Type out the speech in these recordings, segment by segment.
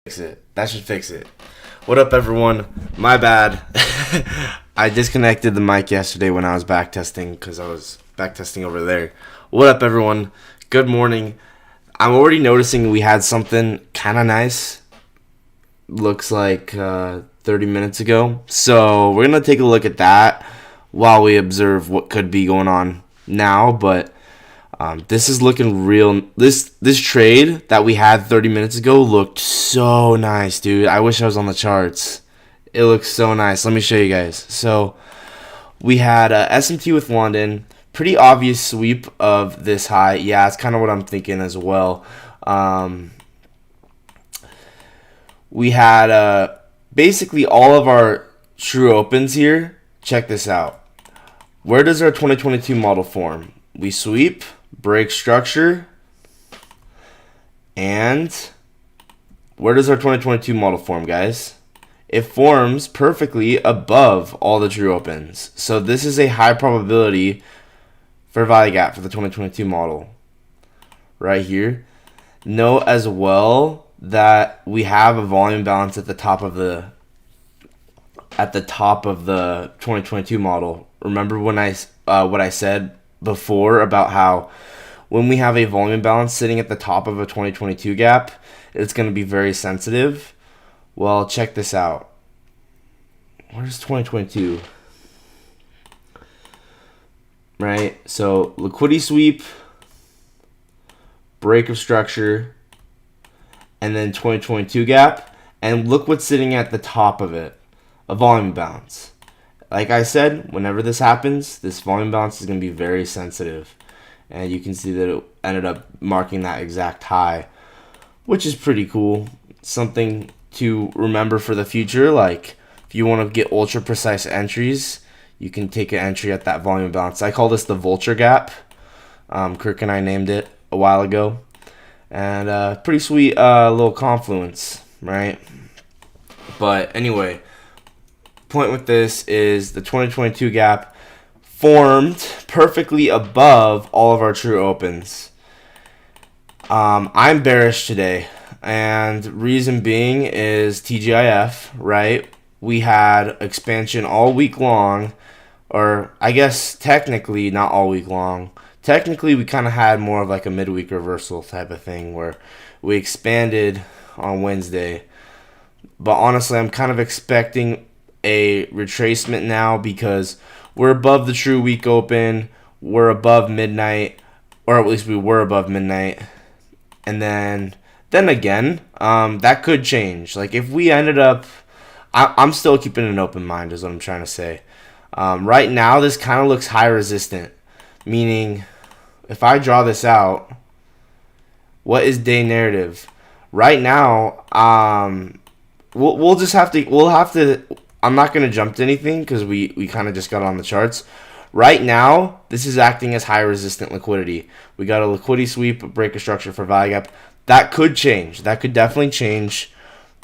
Fix it. That should fix it. What up, everyone? My bad. I disconnected the mic yesterday when I was back testing because I was back testing over there. What up, everyone? Good morning. I'm already noticing we had something kind of nice. Looks like 30 minutes ago. So we're going to take a look at that while we observe what could be going on now. But this is looking real. This trade that we had 30 minutes ago looked so nice, dude. I wish I was on the charts. It looks so nice. Let me show you guys. So we had SMT with London. Pretty obvious sweep of this high. Yeah, it's kind of what I'm thinking as well. We had basically all of our true opens here. Check this out. Where does our 2022 model form? We sweep, break structure, and where does our 2022 model form, guys? It forms perfectly above all the true opens. So this is a high probability for value gap for the 2022 model right here. Note as well that we have a volume balance at the top of the 2022 model. Remember when what I said before about how when we have a volume balance sitting at the top of a 2022 gap, it's going to be very sensitive. Well, check this out. Where's 2022? Right? So liquidity sweep, break of structure, and then 2022 gap. And look what's sitting at the top of it, a volume balance. Like I said, whenever this happens, this volume balance is going to be very sensitive. And you can see that it ended up marking that exact high, which is pretty cool. Something to remember for the future. Like, if you want to get ultra precise entries, you can take an entry at that volume balance. I call this the vulture gap. Kirk and I named it a while ago. And pretty sweet little confluence, right? But anyway, point with this is the 2022 gap formed perfectly above all of our true opens. I'm bearish today, and reason being is TGIF, right? We had expansion all week long, or I guess technically not all week long. Technically, we kind of had more of like a midweek reversal type of thing where we expanded on Wednesday. But honestly, I'm kind of expecting a retracement now because we're above the true week open. We're above midnight, or at least we were above midnight. And then again, that could change. Like if we ended up, I'm still keeping an open mind is what I'm trying to say. Right now, this kind of looks high resistant, meaning if I draw this out, what is day narrative? Right now, we'll have to. I'm not going to jump to anything because we kind of just got on the charts. Right now, this is acting as high resistant liquidity. We got a liquidity sweep, break a structure for value gap. That could change. That could definitely change.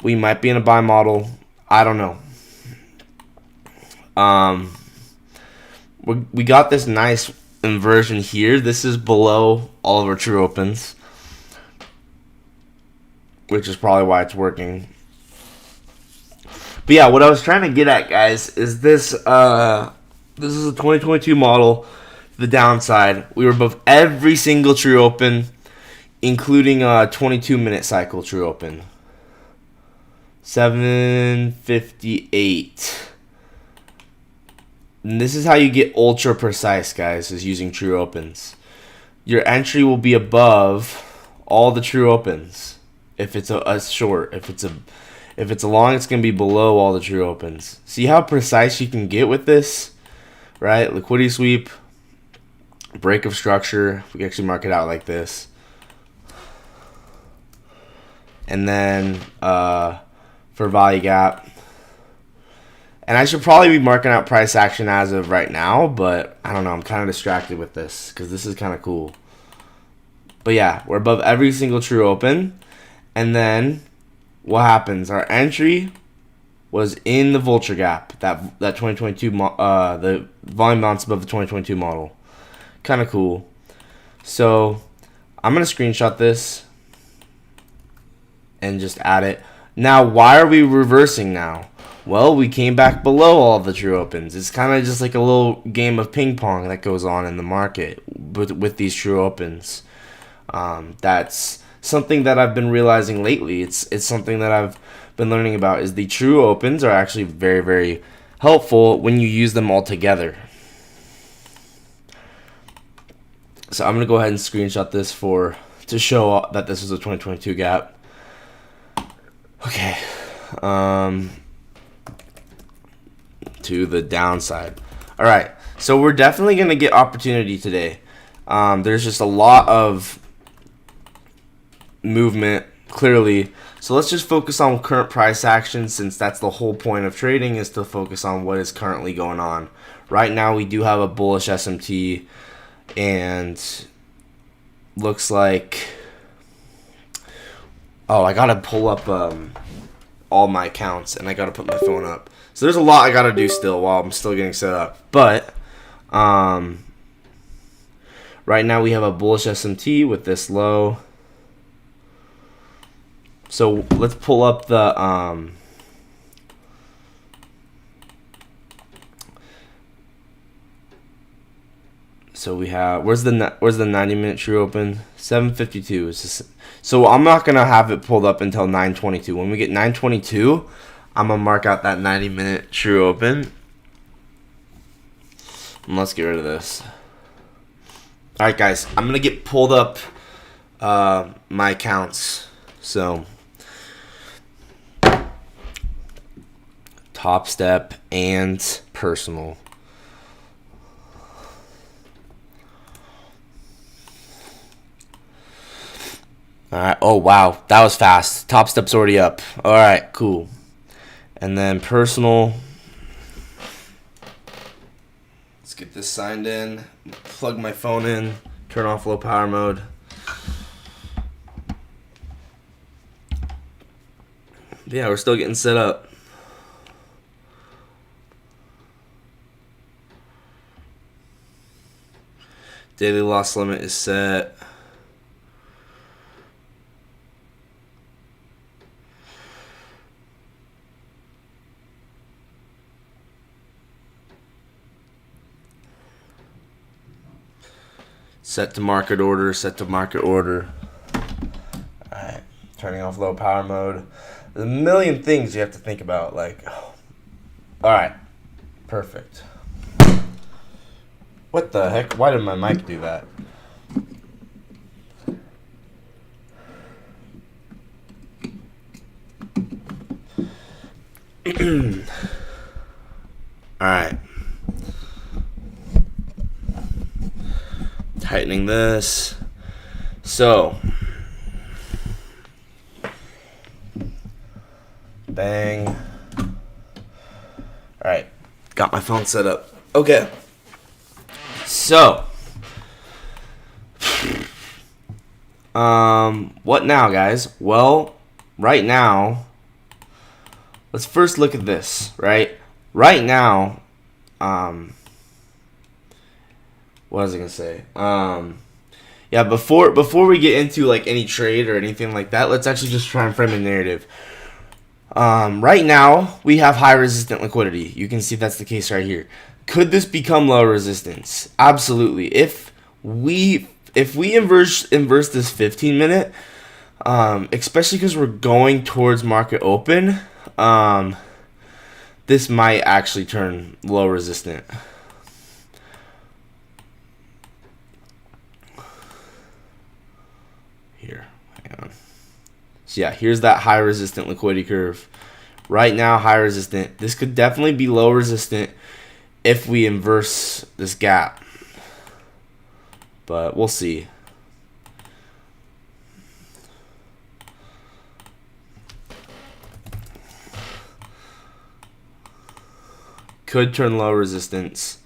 We might be in a buy model. I don't know. We got this nice inversion here. This is below all of our true opens, which is probably why it's working. But yeah, what I was trying to get at, guys, is this. This is a 2022 model. The downside, we were above every single true open, including a 22-minute cycle true open. 758. And this is how you get ultra precise, guys, is using true opens. Your entry will be above all the true opens. If it's a short, if it's a long, it's going to be below all the true opens. See how precise you can get with this? Right? Liquidity sweep, break of structure. We can actually mark it out like this. And then for value gap. And I should probably be marking out price action as of right now, but I don't know. I'm kind of distracted with this because this is kind of cool. But yeah, we're above every single true open. And then what happens? Our entry was in the vulture gap, that 2022 the volume balance above the 2022 model. Kind of cool. So I'm gonna screenshot this and just add it. Now, why are we reversing now? Well, we came back below all the true opens. It's kind of just like a little game of ping pong that goes on in the market with these true opens. That's something that I've been realizing lately. It's something that I've been learning about is the true opens are actually very, very helpful when you use them all together. So I'm going to go ahead and screenshot this to show that this is a 2022 gap. Okay. To the downside. All right. So we're definitely going to get opportunity today. There's just a lot of movement, clearly. So let's just focus on current price action, since that's the whole point of trading, is to focus on what is currently going on. Right now we do have a bullish SMT, and looks like, oh, I gotta pull up all my accounts, and I gotta put my phone up. So there's a lot I gotta do still while I'm still getting set up. But right now we have a bullish SMT with this low. So let's pull up the so we have, where's the 90-minute true open? 7:52. So I'm not gonna have it pulled up until 9:22. When we get 9:22, I'm gonna mark out that 90-minute true open. And let's get rid of this. All right, guys, I'm gonna get pulled up my accounts. So Top Step and Personal. All right. Oh, wow. That was fast. Top Step's already up. All right, cool. And then Personal. Let's get this signed in. Plug my phone in. Turn off low power mode. Yeah, we're still getting set up. Daily loss limit is set. Set to market order, set to market order. Alright, turning off low power mode. There's a million things you have to think about, like, alright, perfect. What the heck? Why did my mic do that? Alright. Tightening this. So, bang. All right, got my phone set up. Okay. So, what now, guys? Well, right now, let's first look at this, right? Right now, what was I gonna say? Yeah, before we get into like any trade or anything like that, let's actually just try and frame a narrative. Right now we have high resistant liquidity. You can see that's the case right here. Could this become low resistance? Absolutely. If we inverse this 15-minute, especially because we're going towards market open, this might actually turn low resistant. Here, hang on. So yeah, here's that high resistant liquidity curve. Right now, high resistant. This could definitely be low resistant if we inverse this gap. But we'll see. Could turn low resistance.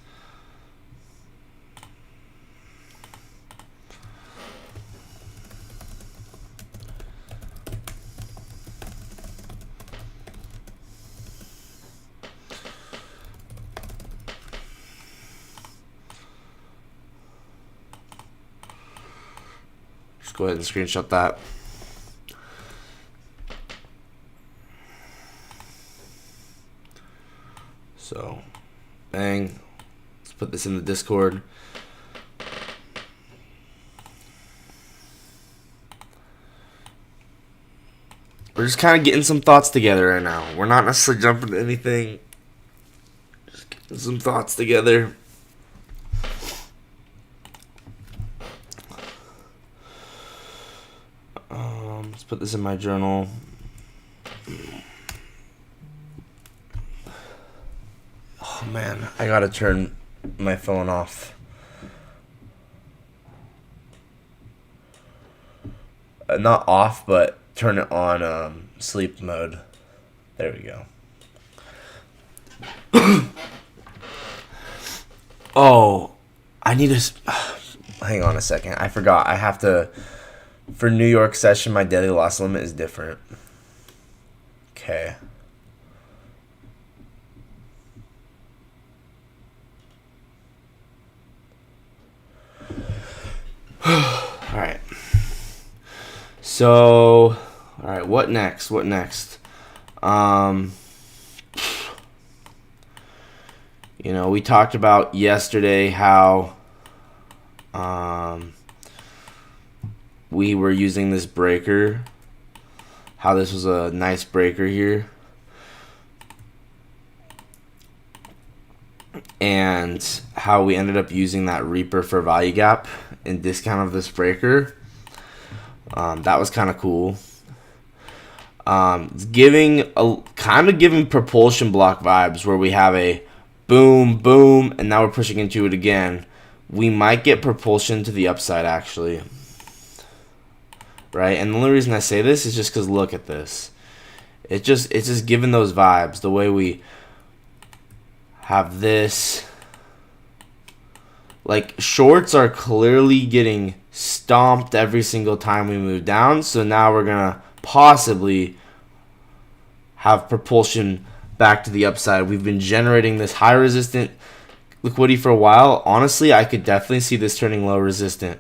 Go ahead and screenshot that. So, bang. Let's put this in the Discord. We're just kind of getting some thoughts together right now. We're not necessarily jumping to anything. Just getting some thoughts together. Let's put this in my journal. Oh man, I gotta turn my phone off. Not off, but turn it on sleep mode. There we go. Oh, I need to... Hang on a second. I forgot. I have to... For New York session, my daily loss limit is different. Okay. Alright. So... Alright, what next? What next? You know, we talked about yesterday how we were using this breaker, how this was a nice breaker here, and how we ended up using that Reaper for value gap and discount of this breaker. That was kind of cool. It's giving propulsion block vibes where we have a boom, boom, and now we're pushing into it again. We might get propulsion to the upside, actually. Right? And the only reason I say this is just because look at this. It's just giving those vibes. The way we have this. Like, shorts are clearly getting stomped every single time we move down. So now we're going to possibly have propulsion back to the upside. We've been generating this high resistant liquidity for a while. Honestly, I could definitely see this turning low resistant.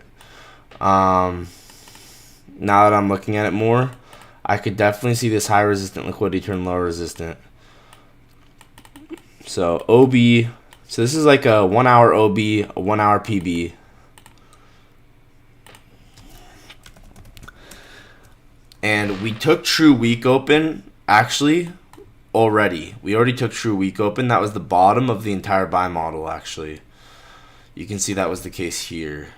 Now that I'm looking at it more, I could definitely see this high resistant liquidity turn low resistant. So OB, so this is like a 1 hour OB, a 1 hour PB. And we took true week open actually already. We already took true week open. That was the bottom of the entire buy model actually. You can see that was the case here.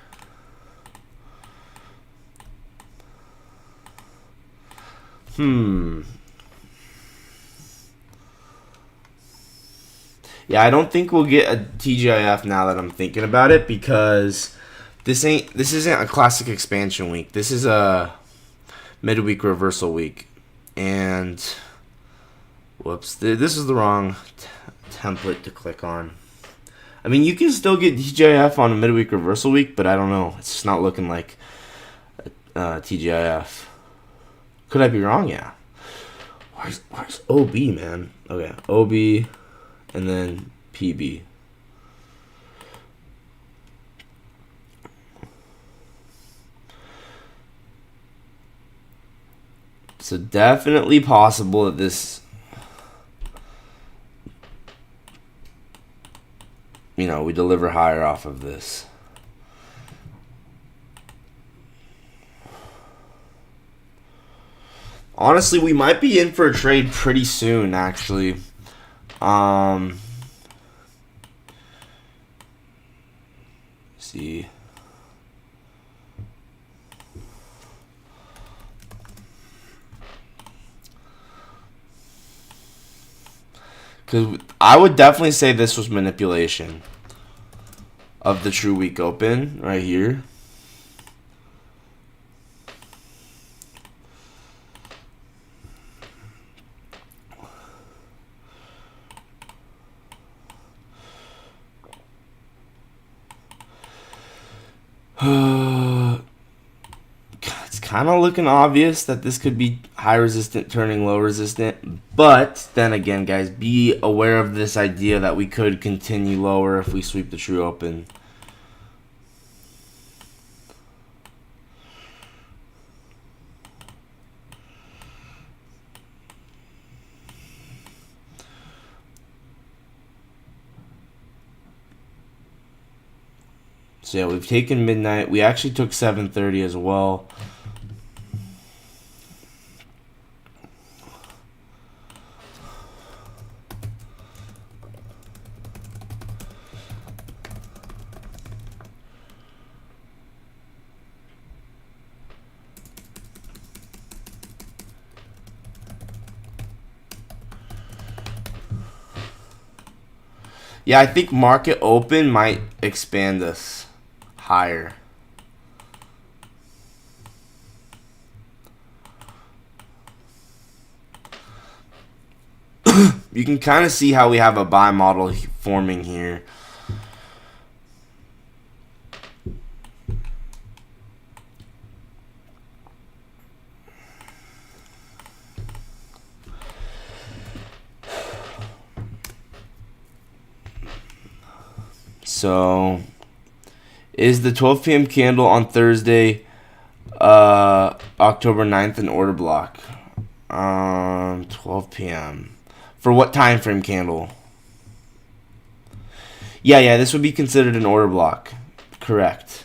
Yeah, I don't think we'll get a TGIF now that I'm thinking about it because this isn't a classic expansion week. This is a midweek reversal week. And whoops, this is the wrong template to click on. I mean, you can still get TGIF on a midweek reversal week, but I don't know. It's just not looking like TGIF. Could I be wrong? Yeah. Where's OB, man? Okay, OB, and then PB. So definitely possible that this, you know, we deliver higher off of this. Honestly, we might be in for a trade pretty soon, actually. See. Because I would definitely say this was manipulation of the true week open right here. It's kind of looking obvious that this could be high resistant turning low resistant, but then again, guys, be aware of this idea that we could continue lower if we sweep the true open. So yeah, we've taken midnight. We actually took 7:30 as well. Yeah, I think market open might expand us higher. You can kind of see how we have a buy model forming here. So, is the 12 p.m. candle on Thursday, October 9th, an order block? 12 p.m. For what time frame candle? Yeah, this would be considered an order block. Correct.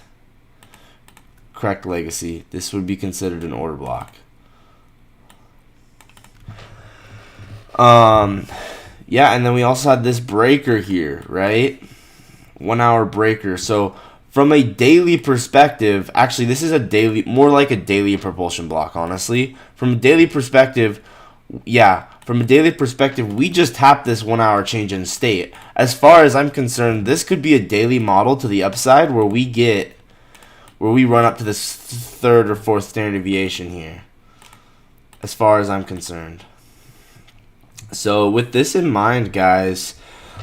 Correct, Legacy. This would be considered an order block. Yeah, and then we also had this breaker here, right? 1 hour breaker. So from a daily perspective, actually this is a daily, more like a daily propulsion block, honestly. From a daily perspective, we just tapped this 1 hour change in state. As far as I'm concerned, this could be a daily model to the upside where we run up to this third or fourth standard deviation here. As far as I'm concerned. So with this in mind, guys,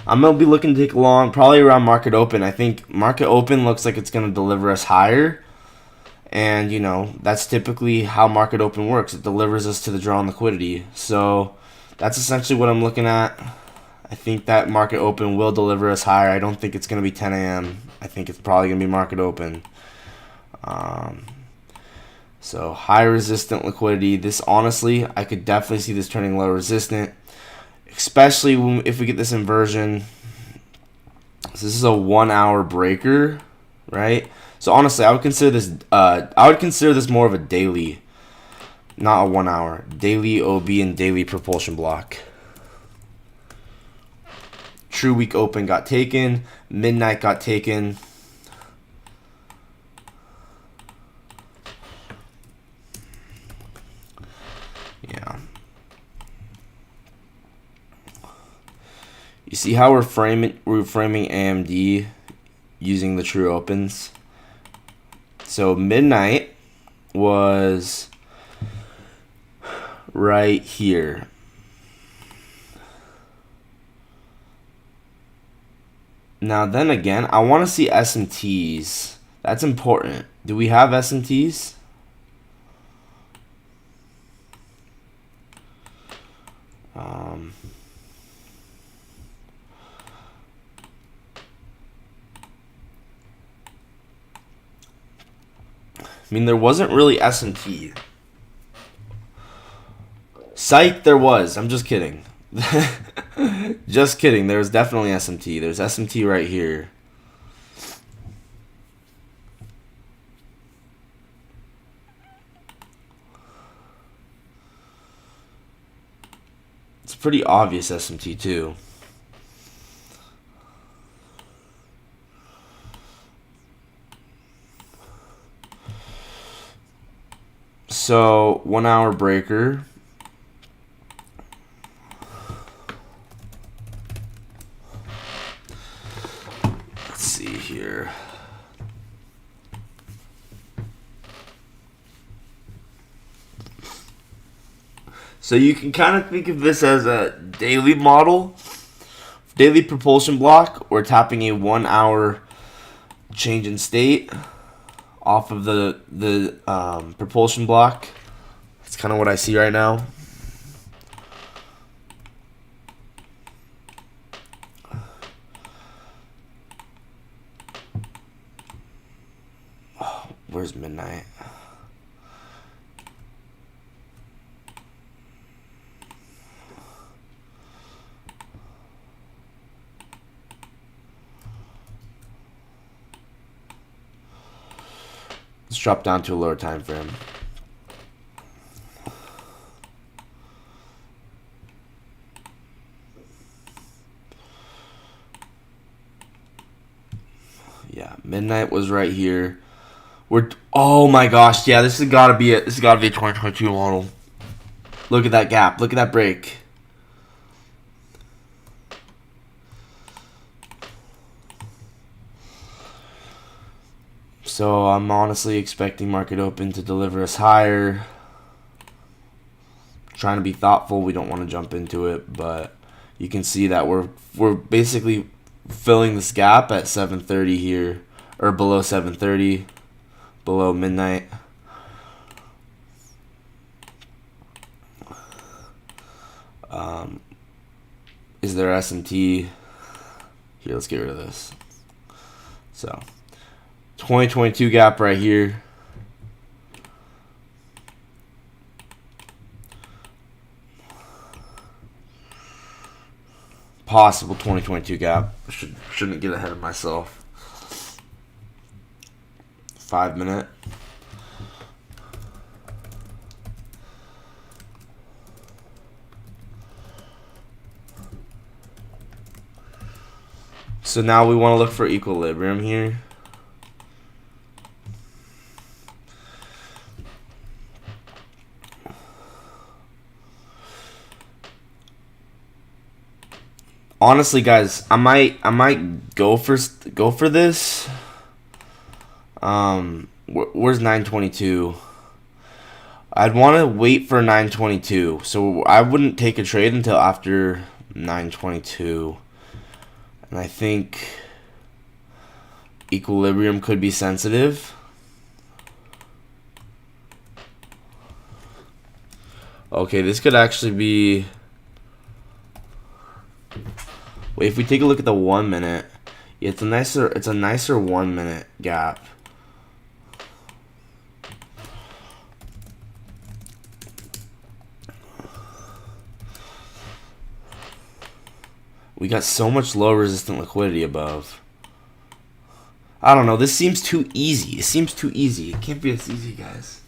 I'm going to be looking to take long, probably around market open. I think market open looks like it's going to deliver us higher. And, that's typically how market open works. It delivers us to the draw on liquidity. So that's essentially what I'm looking at. I think that market open will deliver us higher. I don't think it's going to be 10 a.m. I think it's probably going to be market open. So high resistant liquidity. This, honestly, I could definitely see this turning low resistant. Especially if we get this inversion. So this is a 1 hour breaker, right? So honestly, I would consider this more of a daily, not a 1 hour. Daily OB and daily propulsion block. True week open got taken. Midnight got taken. Yeah. You see how we're framing AMD using the true opens? So midnight was right here. Now then again, I want to see SMTs. That's important. Do we have SMTs? I mean, there wasn't really SMT. Psych, there was. I'm just kidding. Just kidding. There's definitely SMT. There's SMT right here. It's pretty obvious SMT too. So 1 hour breaker. Let's see here. So you can kind of think of this as a daily model, daily propulsion block. We're tapping a 1 hour change in state off of the propulsion block. That's kind of what I see right now. Oh, where's midnight? Let's drop down to a lower time frame. Yeah, midnight was right here. Oh my gosh, yeah, this has gotta be it. This has gotta be a 2022 model. Look at that gap. Look at that break. So I'm honestly expecting market open to deliver us higher. Trying to be thoughtful. We don't want to jump into it, but you can see that we're basically filling this gap at 7:30 here, or below 7:30, below midnight. Is there SMT? Here, let's get rid of this. So 2022 gap right here. Possible 2022 gap. Shouldn't get ahead of myself. 5 minute. So now we want to look for equilibrium here. Honestly, guys, I might go for this. Where's 922? I'd want to wait for 922, so I wouldn't take a trade until after 922. And I think equilibrium could be sensitive. Okay, this could actually be... Wait, if we take a look at the 1 minute, yeah, it's a nicer 1 minute gap. We got so much low resistant liquidity above. I don't know. This seems too easy. It seems too easy. It can't be this easy, guys.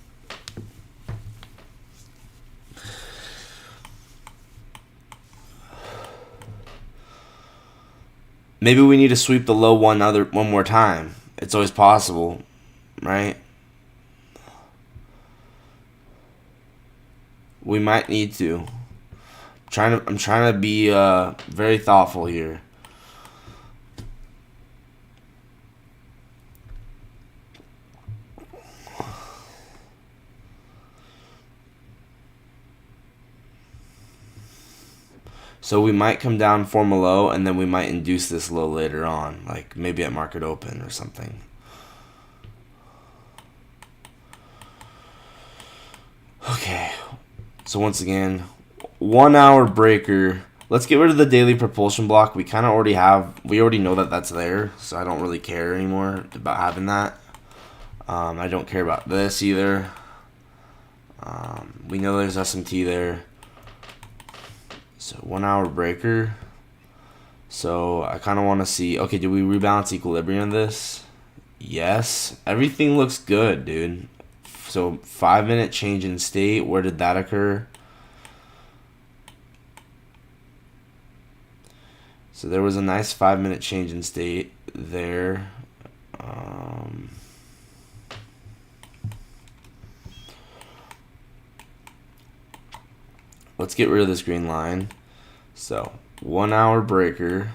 Maybe we need to sweep the low one more time. It's always possible, right? We might need to. I'm trying to be very thoughtful here. So we might come down, form a low, and then we might induce this low later on, like maybe at market open or something. Okay. So once again, 1 hour breaker. Let's get rid of the daily propulsion block. We already know that that's there, so I don't really care anymore about having that. I don't care about this either. We know there's SMT there. So 1 hour breaker. So I kind of want to see, okay, do we rebalance equilibrium this? Yes. Everything looks good, dude. So 5 minute change in state. Where did that occur? So there was a nice 5 minute change in state there. Let's get rid of this green line. So 1 hour breaker.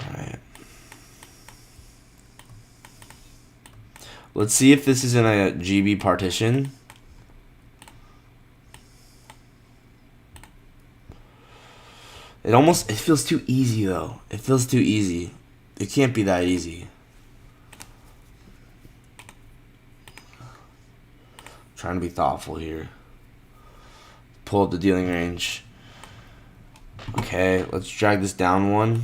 All right. Let's see if this is in a GB partition. It feels too easy though. It feels too easy. It can't be that easy. Trying to be thoughtful here. Pull up the dealing range. Okay, let's drag this down one.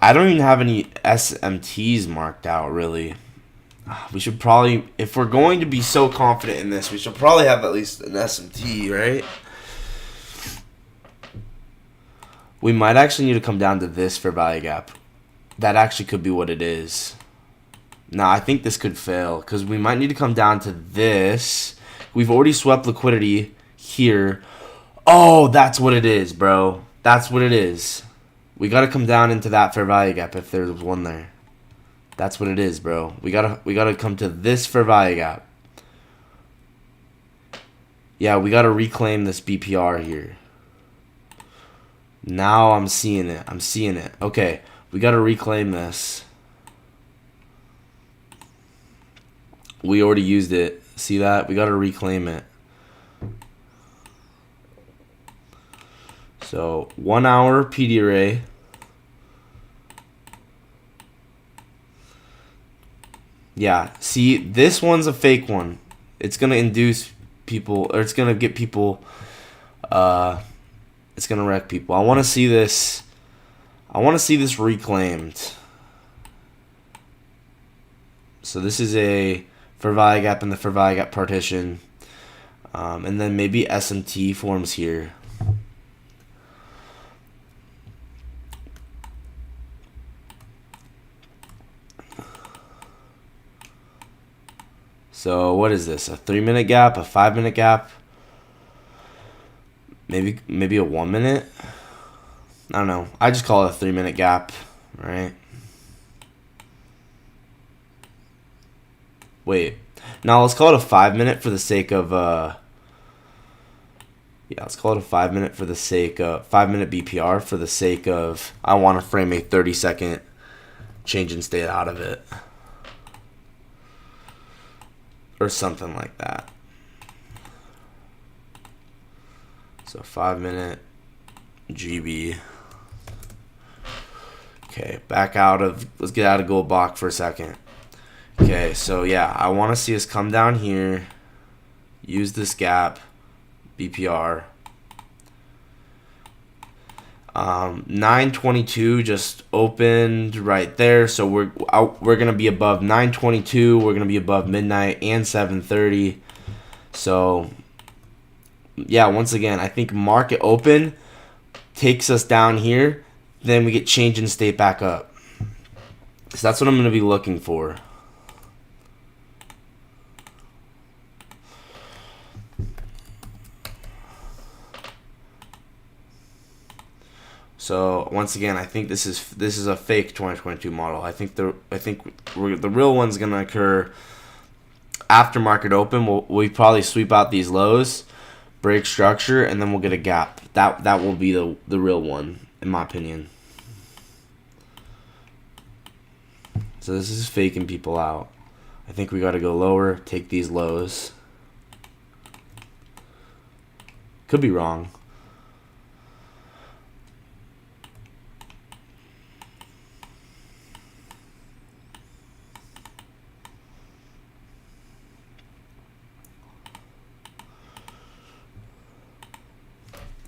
I don't even have any SMTs marked out really. We should probably, if we're going to be so confident in this, we should probably have at least an SMT, right? We might actually need to come down to this for value gap. That actually could be what it is. Now, I think this could fail because we might need to come down to this. We've already swept liquidity here. Oh, that's what it is, bro. That's what it is. We got to come down into that fair value gap if there's one there. That's what it is, bro. We gotta come to this fair value gap. Yeah, we gotta reclaim this BPR here. Now I'm seeing it. I'm seeing it. Okay, we gotta reclaim this. We already used it. See that? We gotta reclaim it. So 1 hour PD array. Yeah, see, this one's a fake one. It's gonna induce people, or it's gonna get people. It's gonna wreck people. I want to see this. I want to see this reclaimed. So this is a fair value gap in the fair value gap partition, and then maybe SMT forms here. So what is this? A 3-minute gap? A 5-minute gap? Maybe a 1 minute? I don't know. I just call it a 3-minute gap, right? Wait. Now let's call it a 5-minute for the sake of yeah, let's call it a 5-minute for the sake of 5-minute BPR for the sake of I want to frame a 30-second change in state out of it. Or something like that. So 5-minute GB. Okay, back out of, let's get out of gold block for a second. Okay, so yeah, I want to see us come down here, use this gap, BPR. 922 just opened right there, so we're gonna be above 922. We're gonna be above midnight and 7:30. So yeah, once again, I think market open takes us down here, then we get change in state back up. So that's what I'm gonna be looking for. So once again, I think this is a fake 2022 model. I think the real one's gonna occur after market open. We probably sweep out these lows, break structure, and then we'll get a gap. That will be the real one, in my opinion. So this is faking people out. I think we got to go lower, take these lows. Could be wrong.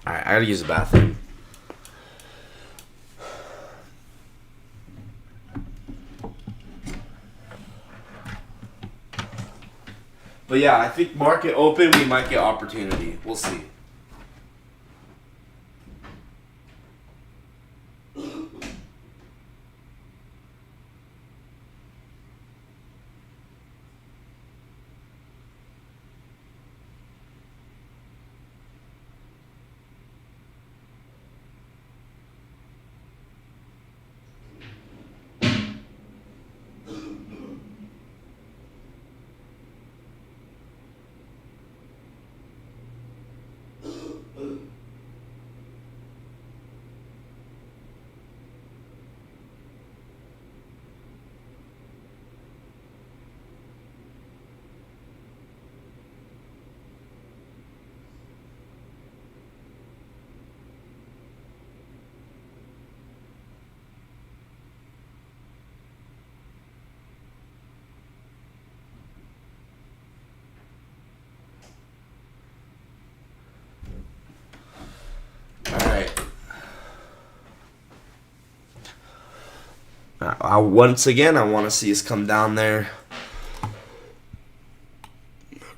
Alright, I gotta use the bathroom. But yeah, I think market open, we might get opportunity. We'll see. Once again, I want to see us come down there,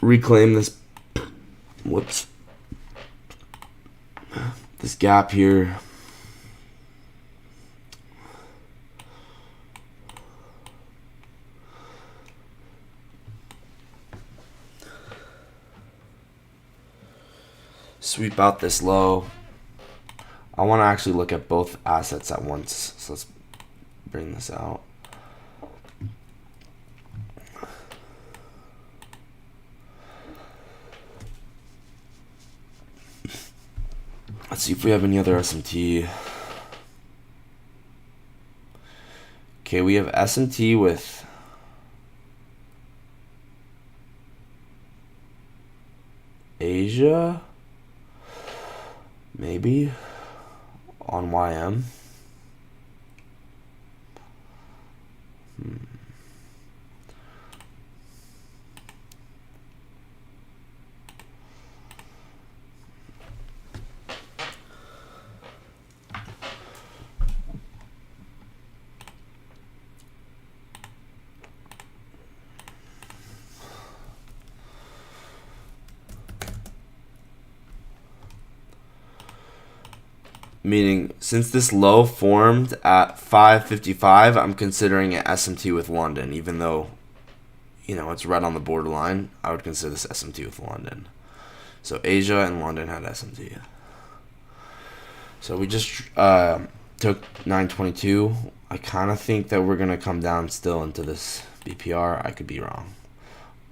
reclaim this, this gap here. sweep out this low. I want to actually look at both assets at once. So let's bring this out. Let's see if we have any other SMT. Okay, we have SMT with Asia, maybe, on YM. Meaning, since this low formed at 555, I'm considering it SMT with London, even though, you know, it's right on the borderline. I would consider this SMT with London. So Asia and London had SMT. So we just took 922. I kind of think that we're going to come down still into this BPR. I could be wrong.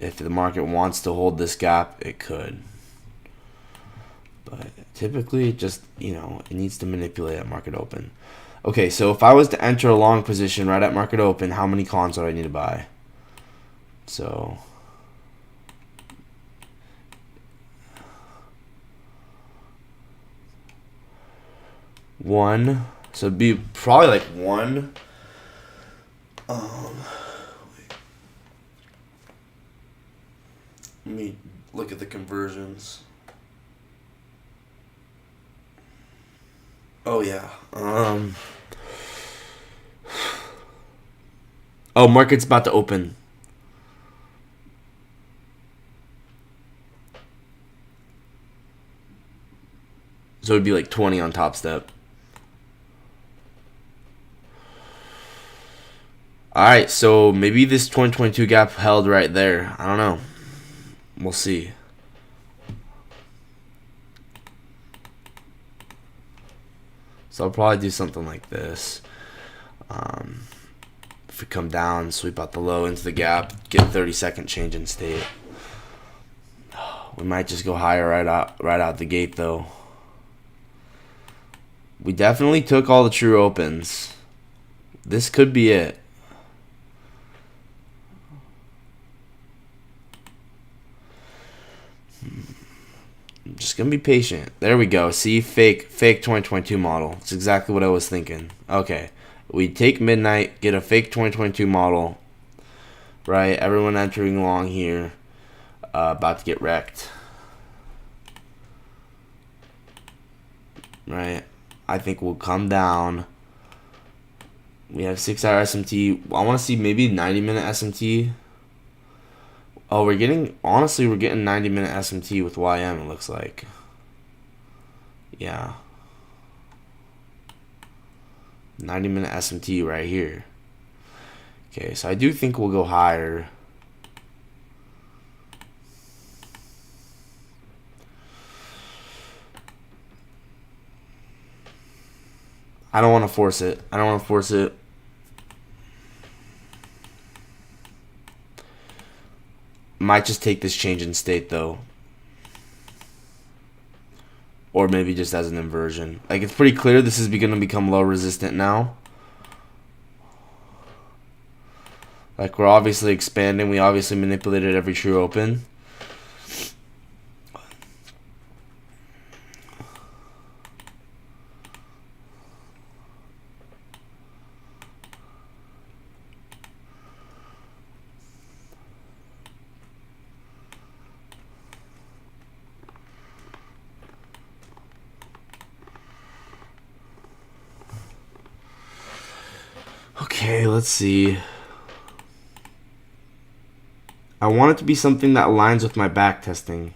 If the market wants to hold this gap, it could. But typically, just, you know, it needs to manipulate at market open. Okay, so if I was to enter a long position right at market open, how many cons would I need to buy? So one. So it'd be probably like one. Let me look at the conversions. Oh yeah. Oh, market's about to open. So it'd be like 20 on Top Step. Alright, so maybe this 2022 gap held right there. I don't know. We'll see. So I'll probably do something like this. If we come down, sweep out the low into the gap, get 30-second change in state. We might just go higher right out the gate, though. We definitely took all the true opens. This could be it. I'm just gonna be patient. There we go. See, fake 2022 model. It's exactly what I was thinking. Okay, we take midnight, get a fake 2022 model. Right, everyone entering long here, about to get wrecked. Right, I think we'll come down. We have 6-hour SMT. I want to see maybe 90-minute SMT. Oh, we're getting 90-minute SMT with YM, it looks like. Yeah. 90-minute SMT right here. Okay, so I do think we'll go higher. I don't want to force it. Might just take this change in state, though. Or maybe just as an inversion. Like, it's pretty clear this is going to become low resistant now. Like, we're obviously expanding. We obviously manipulated every true open. Okay, let's see. I want it to be something that aligns with my back testing.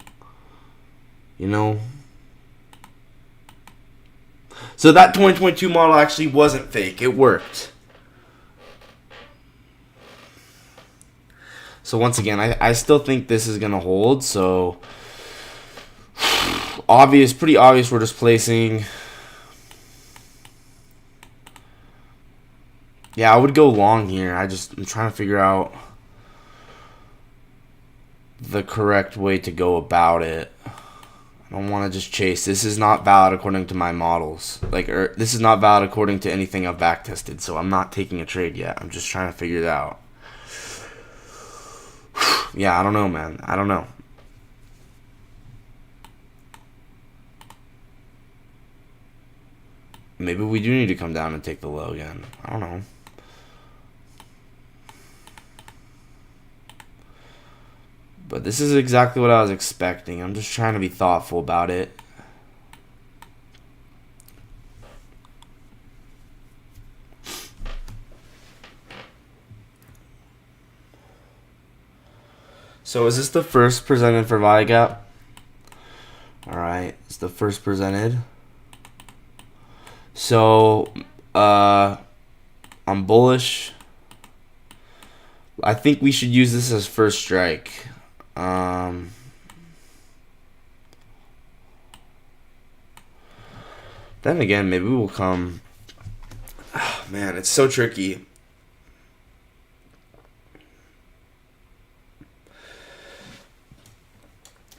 You know? So that 2022 model actually wasn't fake. It worked. So once again, I still think this is going to hold. So pretty obvious we're displacing. Yeah, I would go long here. I'm trying to figure out the correct way to go about it. I don't want to just chase. This is not valid according to my models. This is not valid according to anything I've backtested, so I'm not taking a trade yet. I'm just trying to figure it out. Yeah, I don't know, man. I don't know. Maybe we do need to come down and take the low again. I don't know. But this is exactly what I was expecting. I'm just trying to be thoughtful about it. So is this the first presented for value gap? Alright, it's the first presented. So I'm bullish. I think we should use this as first strike. Then again, maybe we'll come. Oh, man, it's so tricky.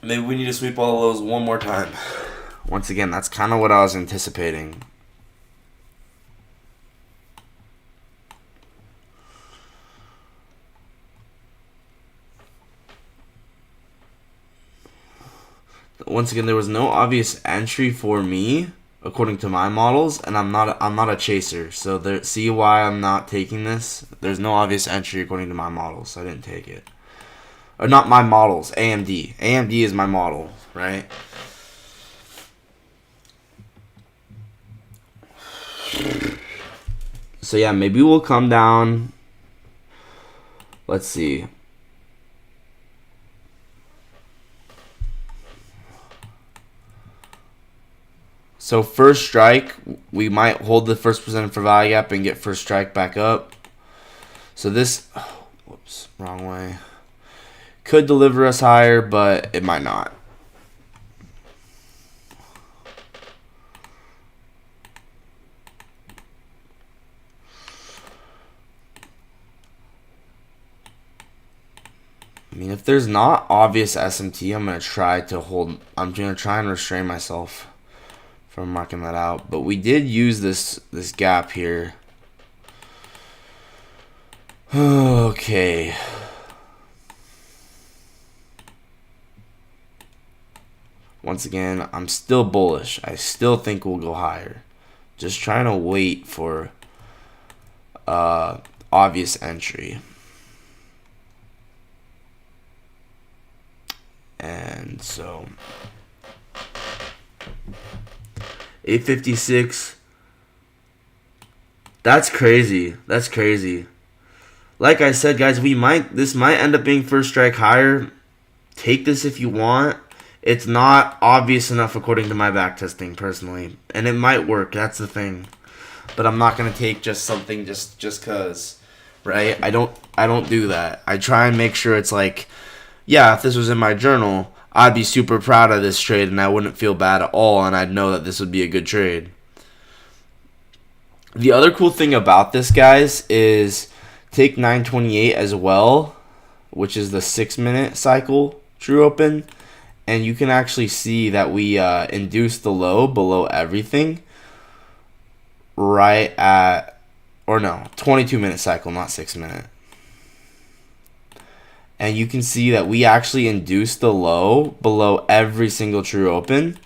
Maybe we need to sweep all of those one more time. Once again, that's kind of what I was anticipating. Once again, there was no obvious entry for me according to my models, and I'm not a chaser. So see why I'm not taking this? There's no obvious entry according to my models, so I didn't take it. Or not my models, AMD. AMD is my model, right? So yeah, maybe we'll come down. Let's see. So first strike, we might hold the first presented for value gap and get first strike back up. So this, whoops, wrong way. Could deliver us higher, but it might not. I mean, if there's not obvious SMT, I'm going to try and restrain myself from marking that out. But we did use this gap here. Okay. Once again, I'm still bullish. I still think we'll go higher. Just trying to wait for obvious entry. And so 856. That's crazy. That's crazy. Like I said, guys, this might end up being first strike higher. Take this if you want. It's not obvious enough according to my backtesting personally, and it might work. That's the thing. But I'm not gonna take just something just cause, right? I don't do that. I try and make sure it's like, yeah, if this was in my journal, I'd be super proud of this trade and I wouldn't feel bad at all, and I'd know that this would be a good trade. The other cool thing about this, guys, is take 928 as well, which is the 6-minute cycle true open. And you can actually see that we induced the low below everything right at, 22-minute cycle, not 6-minute. And you can see that we actually induced the low below every single true open.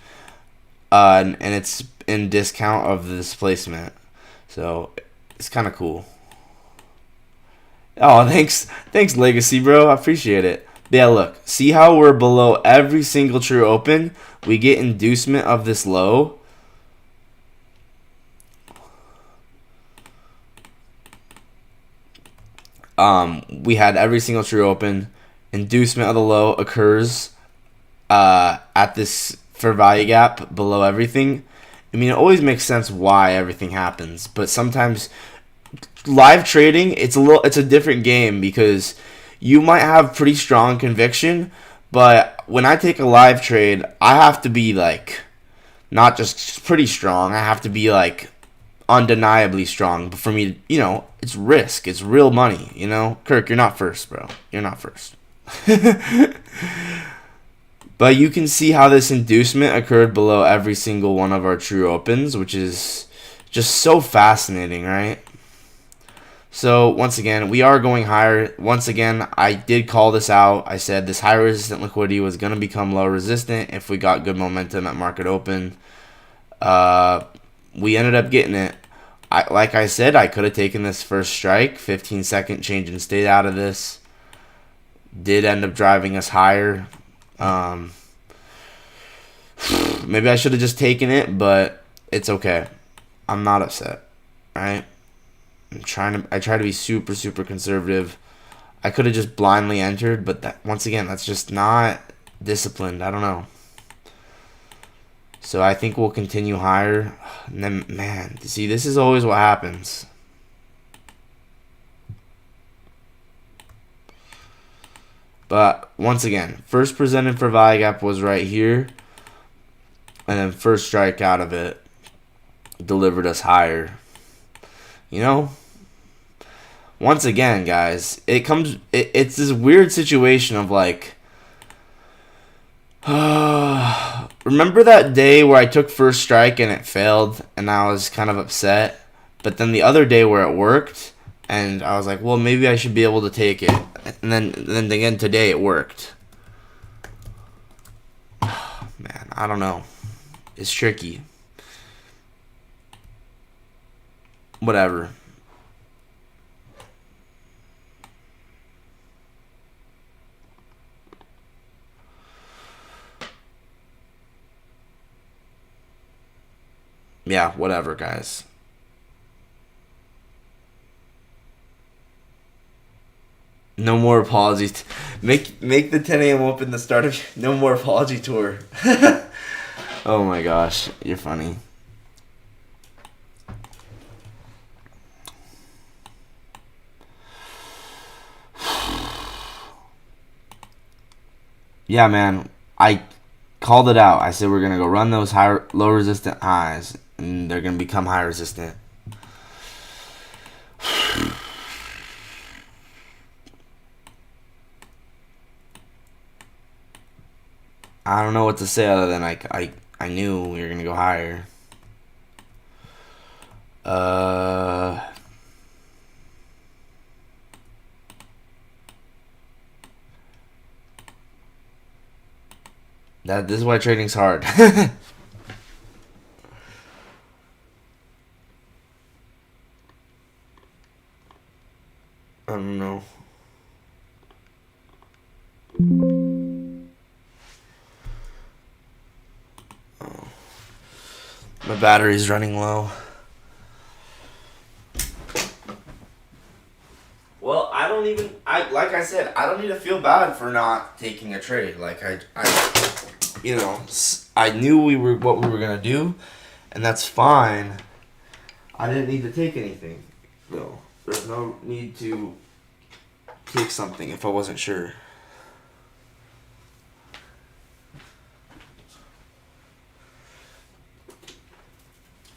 And it's in discount of the displacement. So it's kind of cool. Oh, thanks Legacy, bro. I appreciate it. Yeah, look. See how we're below every single true open? We get inducement of this low. We had every single true open. Inducement of the low occurs at this for value gap below everything. I mean, it always makes sense why everything happens, but sometimes live trading, it's a different game because you might have pretty strong conviction, but when I take a live trade, I have to be like not just pretty strong. I have to be like undeniably strong. But for me, it's risk. It's real money. Kirk, you're not first, bro. You're not first. But you can see how this inducement occurred below every single one of our true opens, which is just so fascinating, right? So once again, we are going higher. Once again, I did call this out. I said this high resistant liquidity was going to become low resistant if we got good momentum at market open. We ended up getting it. Like I said, I could have taken this first strike, 15-second change in state out of this. Did end up driving us higher. Maybe I should have just taken it, but it's okay. I'm not upset. Right? I try to be super, super conservative. I could have just blindly entered, but once again, that's just not disciplined. I don't know. So I think we'll continue higher. And then, man, see, this is always what happens. But once again, first presented for value gap was right here. And then first strike out of it delivered us higher. Once again, guys, it's this weird situation of like, remember that day where I took first strike and it failed and I was kind of upset? But then the other day where it worked and I was like, well, maybe I should be able to take it. And then again today it worked. Man, I don't know. It's tricky. Whatever. Yeah, whatever, guys. No more apologies. Make the 10 a.m. open the start of no more apology tour. Oh my gosh, you're funny. Yeah, man, I called it out. I said we're gonna go run those low resistant highs, and they're gonna become high resistant. I don't know what to say other than I knew we were gonna go higher. This is why trading's hard. I don't know. Oh. My battery's running low. Well, like I said, I don't need to feel bad for not taking a trade. Like I knew what we were gonna do, and that's fine. I didn't need to take anything. No, there's no need to take something if I wasn't sure.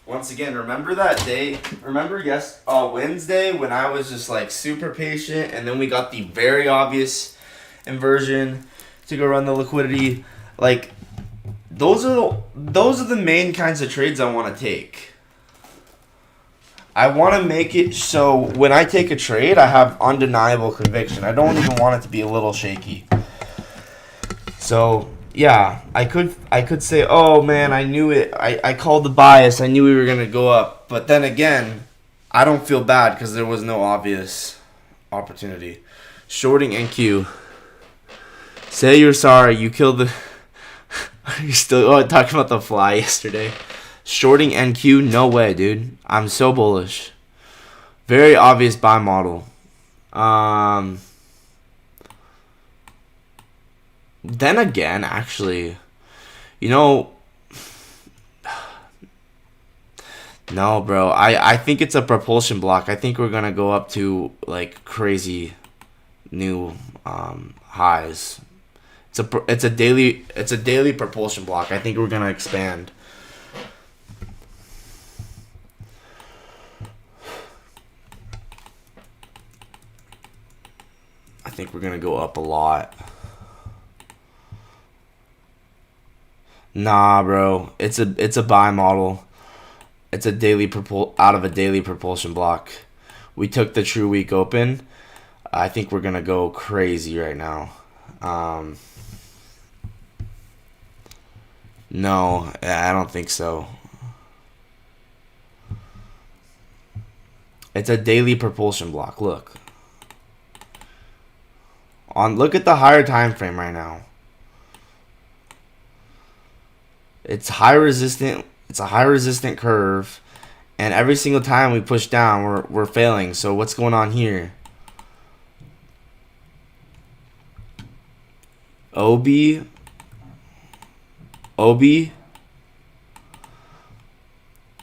Once again, remember that day? Remember Wednesday when I was just like super patient, and then we got the very obvious inversion to go run the liquidity. Like those are the main kinds of trades I want to take. I want to make it so when I take a trade, I have undeniable conviction. I don't even want it to be a little shaky. So yeah, I could say, oh man, I knew it. I called the bias. I knew we were gonna go up. But then again, I don't feel bad because there was no obvious opportunity. Shorting NQ. Say you're sorry. You killed the. You're still talking about the fly yesterday. Shorting NQ, no way, dude. I'm so bullish. Very obvious buy model. Then again, actually, no, bro. I think it's a propulsion block. I think we're gonna go up to like crazy new highs It's a daily propulsion block. I think we're gonna expand. I think we're gonna go up a lot. Nah, bro. It's a buy model. It's a out of a daily propulsion block. We took the True Week Open. I think we're gonna go crazy right now. No, I don't think so. It's a daily propulsion block. Look. Look at the higher time frame right now. It's high resistant. It's a high resistant curve, and every single time we push down, we're failing. So what's going on here? OB,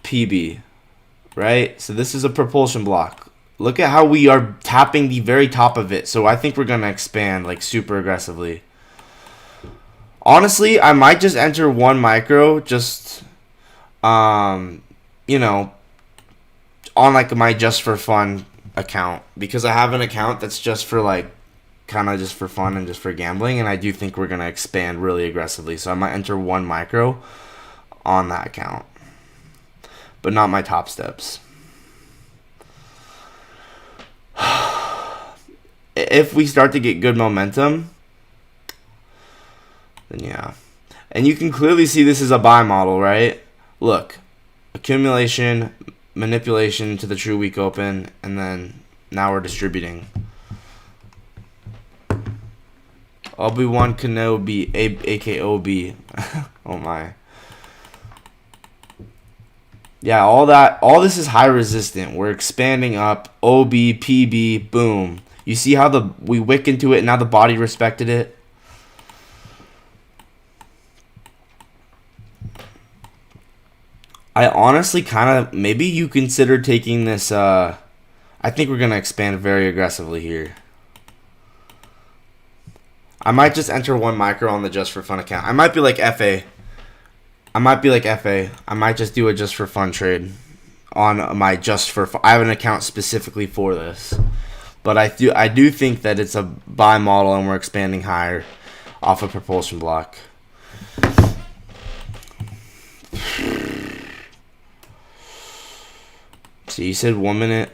PB, right? So this is a propulsion block. Look at how we are tapping the very top of it. So I think we're gonna expand like super aggressively. Honestly, I might just enter one micro, just you know, on like my just for fun account, because I have an account that's just for like kind of just for fun and just for gambling, and I do think we're gonna expand really aggressively. So I might enter one micro on that account, but not my top steps. If we start to get good momentum, then yeah. And you can clearly see this is a buy model, right? Look, accumulation, manipulation to the True Week Open, and then now we're distributing. Obi-Wan Kenobi, AKOB. Oh my. Yeah, all this is high resistant. We're expanding up. OB, PB, boom. You see how we wick into it and now the body respected it? I honestly kind of, maybe you consider taking this, I think we're going to expand very aggressively here. I might just enter one micro on the Just for Fun account. I might be like FA. I might just do a Just for Fun trade on my Just for Fun. I have an account specifically for this. But I do think that it's a buy model and we're expanding higher off a propulsion block. So you said 1 minute.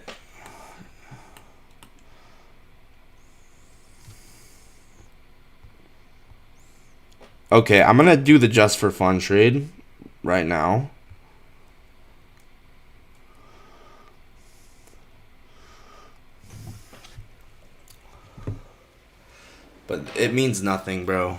Okay, I'm going to do the Just for Fun trade right now. But it means nothing, bro.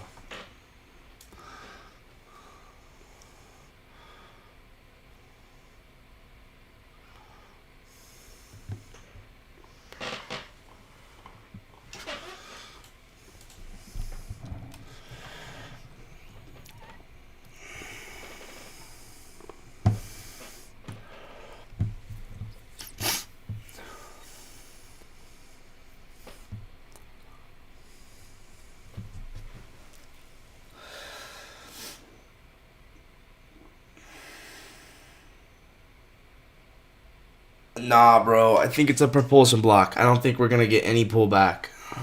Nah, bro. I think it's a propulsion block. I don't think we're going to get any pullback. I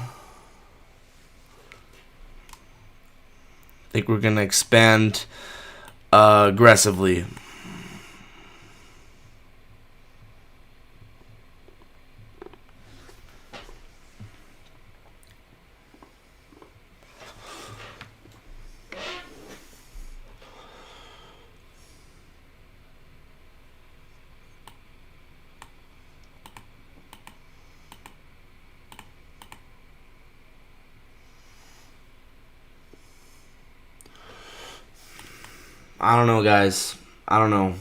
think we're going to expand aggressively. I don't know, guys. I don't know.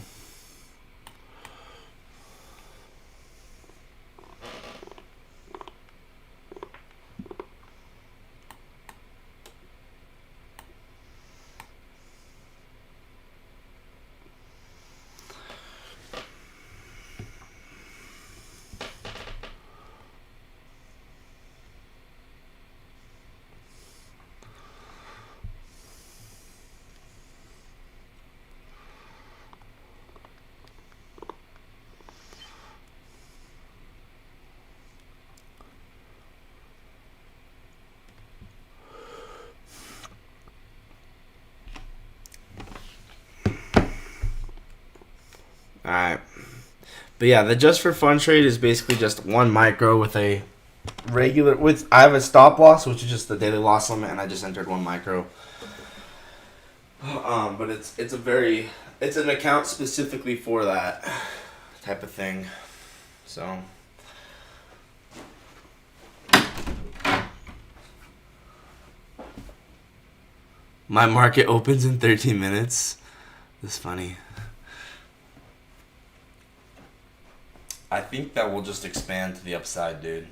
All right. But yeah, the just for fun trade is basically just one micro with a regular I have a stop loss, which is just the daily loss limit, and I just entered one micro. But it's an account specifically for that type of thing. So my market opens in 13 minutes. That's funny. I think that will just expand to the upside, dude.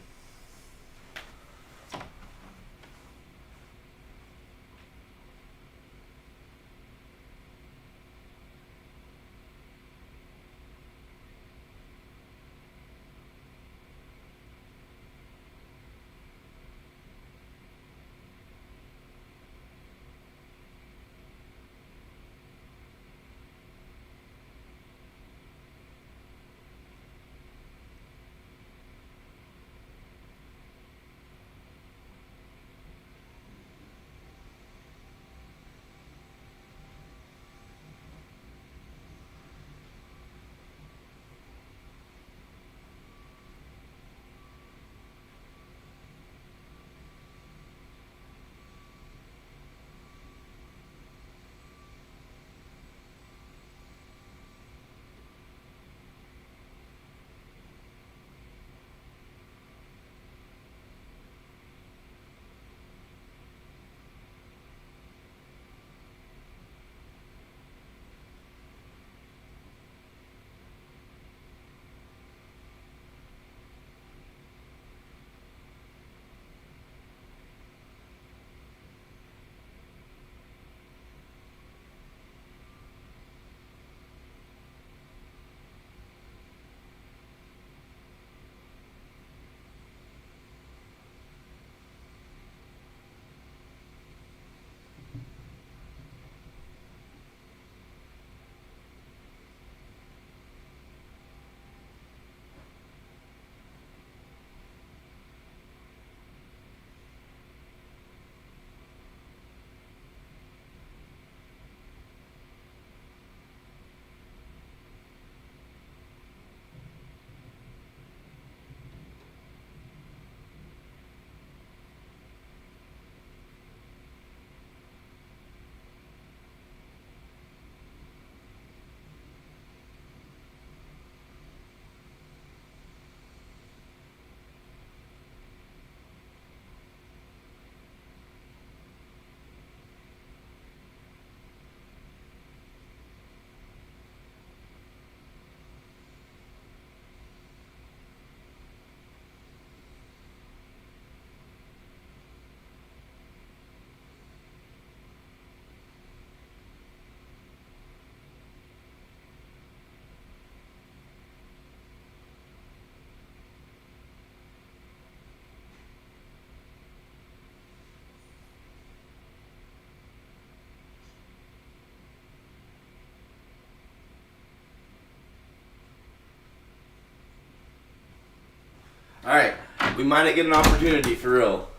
All right, we might get an opportunity for real.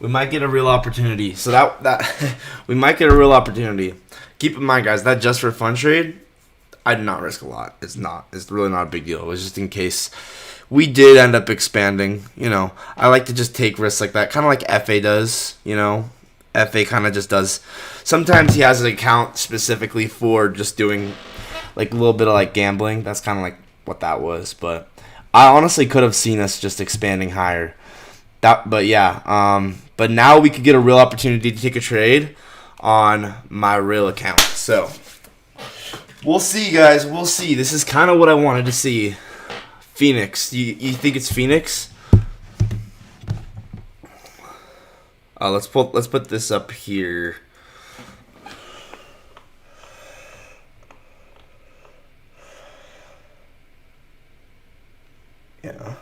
We might get a real opportunity. So that we might get a real opportunity. Keep in mind, guys, that just for fun trade, I did not risk a lot. It's not. It's really not a big deal. It was just in case we did end up expanding. You know, I like to just take risks like that, kind of like FA does. You know, FA kind of just does. Sometimes he has an account specifically for just doing like a little bit of like gambling. That's kind of like what that was, but I honestly could have seen us just expanding higher. But yeah, but now we could get a real opportunity to take a trade on my real account. So we'll see, guys. We'll see. This is kind of what I wanted to see. Phoenix. You think it's Phoenix? Let's put this up here. Yeah.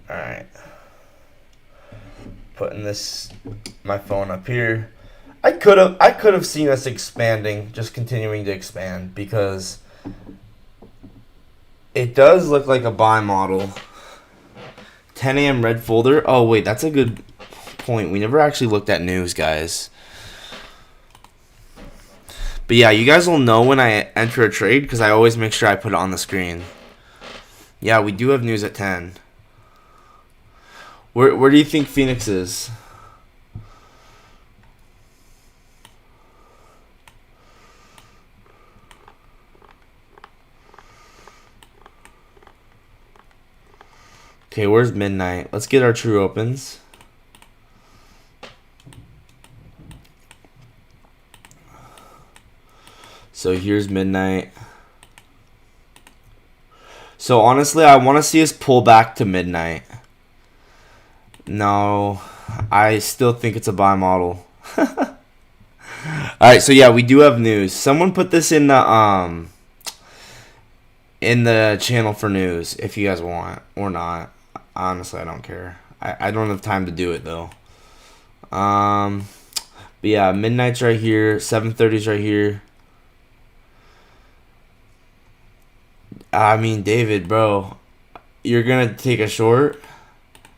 All right. Putting my phone up here. I could have seen us expanding, just continuing to expand because it does look like a buy model. 10 a.m. red folder. Oh wait, that's a good point. We never actually looked at news, guys. But yeah, you guys will know when I enter a trade because I always make sure I put it on the screen. Yeah, we do have news at 10. Where do you think Phoenix is? Okay, where's midnight? Let's get our true opens. So here's midnight. So honestly, I want to see us pull back to midnight. No, I still think it's a buy model. Alright, so yeah, we do have news. Someone put this in the channel for news if you guys want or not. Honestly, I don't care. I don't have time to do it though. But yeah, midnight's right here, 7:30's right here. I mean, David, bro, you're gonna take a short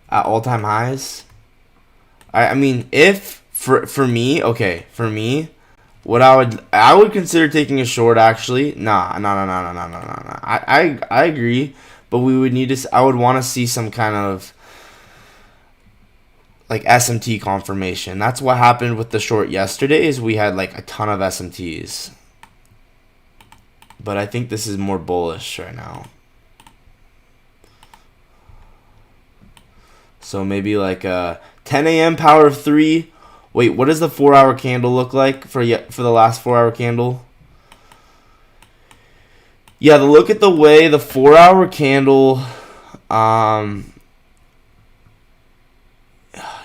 at all-time highs. I mean, if for me, okay, for me, what I would consider taking a short actually. Nah. I agree, but we would need to. I would want to see some kind of like SMT confirmation. That's what happened with the short yesterday. Is we had like a ton of SMTs. But I think this is more bullish right now. So maybe like a 10 a.m. power of 3. Wait, what does the 4-hour candle look like for the last 4-hour candle? Yeah, look at the way the 4-hour candle.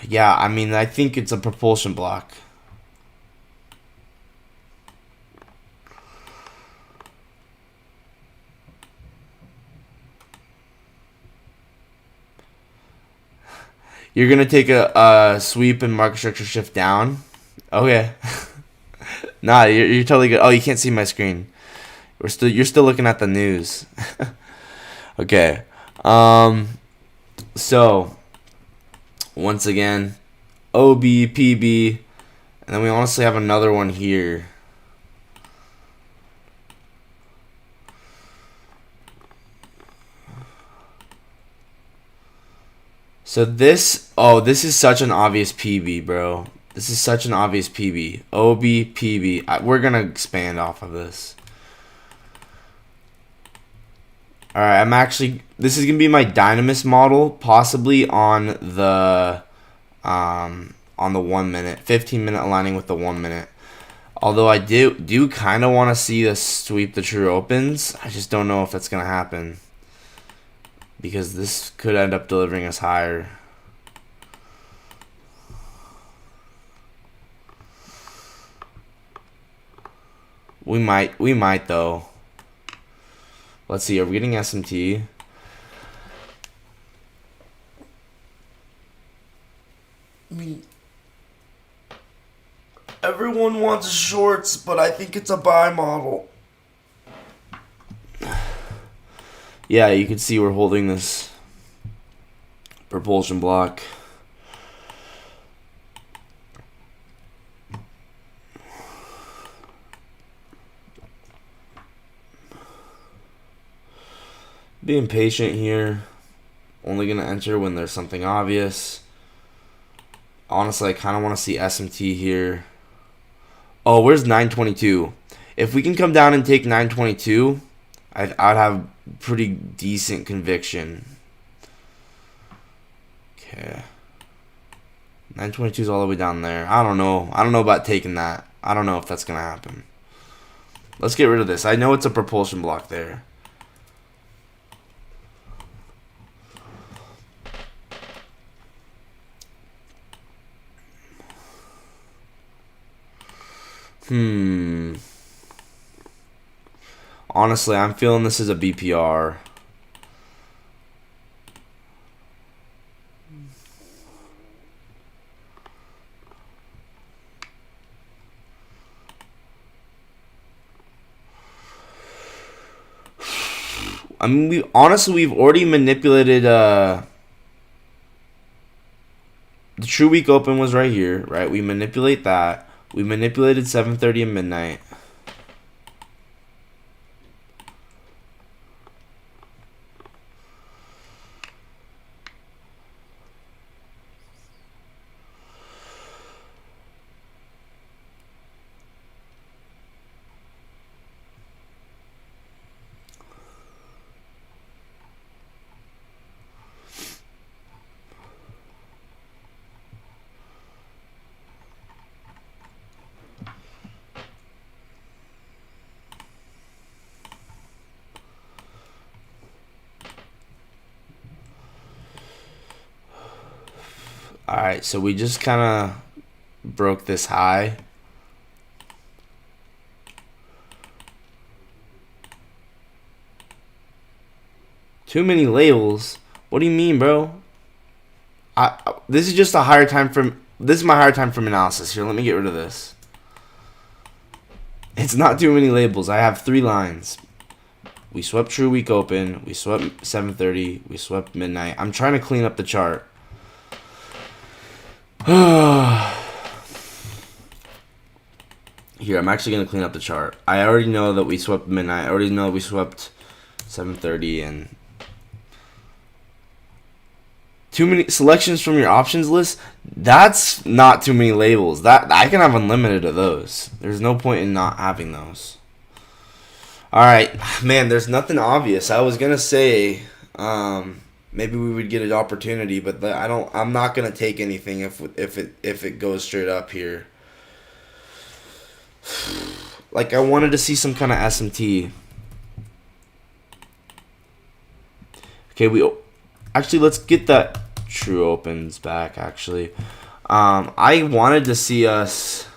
Yeah, I mean, I think it's a propulsion block. You're going to take a sweep and market structure shift down? Okay. Nah, you're totally good. Oh, you can't see my screen. You're still looking at the news. Okay. So, once again, OB, PB, and then we honestly have another one here. So this is such an obvious PB, bro. This is such an obvious PB. OB, PB. We're going to expand off of this. Alright, this is going to be my Dynamis model, possibly on the 1 minute, 15-minute aligning with the 1 minute. Although I do kind of want to see us sweep the true opens. I just don't know if that's going to happen. Because this could end up delivering us higher. We might though. Let's see, are we getting SMT? I mean, everyone wants shorts, but I think it's a buy model. Yeah, you can see we're holding this propulsion block. Being patient here. Only going to enter when there's something obvious. Honestly, I kind of want to see SMT here. Oh, where's 922? If we can come down and take 922, I'd have pretty decent conviction. Okay. 922 is all the way down there. I don't know. I don't know about taking that. I don't know if that's going to happen. Let's get rid of this. I know it's a propulsion block there. Honestly, I'm feeling this is a BPR. I mean, we've already manipulated the true week open was right here, right? We manipulate that. We manipulated 7:30 and midnight. Alright, so we just kind of broke this high. Too many labels? What do you mean, bro? This is just a higher time frame. This is my higher time frame analysis. Here, let me get rid of this. It's not too many labels. I have 3 lines. We swept true week open. We swept 7:30. We swept midnight. I'm trying to clean up the chart. Here, I'm actually going to clean up the chart. I already know that we swept midnight. I already know we swept 7:30 and too many selections from your options list. That's not too many labels. That I can have unlimited of those. There's no point in not having those. All right, man. There's nothing obvious. I was gonna say maybe we would get an opportunity, but I'm not gonna take anything if it goes straight up here. Like I wanted to see some kind of SMT. Okay, actually let's get that true opens back. Actually, I wanted to see us.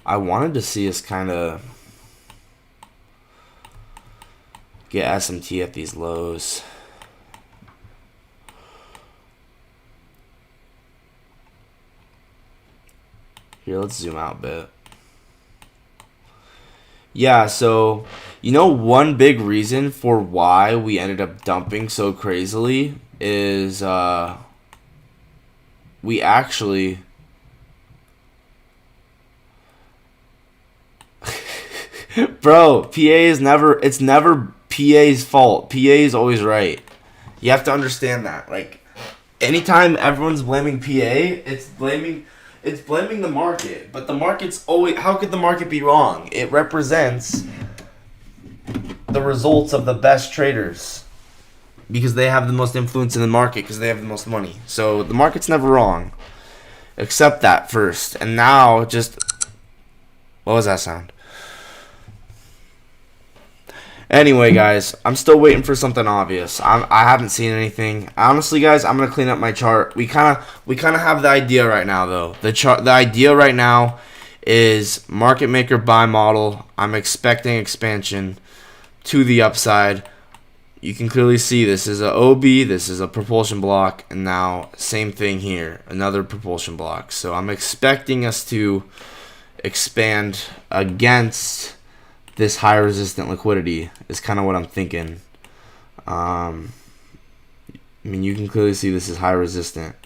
I wanted to see us kind of get SMT at these lows. Here, let's zoom out a bit. Yeah, so, you know, one big reason for why we ended up dumping so crazily is we actually... Bro, it's never PA's fault. PA is always right. You have to understand that. Like, anytime everyone's blaming PA, it's blaming the market. But the market's always... How could the market be wrong? It represents the results of the best traders. Because they have the most influence in the market, because they have the most money. So the market's never wrong. Accept that first. And now just... What was that sound? Anyway, guys, I'm still waiting for something obvious. I haven't seen anything. Honestly, guys, I'm gonna clean up my chart. We kind of have the idea right now, though. The idea right now is market maker buy model. I'm expecting expansion to the upside. You can clearly see this is a OB, this is a propulsion block, and now same thing here, another propulsion block. So I'm expecting us to expand against this high resistant liquidity is kind of what I'm thinking. I mean, you can clearly see this is high resistant.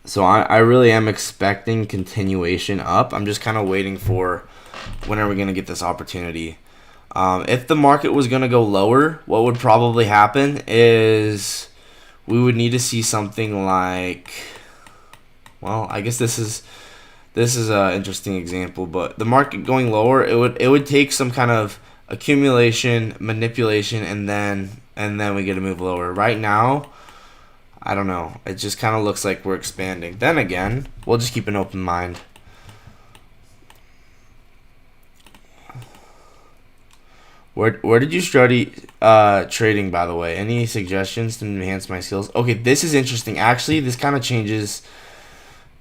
So I really am expecting continuation up. I'm just kind of waiting for when are we going to get this opportunity. If the market was going to go lower, what would probably happen is we would need to see something like, well, I guess this is an interesting example, but the market going lower, it would take some kind of accumulation, manipulation, and then we get to move lower. Right now, I don't know. It just kind of looks like we're expanding. Then again, we'll just keep an open mind. Where did you study trading, by the way? Any suggestions to enhance my skills? Okay, this is interesting. Actually, this kind of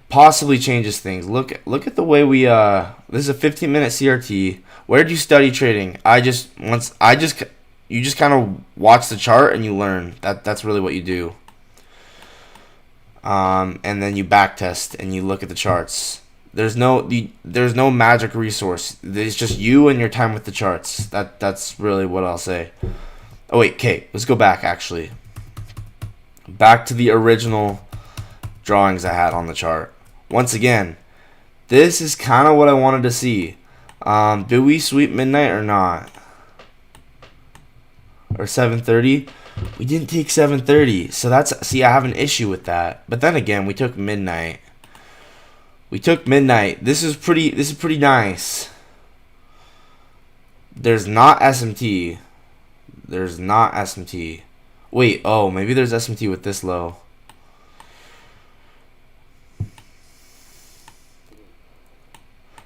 possibly changes things. Look at the way we this is a 15-minute CRT. Where did you study trading? You just kind of watch the chart and you learn. That's really what you do. and then you back test and you look at the charts. There's no magic resource. It's just you and your time with the charts. That's really what I'll say. Oh wait, okay, let's go back actually. Back to the original drawings I had on the chart. Once again, this is kind of what I wanted to see. Did we sweep midnight or not? Or 7:30? We didn't take 7:30, so I have an issue with that. But then again, we took midnight. This is pretty nice. There's not SMT. Wait, oh, maybe there's SMT with this low.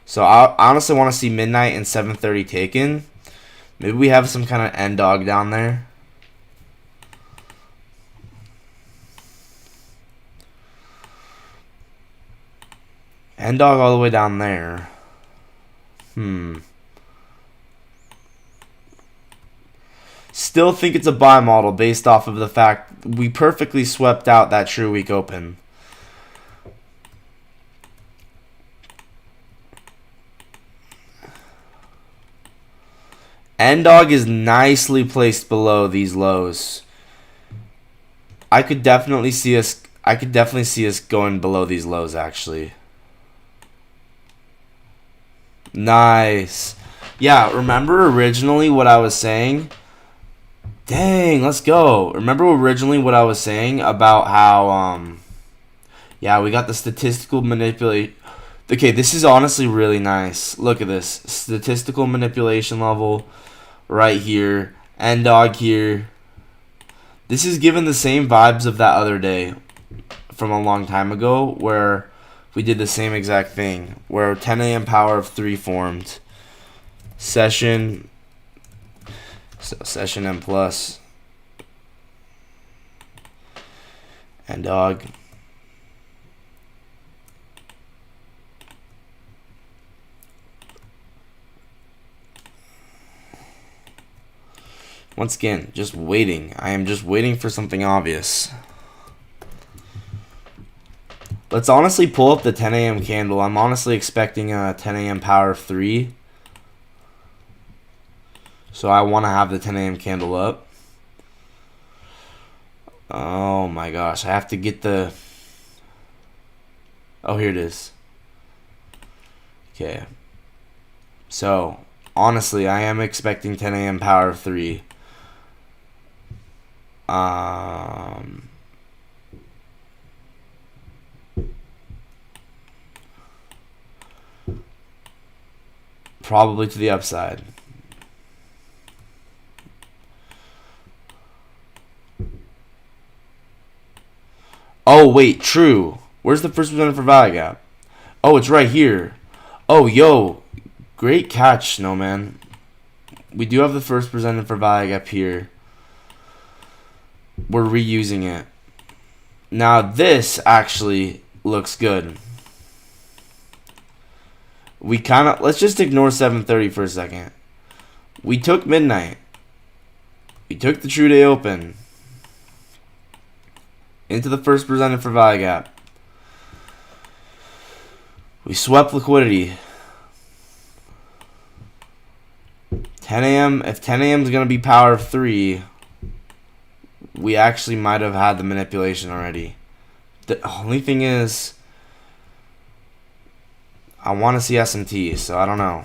So I honestly want to see midnight and 7:30 taken. Maybe we have some kind of end dog down there. End dog all the way down there. Still think it's a buy model based off of the fact we perfectly swept out that true week open. End dog is nicely placed below these lows. I could definitely see us going below these lows actually. Nice. Yeah, remember originally what I was saying? Dang, let's go. Remember originally what I was saying about how yeah, we got the statistical manipulate. Okay, this is honestly really nice. Look at this. Statistical manipulation level right here. End dog here. This is given the same vibes of that other day from a long time ago where we did the same exact thing. Where 10 a.m. power of 3 formed. Session M plus. End dog. Once again, just waiting. I am just waiting for something obvious. Let's honestly pull up the 10 a.m. candle. I'm honestly expecting a 10 a.m. power of 3. So I want to have the 10 a.m. candle up. Oh my gosh. I have to get the... Oh, here it is. Okay. So, honestly, I am expecting 10 a.m. power of 3. Probably to the upside. Oh, wait, true. Where's the first presented for value gap? Oh, it's right here. Oh, yo. Great catch, Snowman. We do have the first presented for value gap here. We're reusing it. Now, this actually looks good. We kind of... Let's just ignore 7:30 for a second. We took midnight. We took the true day open. Into the first presented for value gap. We swept liquidity. 10 a.m. If 10 a.m. is going to be power of 3, we actually might have had the manipulation already. The only thing is, I want to see SMT, so I don't know.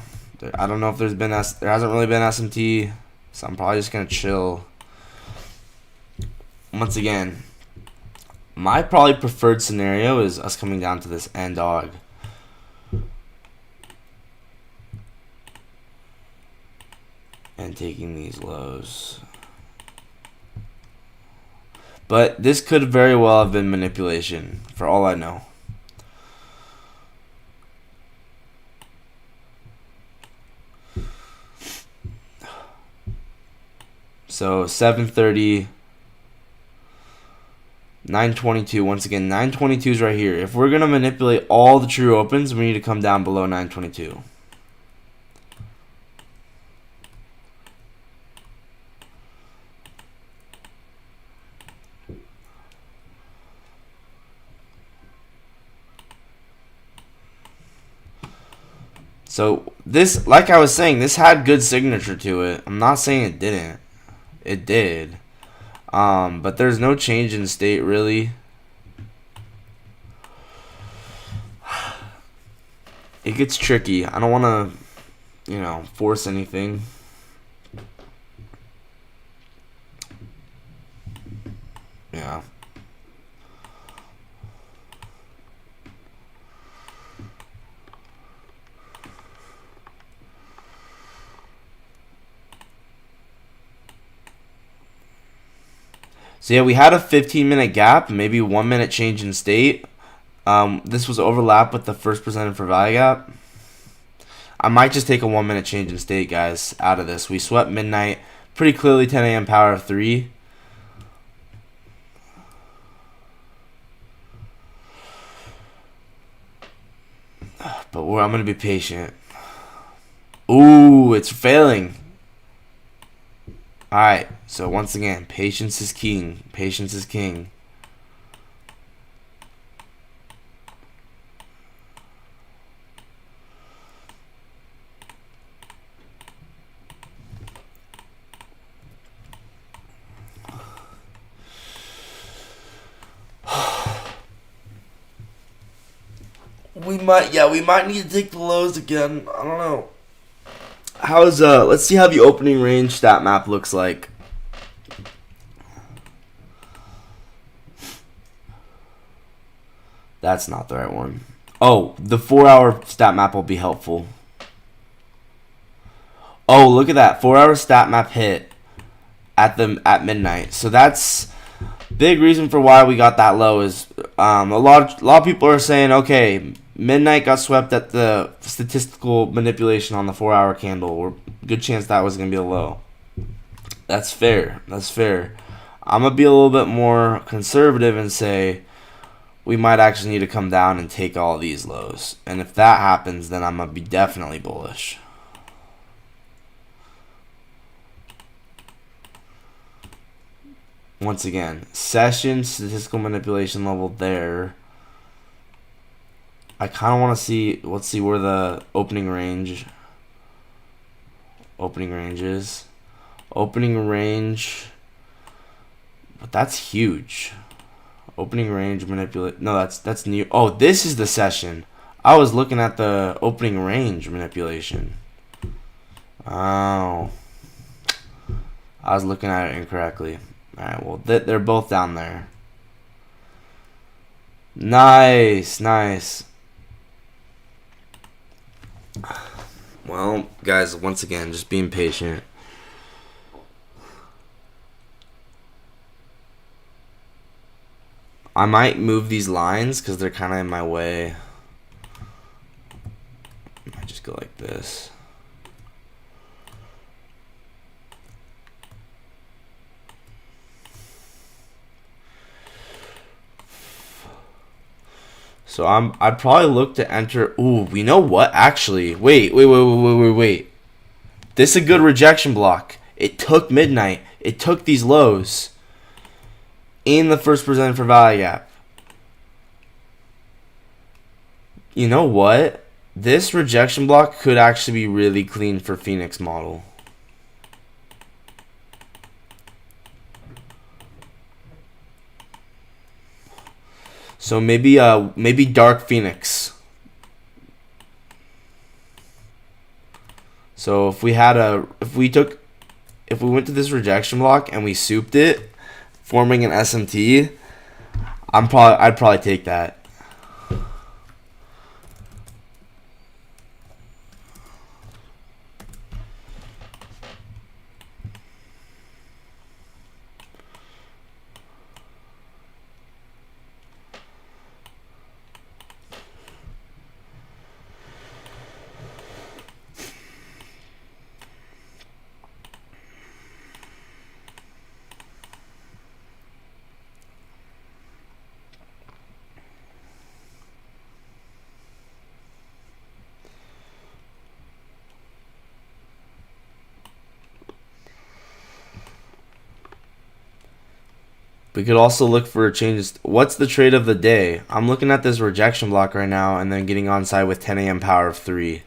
I don't know if there hasn't really been SMT, so I'm probably just going to chill. Once again, my probably preferred scenario is us coming down to this end dog. And taking these lows. But this could very well have been manipulation, for all I know. So 7:30, 9:22. Once again, 9:22 is right here. If we're gonna manipulate all the true opens, we need to come down below 9:22. So this, like I was saying, this had good signature to it. I'm not saying it didn't. It did. But there's no change in state really. It gets tricky. I don't want to, force anything. Yeah. So yeah, we had a 15-minute gap, maybe 1 minute change in state. This was overlap with the first presented for value gap. I might just take a 1 minute change in state, guys, out of this. We swept midnight pretty clearly, 10 a.m. power of 3. But I'm going to be patient. Ooh, it's failing. Alright, so once again, patience is king. Patience is king. We might need to take the lows again. I don't know. Let's see how the opening range stat map looks like. That's not the right one. Oh, the 4-hour stat map will be helpful. Oh, look at that. 4-hour stat map hit at midnight. So that's big reason for why we got that low is a lot of people are saying, okay, midnight got swept at the statistical manipulation on the 4-hour candle. Or good chance that was going to be a low. That's fair. That's fair. I'm going to be a little bit more conservative and say we might actually need to come down and take all these lows. And if that happens, then I'm going to be definitely bullish. Once again, session statistical manipulation level there. I kind of want to see, let's see where the opening range is. Opening range, but that's huge. Opening range manipulate, no, that's new. Oh, this is the session. I was looking at the opening range manipulation. Oh, I was looking at it incorrectly. Alright, well, they're both down there. Nice, nice. Well, guys, once again, just being patient. I might move these lines because they're kind of in my way. I might just go like this. So I'd probably look to enter. Ooh, we know what? Actually, wait. This is a good rejection block. It took midnight. It took these lows in the first presented for value gap. You know what? This rejection block could actually be really clean for Phoenix model. So maybe Dark Phoenix. So if we went to this rejection block and we souped it, forming an SMT, I'd probably take that. We could also look for changes. What's the trade of the day? I'm looking at this rejection block right now and then getting on side with 10 a.m. power of 3.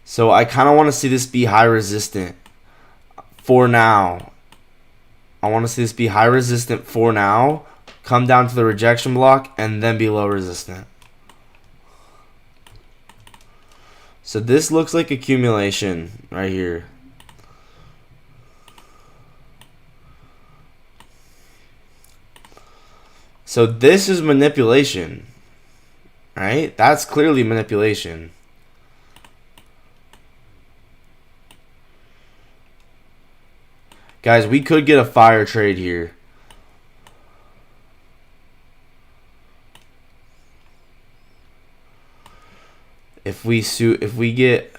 So I kind of want to see this be high resistant for now. I want to see this be high resistant for now, come down to the rejection block, and then be low resistant. So this looks like accumulation right here. So this is manipulation, right? That's clearly manipulation. Guys, we could get a fire trade here. If we get,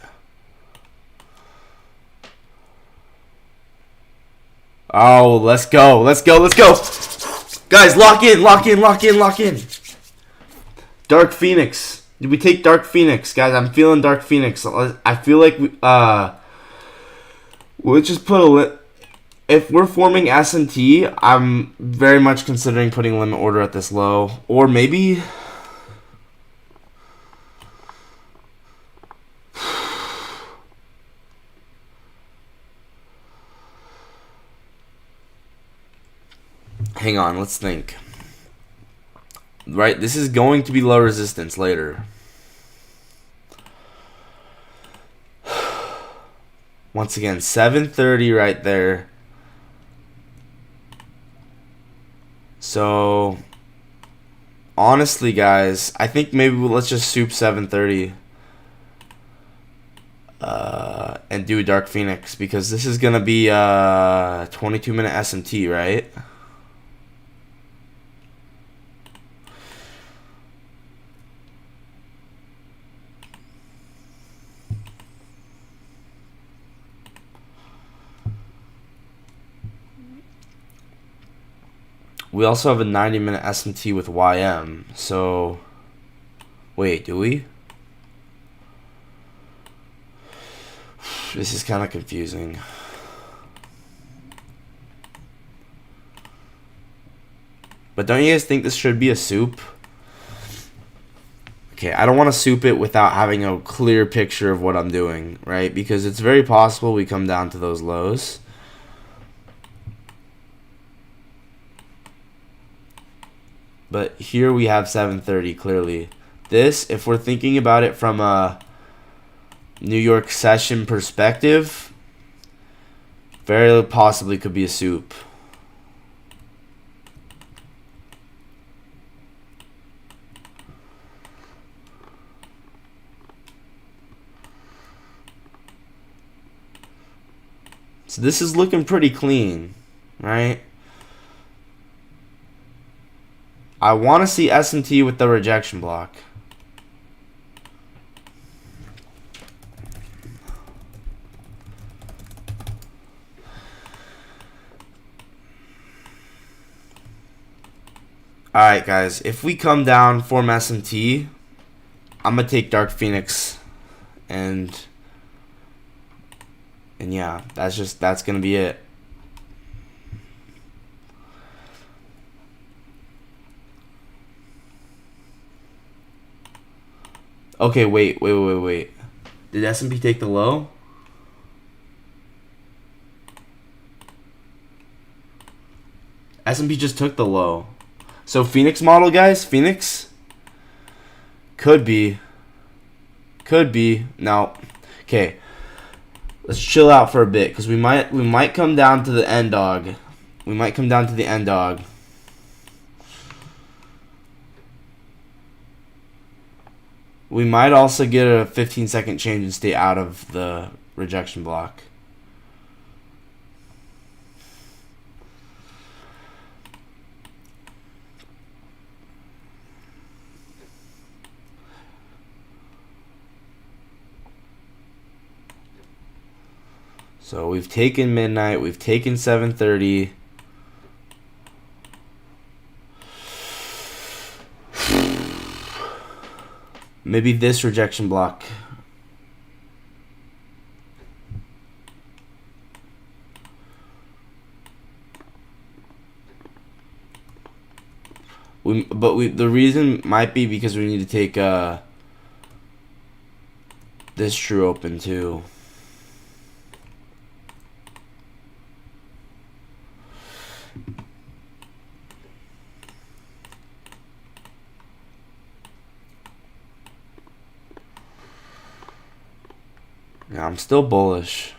oh, let's go. Guys, lock in. Dark Phoenix. Did we take Dark Phoenix? Guys, I'm feeling Dark Phoenix. I feel like we'll just put if we're forming S&T, I'm very much considering putting limit order at this low. Or maybe, hang on, let's think. Right, this is going to be low resistance later. Once again, 730 right there. So, honestly, guys, I think maybe let's just soup 730 and do Dark Phoenix, because this is gonna be 22-minute SMT, right? We also have a 90-minute SMT with YM. So, wait, do we? This is kind of confusing. But don't you guys think this should be a soup? Okay, I don't want to soup it without having a clear picture of what I'm doing, right? Because it's very possible we come down to those lows. But here we have 730 clearly. This, if we're thinking about it from a New York session perspective, very possibly could be a soup. So this is looking pretty clean, right? I want to see S&T with the rejection block. Alright, guys. If we come down, form S&T, I'm going to take Dark Phoenix. And yeah, that's going to be it. Okay, wait. Did S&P take the low? S&P just took the low. So Phoenix model, guys, Phoenix could be. No. Okay. Let's chill out for a bit, because we might come down to the end dog. We might also get a 15-second change and stay out of the rejection block. So we've taken midnight, we've taken 730. Maybe this rejection block. The reason might be because we need to take This true open too. Yeah, I'm still bullish.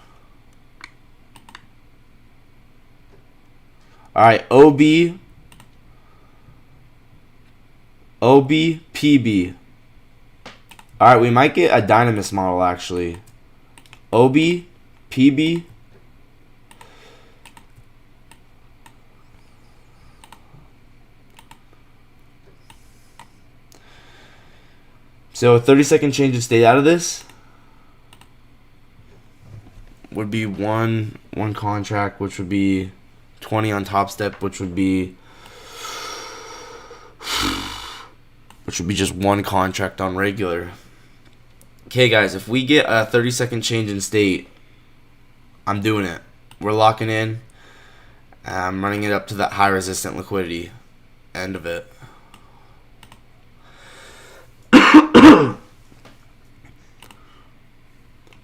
Alright, OB, PB. Alright, we might get a Dynamis model actually. OB, PB. So a 30-second change of state out of this would be one contract, which would be 20 on Top Step, which would be just one contract on regular. Okay, guys, if we get a 30-second change in state, I'm doing it. We're locking in. I'm running it up to that high resistant liquidity. End of it.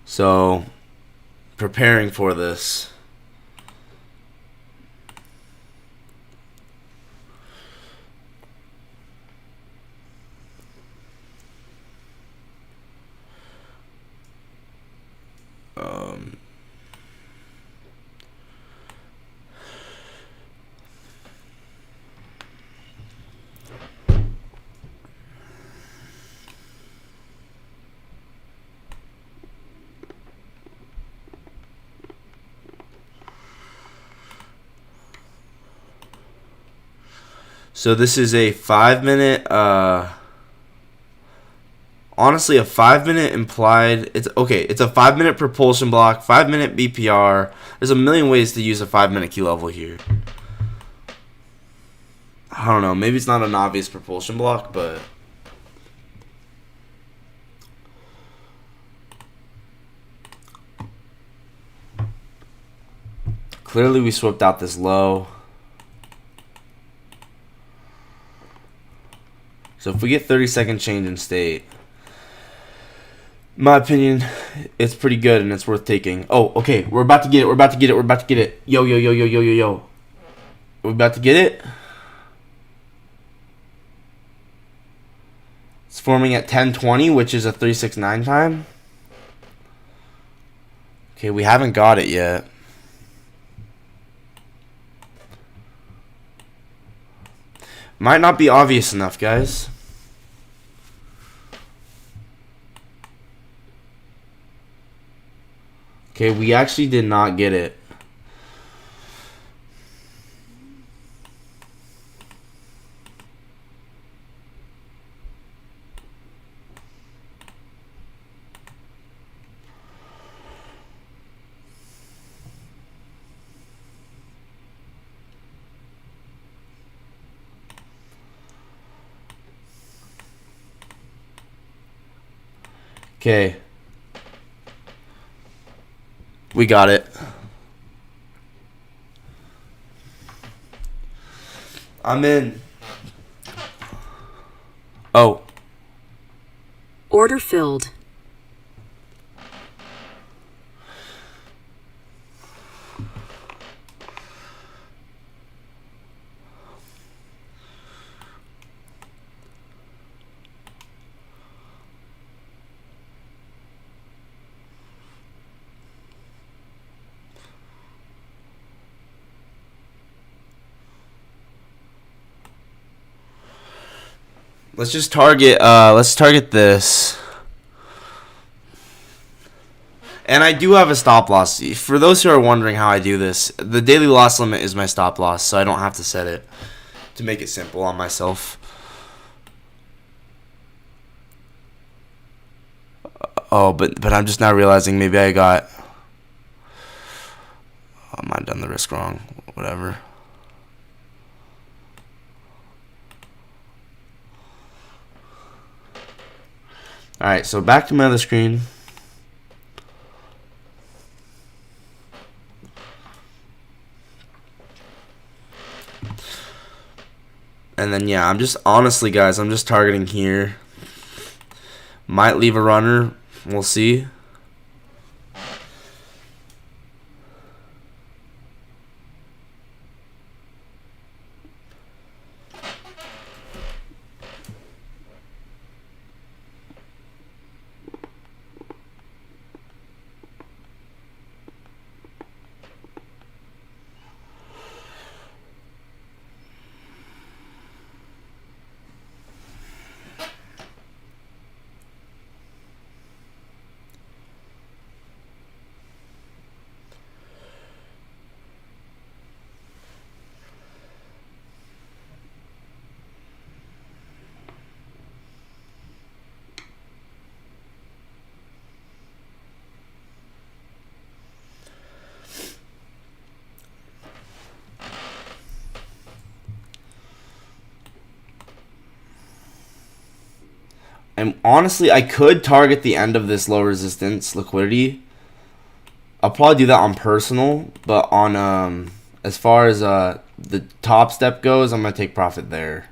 So, preparing for this. So this is a 5-minute, honestly a 5-minute implied, it's a 5-minute propulsion block, 5-minute BPR. There's a million ways to use a 5-minute key level here. I don't know, maybe it's not an obvious propulsion block, but clearly we swept out this low. So if we get 30-second change in state, in my opinion, it's pretty good and it's worth taking. Oh, okay, we're about to get it. We're about to get it. We're about to get it. Yo. We're about to get it. It's forming at 10:20, which is a 369 time. Okay, we haven't got it yet. Might not be obvious enough, guys. Okay, we actually did not get it. Okay. We got it. I'm in. Oh. Order filled. Let's target this. And I do have a stop loss. For those who are wondering how I do this, the daily loss limit is my stop loss, so I don't have to set it to make it simple on myself. Oh, but I'm just now realizing maybe I might have done the risk wrong. Whatever. Alright, so back to my other screen. And then, yeah, honestly, guys, I'm just targeting here. Might leave a runner. We'll see. And honestly, I could target the end of this low resistance liquidity. I'll probably do that on personal, but on as far as the top step goes, I'm gonna take profit there.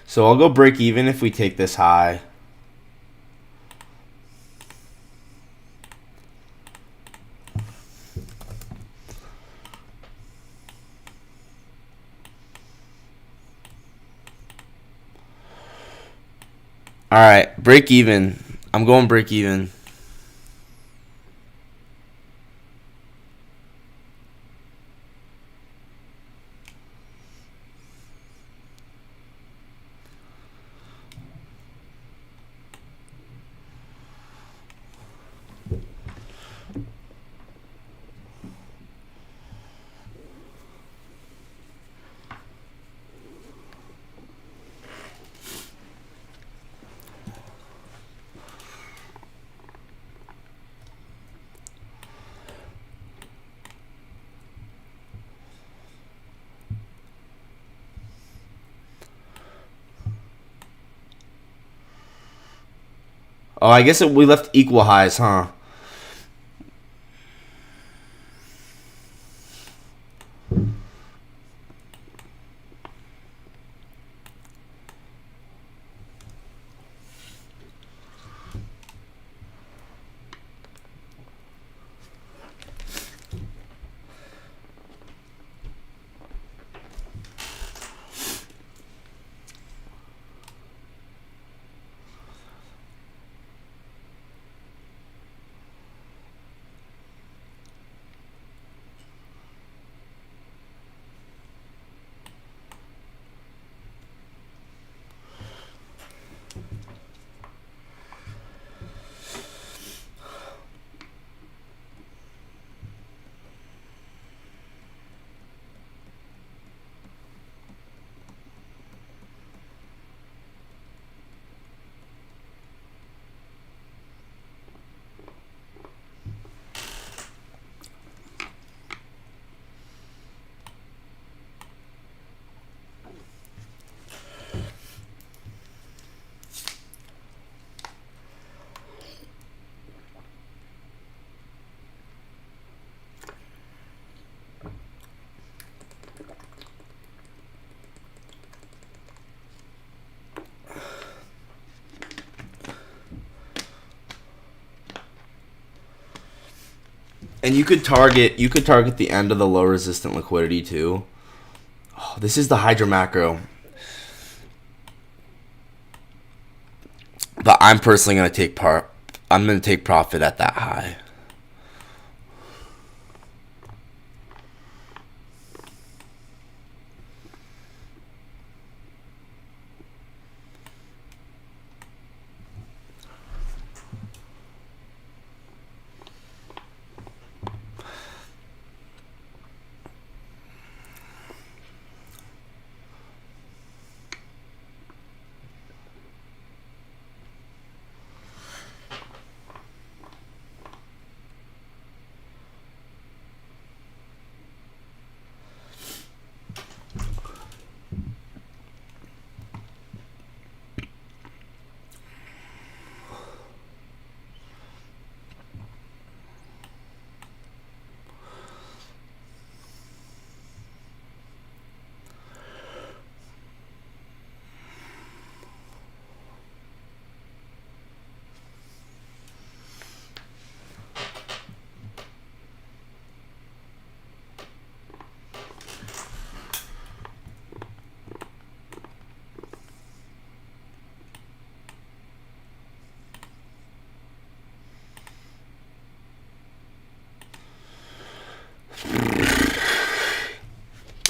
So I'll go break even if we take this high. All right, break even. I'm going break even. Oh, I guess we left equal highs, huh? And you could target the end of the low resistant liquidity too. Oh, this is the Hydra macro. But I'm personally gonna I'm gonna take profit at that high.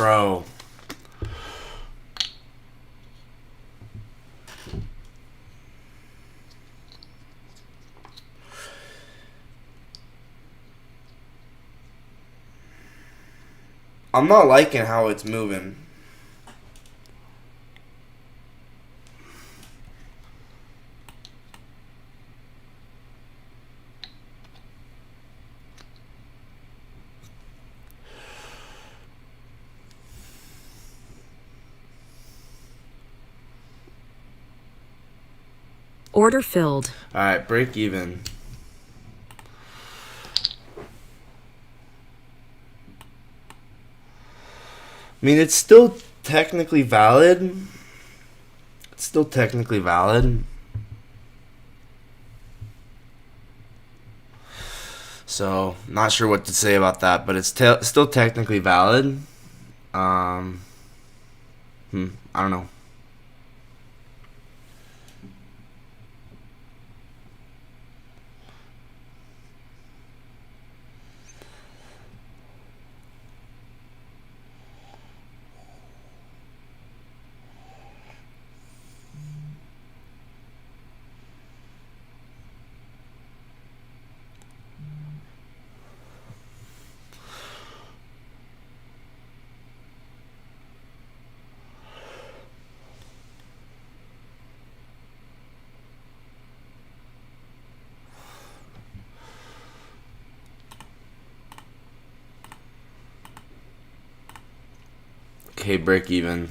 Bro. I'm not liking how it's moving. Order filled. All right, break even. I mean, it's still technically valid. It's still technically valid. So, not sure what to say about that, but it's still technically valid. I don't know. Okay, break even.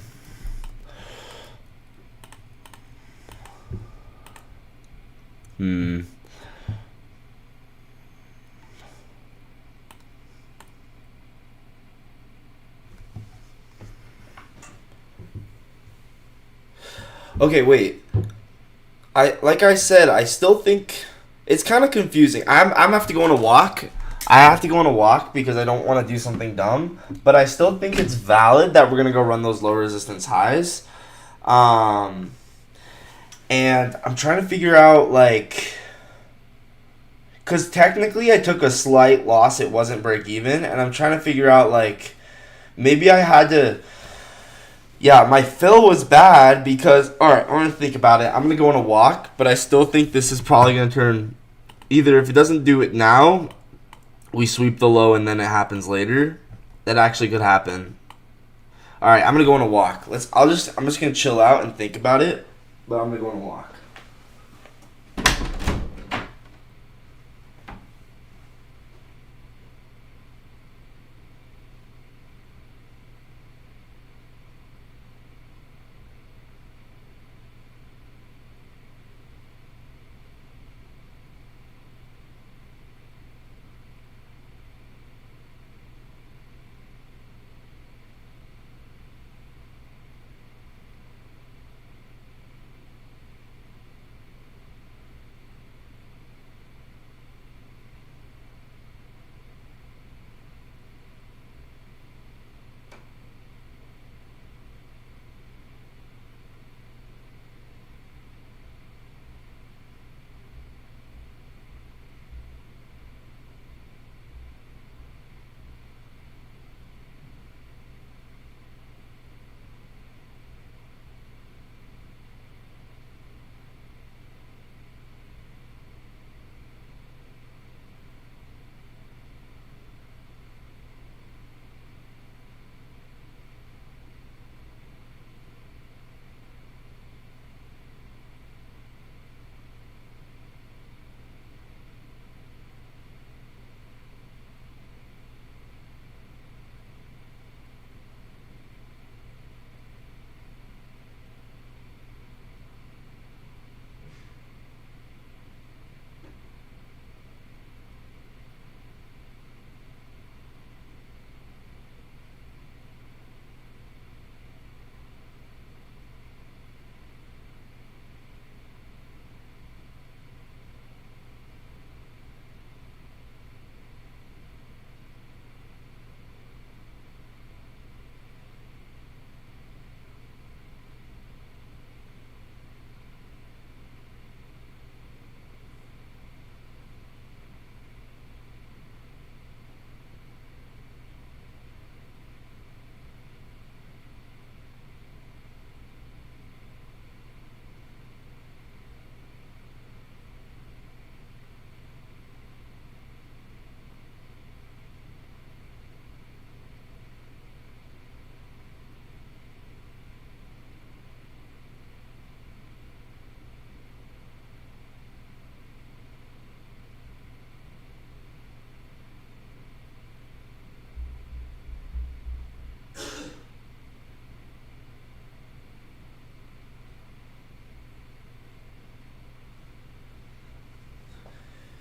Okay, wait. Like I said, I still think it's kind of confusing. I'm have to go on a walk. I have to go on a walk because I don't want to do something dumb. But I still think it's valid that we're gonna go run those low resistance highs. And I'm trying to figure out like, cause technically I took a slight loss. It wasn't break even, and I'm trying to figure out like maybe I had to. Yeah, my fill was bad because, alright, I want to think about it. I'm going to go on a walk, but I still think this is probably going to turn, either if it doesn't do it now, we sweep the low and then it happens later. That actually could happen. Alright, I'm going to go on a walk. I'm just going to chill out and think about it, but I'm going to go on a walk.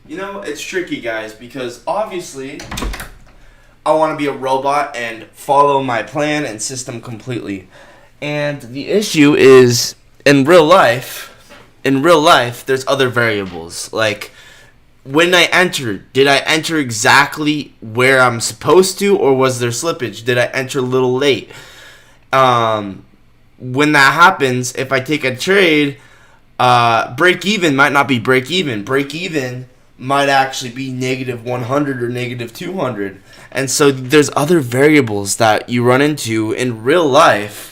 You know, it's tricky, guys, because obviously I want to be a robot and follow my plan and system completely. And the issue is in real life, there's other variables. Like, when I entered, did I enter exactly where I'm supposed to, or was there slippage? Did I enter a little late? When that happens, if I take a trade, break even might not be break even. Break even might actually be negative 100 or negative 200. And so there's other variables that you run into in real life.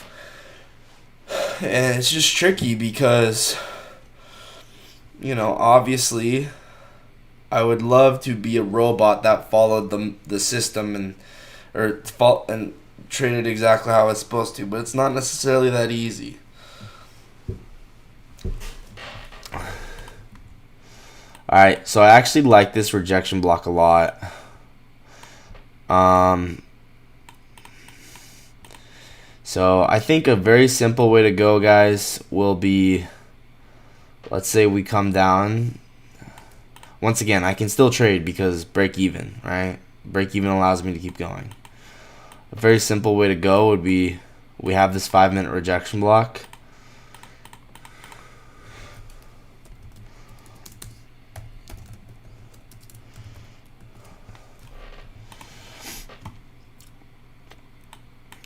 And it's just tricky because, obviously, I would love to be a robot that followed the system and traded exactly how it's supposed to, but it's not necessarily that easy. Alright, so I actually like this rejection block a lot. So I think a very simple way to go, guys, will be, let's say we come down. Once again, I can still trade because break even, right? Break even allows me to keep going. A very simple way to go would be, we have this 5-minute rejection block.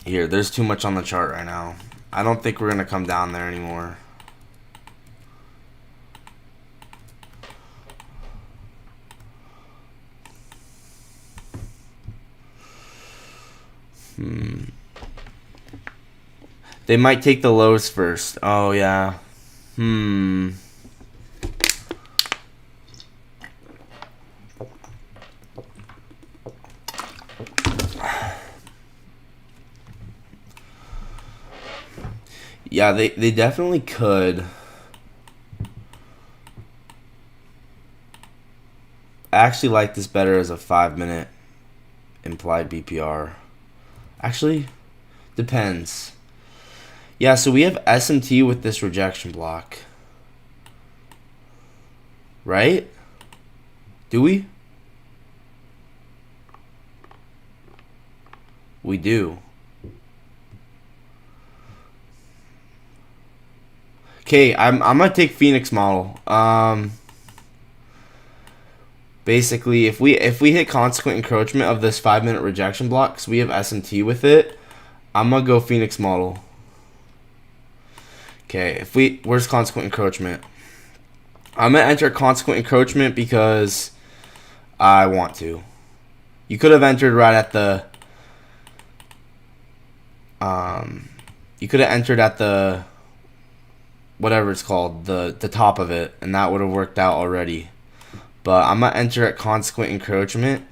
Here, there's too much on the chart right now. I don't think we're going to come down there anymore. They might take the lows first. Oh, yeah. Yeah, they definitely could. I actually like this better as a 5-minute implied BPR. Actually, depends. Yeah, so we have SMT with this rejection block. Right? Do we? We do. Okay, I'm gonna take Phoenix model. Basically, if we hit consequent encroachment of this 5-minute rejection block, because we have SMT with it, I'm gonna go Phoenix model. Okay, where's consequent encroachment? I'm gonna enter consequent encroachment because I want to. You could have entered right at the. You could have entered at the. Whatever it's called, the top of it, and that would have worked out already. But I'm gonna enter at consequent encroachment.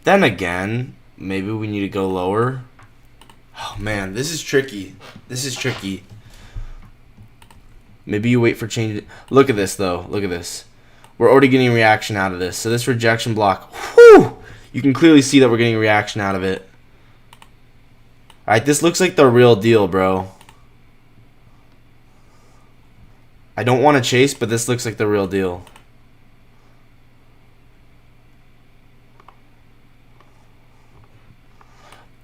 Then again, maybe we need to go lower. Oh man, this is tricky. Maybe you wait for change. Look at this though. Look at this. We're already getting a reaction out of this. So this rejection block, whew, you can clearly see that we're getting a reaction out of it. Alright, this looks like the real deal, bro. I don't want to chase, but this looks like the real deal.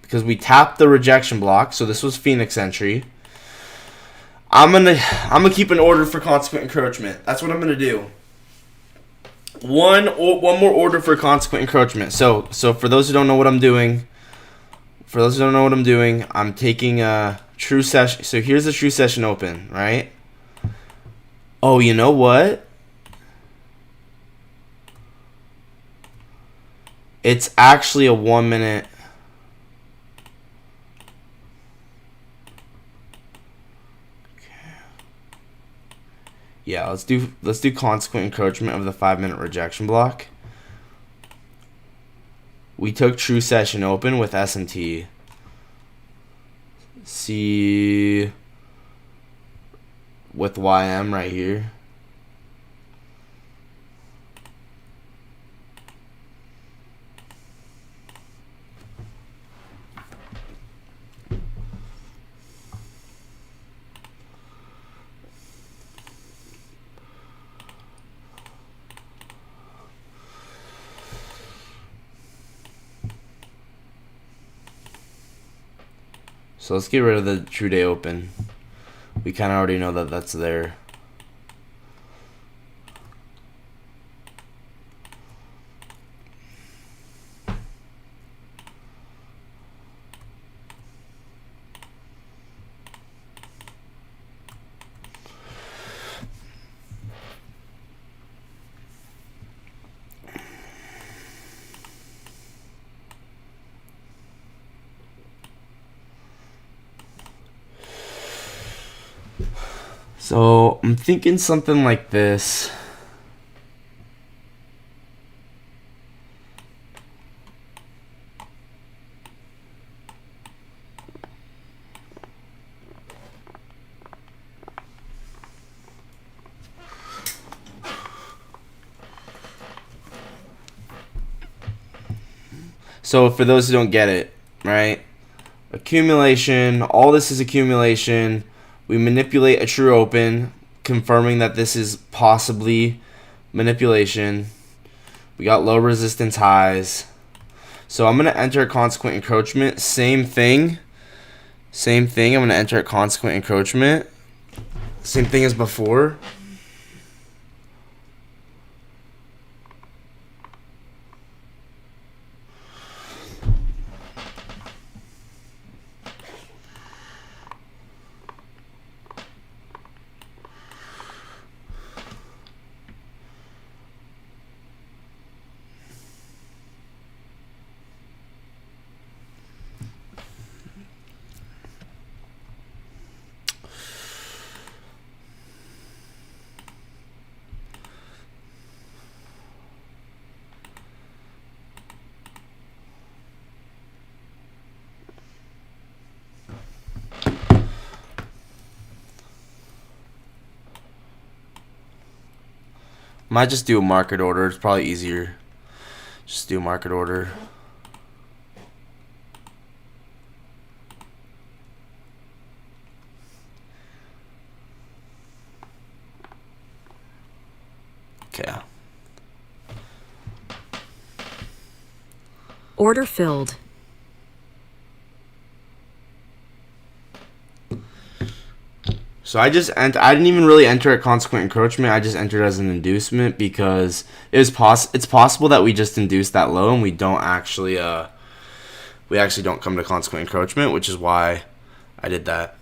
Because we tapped the rejection block, so this was Phoenix entry. I'm gonna keep an order for consequent encroachment. That's what I'm gonna do. One more order for consequent encroachment. So for those who don't know what I'm doing, I'm taking a true session. So here's the true session open, right? Oh, you know what? It's actually a 1-minute. Yeah, let's do consequent encroachment of the 5-minute rejection block. We took true session open with SMT. See with YM right here. So let's get rid of the true day open. We kind of already know that that's there. So I'm thinking something like this. So for those who don't get it, right? Accumulation, all this is accumulation. We manipulate a true open, confirming that this is possibly manipulation. We got low resistance highs. So I'm going to enter a consequent encroachment. Same thing. I'm going to enter a consequent encroachment. Same thing as before. Might just do a market order. It's probably easier. Just do a market order. Okay. Order filled. So I didn't even really enter a consequent encroachment. I just entered as an inducement because it's possible that we just induced that low and we actually don't come to consequent encroachment, which is why I did that.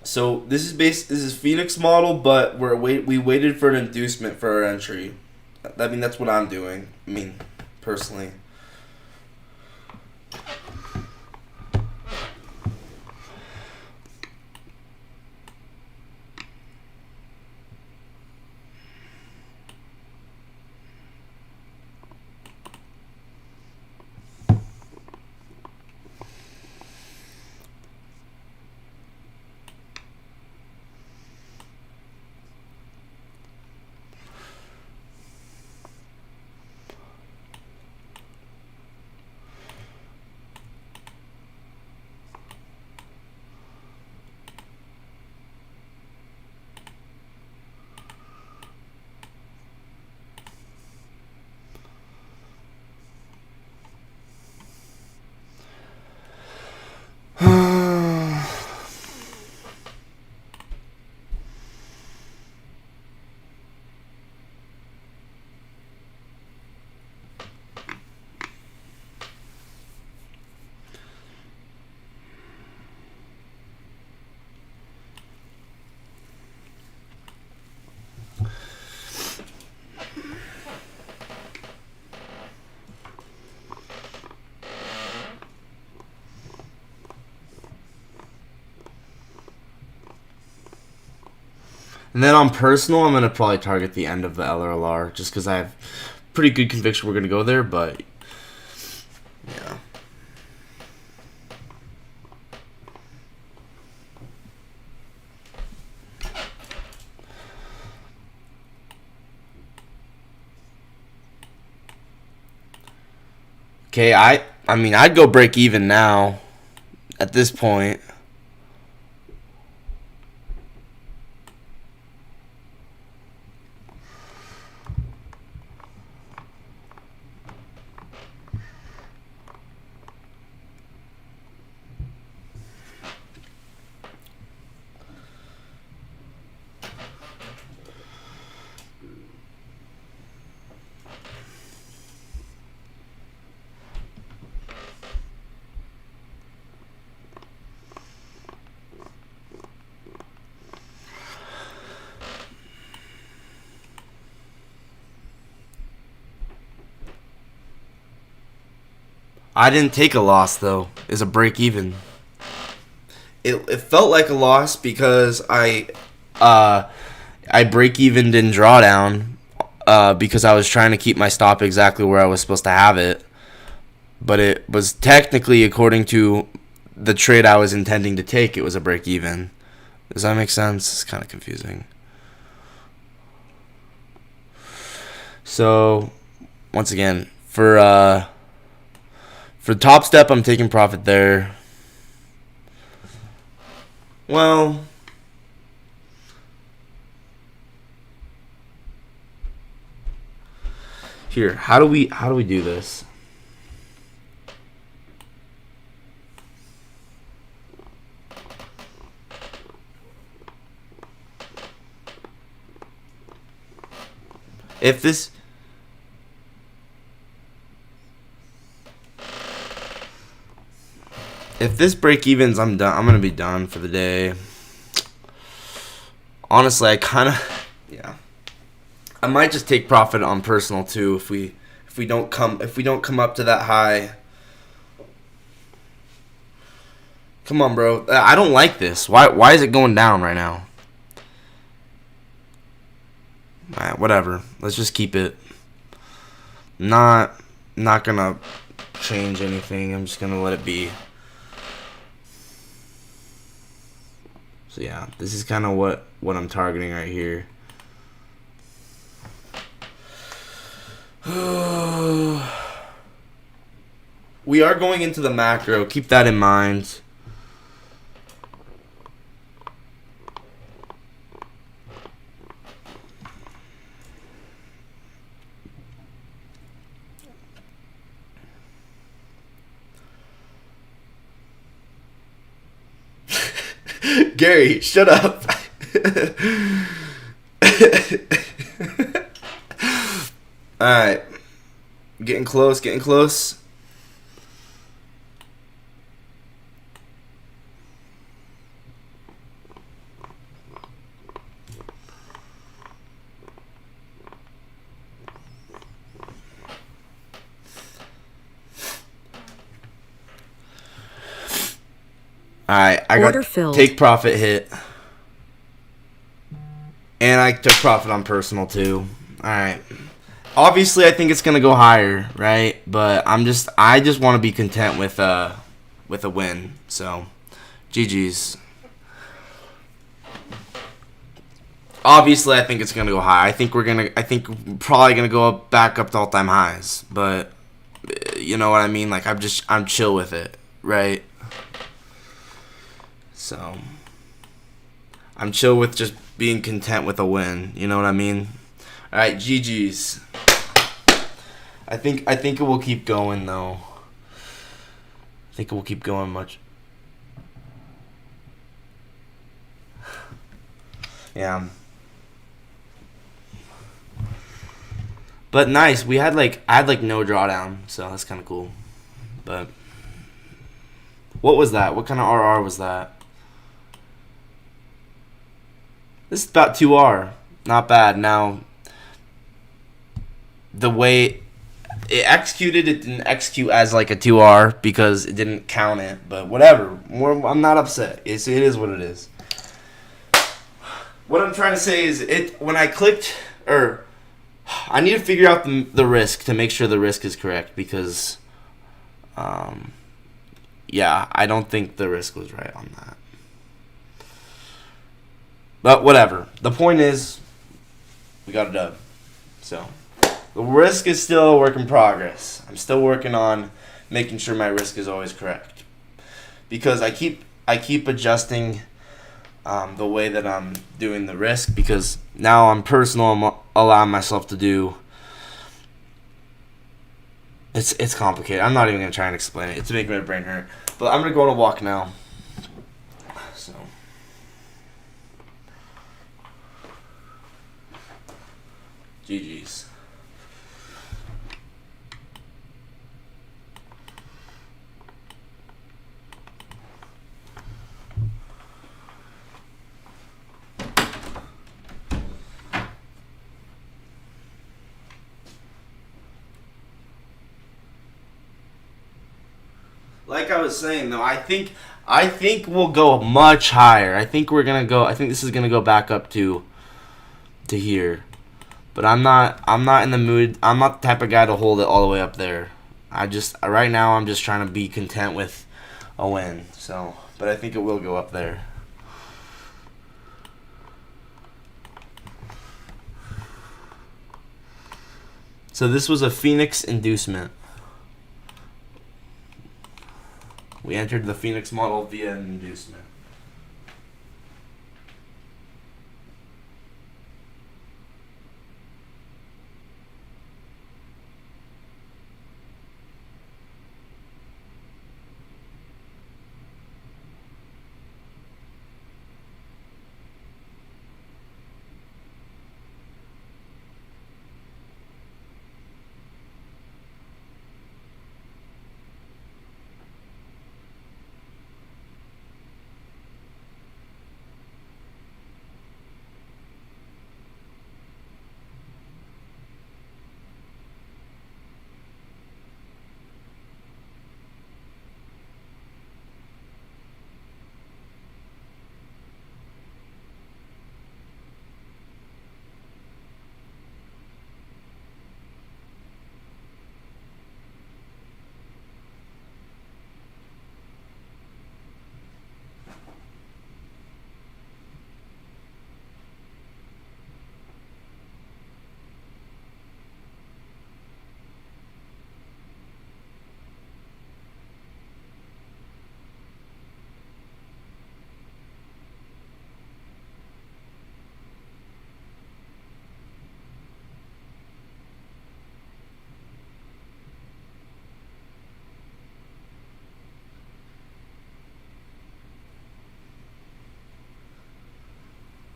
So this is Phoenix model, but we waited for an inducement for our entry. That's what I'm doing. Personally. And then on personal, I'm going to probably target the end of the LRLR just because I have pretty good conviction we're going to go there, but yeah. Okay, I mean, I'd go break even now at this point. I didn't take a loss though. It's a break even. It felt like a loss because I break evened in drawdown because I was trying to keep my stop exactly where I was supposed to have it. But it was technically, according to the trade I was intending to take, it was a break even. Does that make sense? It's kind of confusing. So once again, for Top Step, I'm taking profit there. Well, here, how do we do this? If this break evens, I'm done. I'm gonna be done for the day. Honestly, I kind of, yeah. I might just take profit on personal too if we don't come up to that high. Come on, bro. I don't like this. Why is it going down right now? Alright, whatever. Let's just keep it. Not gonna change anything. I'm just gonna let it be. So yeah, this is kind of what I'm targeting right here. We are going into the macro. Keep that in mind. Gary, shut up. Alright. Getting close. Alright, I got take profit hit. And I took profit on personal too. Alright. Obviously I think it's gonna go higher, right? But I just wanna be content with a win. So GG's. Obviously I think it's gonna go high. I think we're probably gonna go back up to all time highs. But you know what I mean? Like I'm chill with it, right? So I'm chill with just being content with a win. You know what I mean? All right, GG's. I think it will keep going though. I think it will keep going much. Yeah. But nice. I had no drawdown, so that's kind of cool. But what was that? What kind of RR was that? This is about 2R. Not bad. Now, the way it executed, it didn't execute as like a 2R because it didn't count it. But whatever. I'm not upset. It is what it is. what I'm trying to say is it when I clicked or I need to figure out the risk to make sure the risk is correct because yeah, I don't think the risk was right on that. But whatever. The point is we got it done. So the risk is still a work in progress. I'm still working on making sure my risk is always correct. Because I keep adjusting the way that I'm doing the risk because now I'm personal. I'm allowing myself to do. It's complicated. I'm not even gonna try and explain it. It's making my brain hurt. But I'm gonna go on a walk now. So. GG's. Like I was saying though, I think we'll go much higher. I think this is gonna go back up to here. But I'm not in the mood. I'm not the type of guy to hold it all the way up there. Right now I'm just trying to be content with a win. So, but I think it will go up there. So this was a Phoenix inducement. We entered the Phoenix model via an inducement.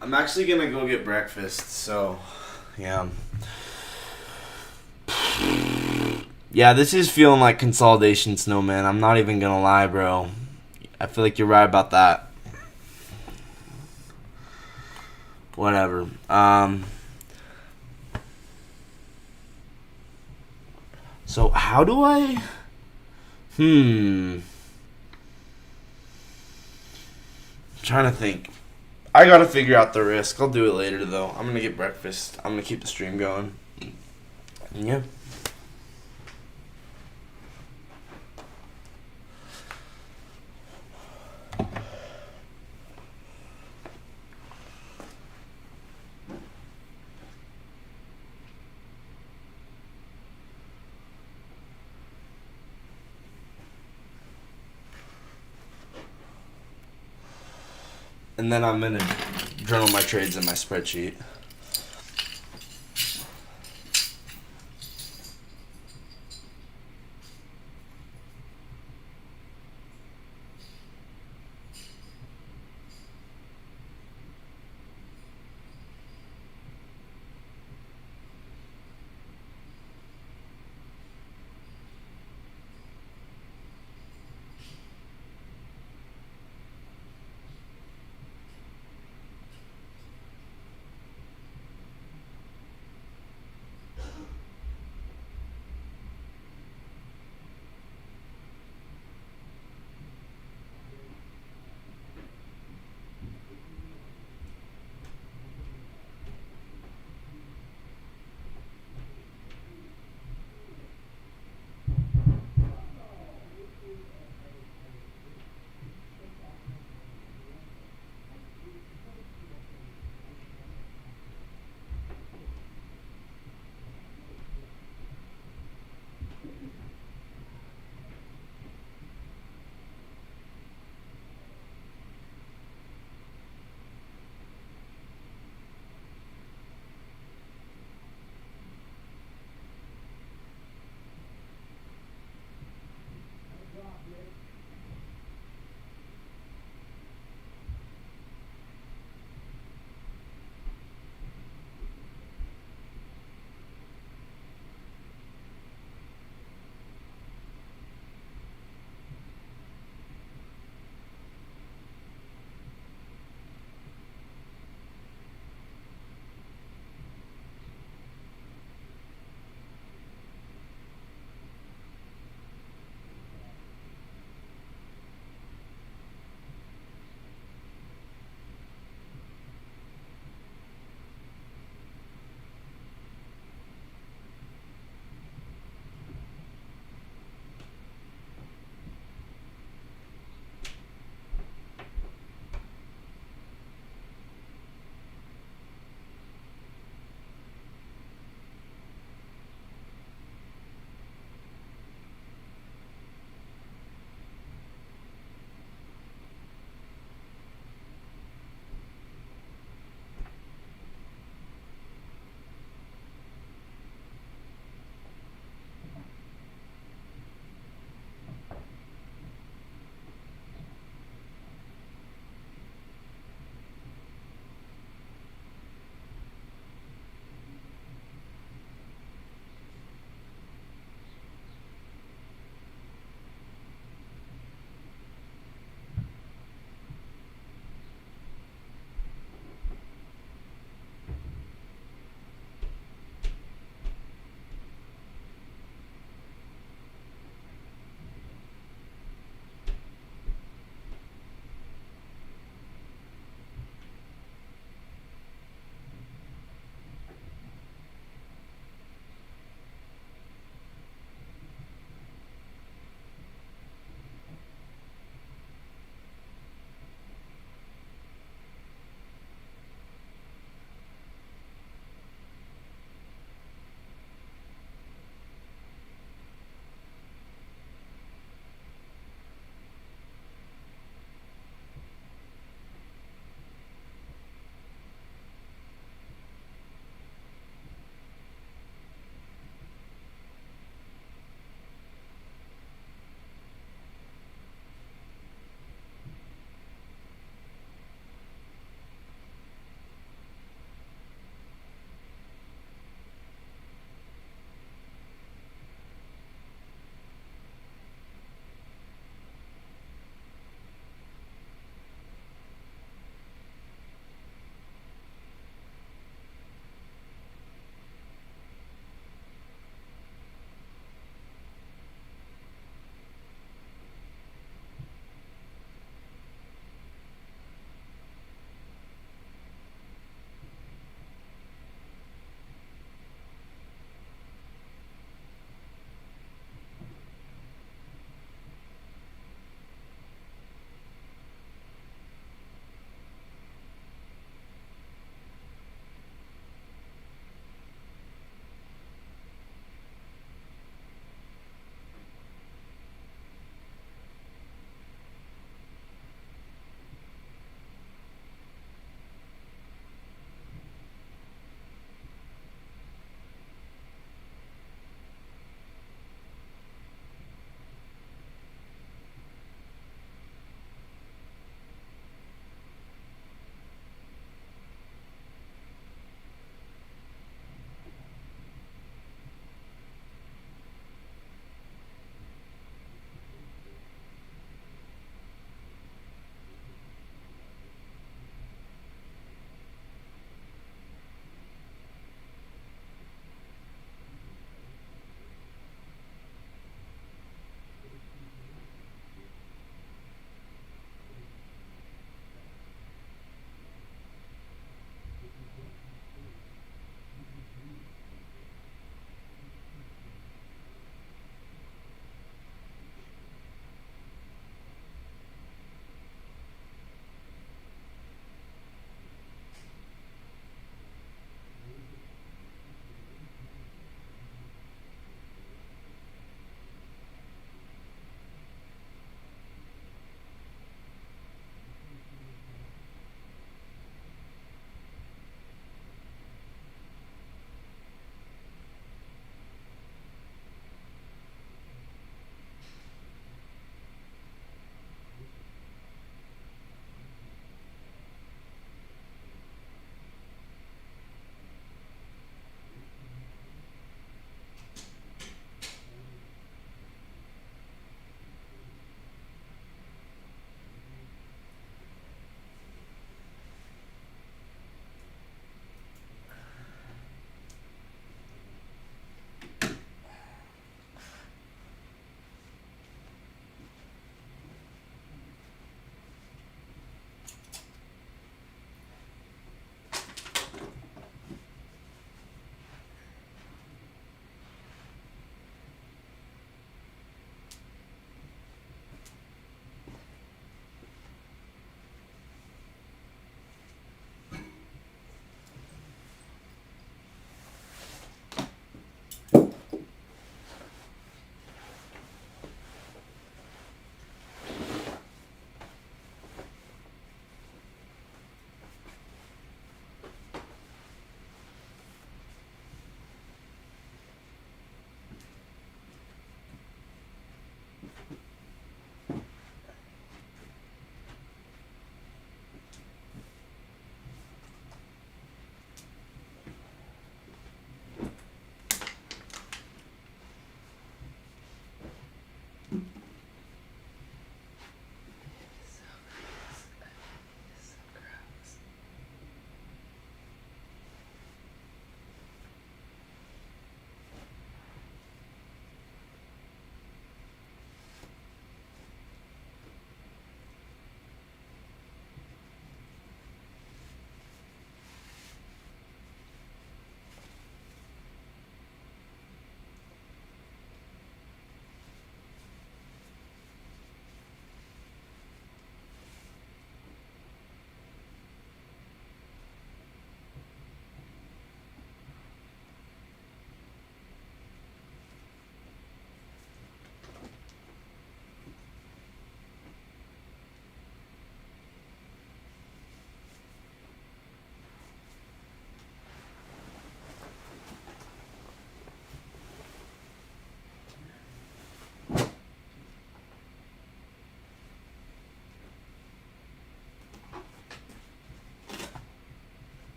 I'm actually gonna go get breakfast, so yeah. Yeah, this is feeling like consolidation, Snowman. I'm not even gonna lie, bro. I feel like you're right about that. Whatever. So how do I? Trying to think. I gotta figure out the risk. I'll do it later though. I'm gonna get breakfast. I'm gonna keep the stream going. Yeah. And then I'm gonna journal my trades in my spreadsheet.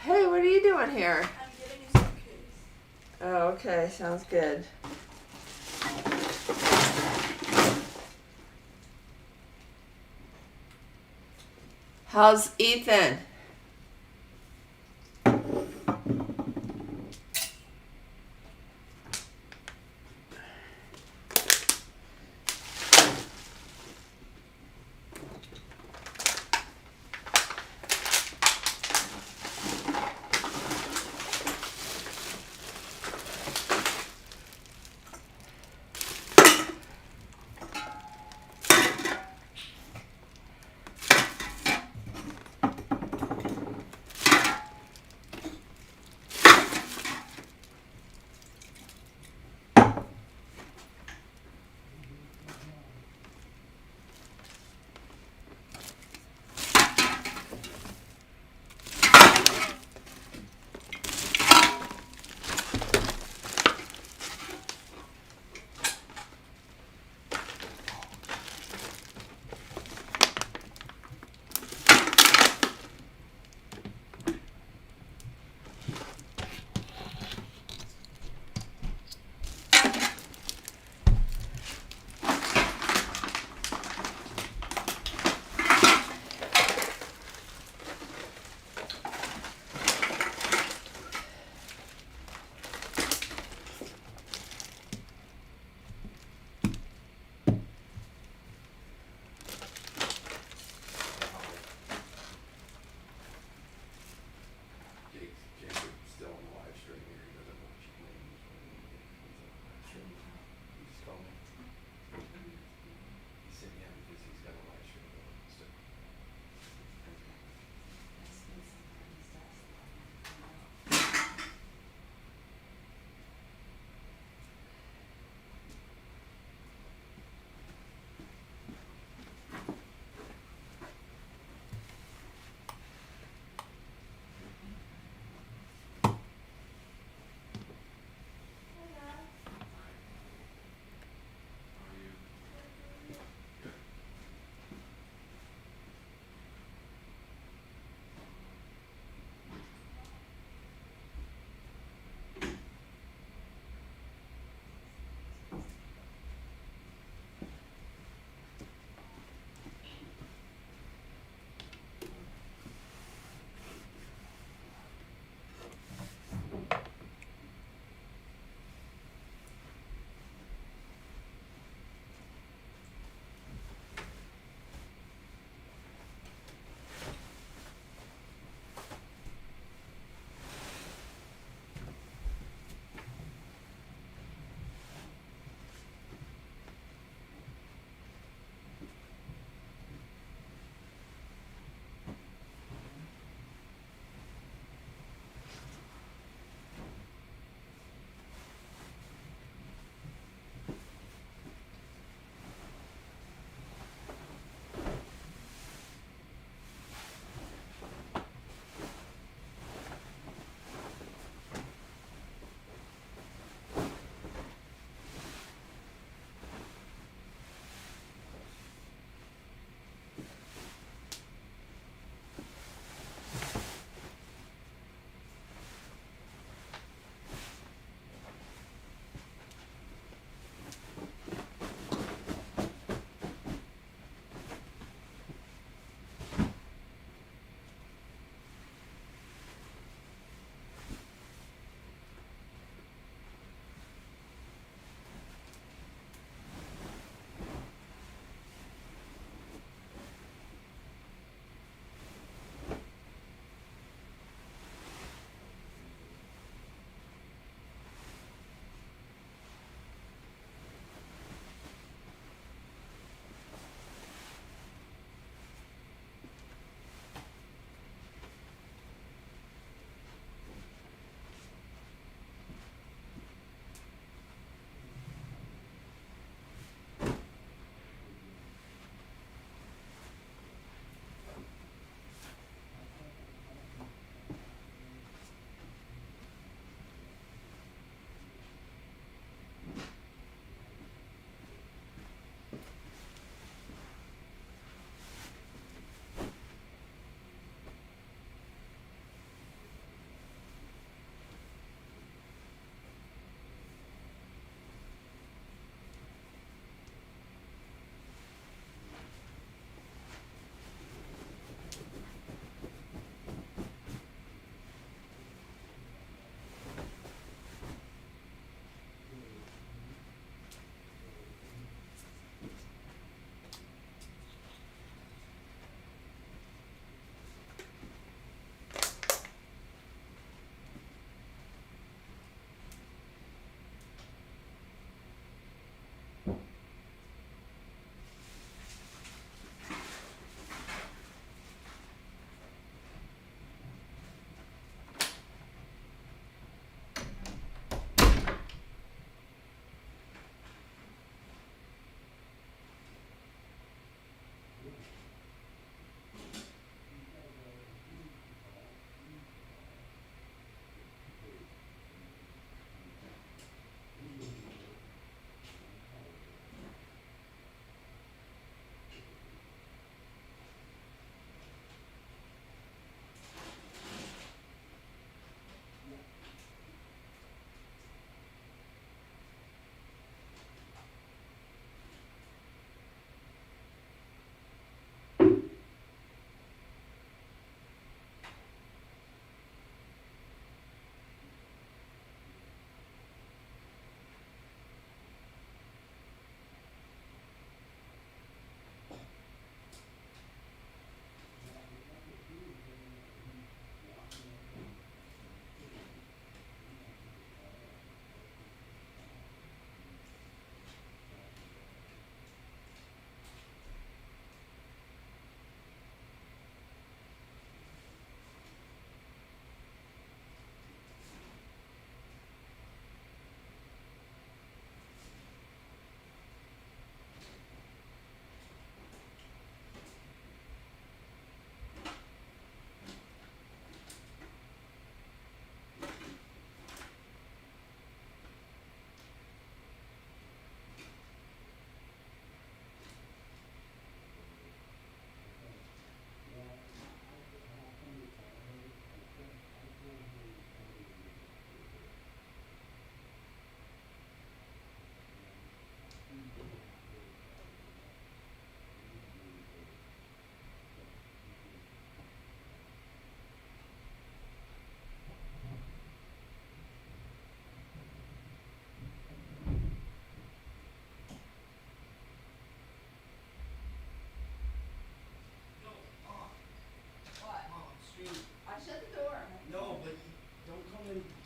Hey, what are you doing here? I'm getting a suitcase. Oh, okay, sounds good. How's Ethan?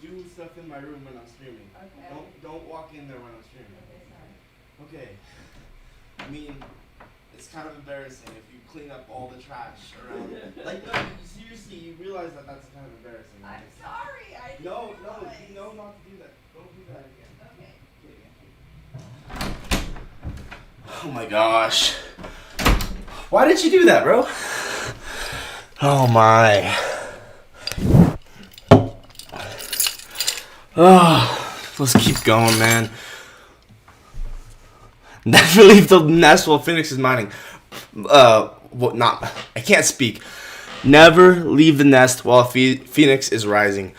do stuff in my room when I'm streaming. Okay. Don't walk in there when I'm streaming. Okay, sorry. Okay. I mean, it's kind of embarrassing if you clean up all the trash around. Like, no, seriously, you realize that that's kind of embarrassing. I'm sorry. I didn't No, realize. no, not to do that. Don't do that again. Okay. Oh my gosh. Why did you do that, bro? Oh my. Oh, let's keep going, man. Never leave the nest while Phoenix is mining. I can't speak. Never leave the nest while Phoenix is rising.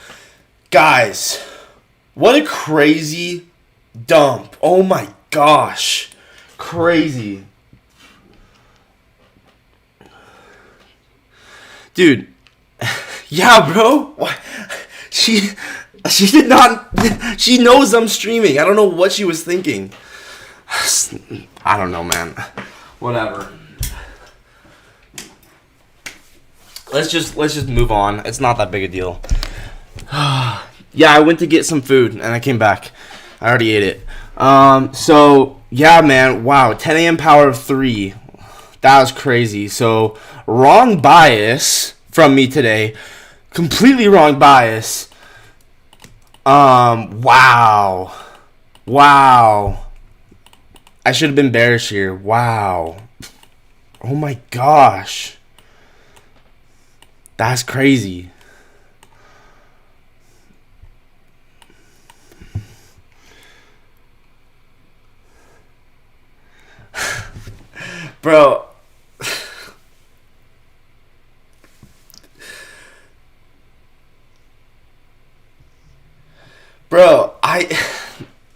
Guys, what a crazy dump. Oh my gosh. Crazy. Dude. Yeah, bro. What? She did not. She knows I'm streaming. I don't know what she was thinking. I don't know, man. Whatever. Let's just move on. It's not that big a deal. Yeah, I went to get some food and I came back. I already ate it. So yeah, man. Wow, 10 a.m. power of 3. That was crazy. So wrong bias from me today. Completely wrong bias. Wow. I should have been bearish here. Wow. Oh my gosh. That's crazy. Bro. Bro,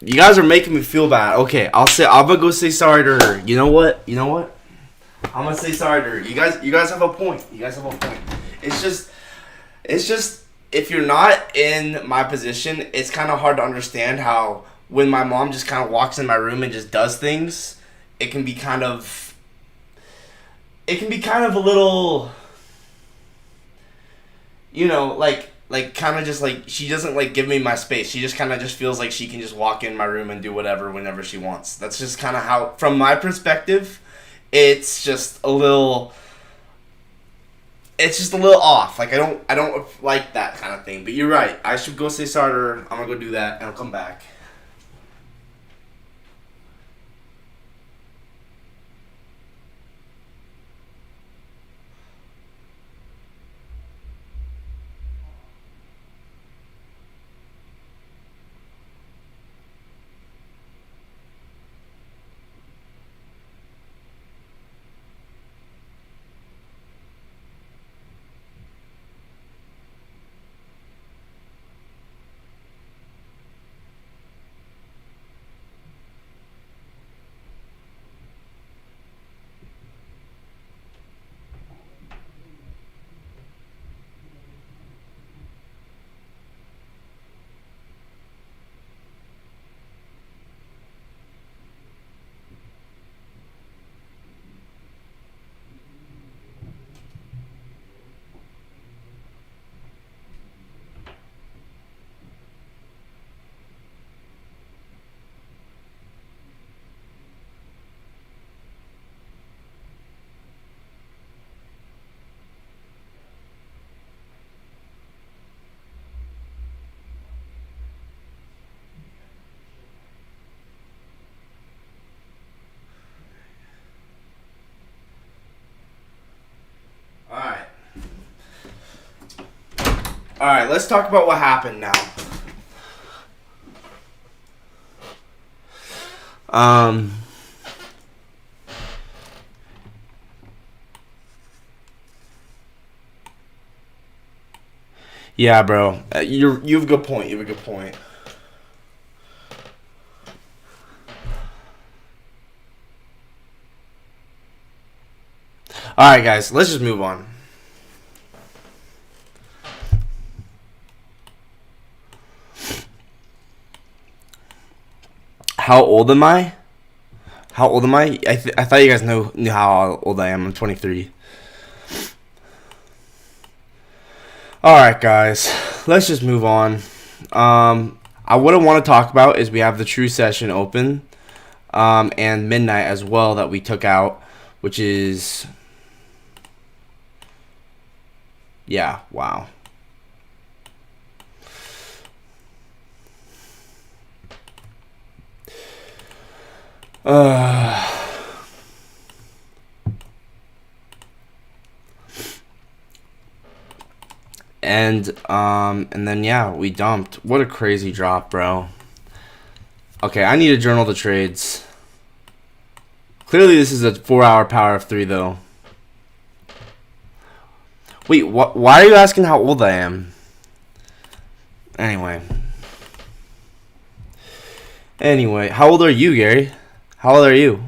you guys are making me feel bad. Okay, I'm gonna go say sorry to her. You know what? I'm gonna say sorry to her. You guys have a point. It's just if you're not in my position, it's kind of hard to understand how when my mom just kind of walks in my room and just does things, it can be kind of a little, like kind of just like she doesn't like give me my space. She just kind of just feels like she can just walk in my room and do whatever whenever she wants. That's just kind of how, from my perspective, it's just a little off. Like I don't like that kind of thing. But you're right. I should go say sorry to her. I'm gonna go do that and I'll come back. Alright, let's talk about what happened now. Yeah, bro. You have a good point. Alright, guys. Let's just move on. How old am I? I thought you guys knew how old I am. I'm 23. Alright, guys. Let's just move on. What I want to talk about is we have the True Session open, and Midnight as well that we took out, which is, yeah, wow. And then yeah, we dumped. What a crazy drop, bro. Okay, I need to journal the trades. Clearly this is a 4-hour power of 3 though. Wait, why are you asking how old I am? Anyway, how old are you, Gary? How old are you?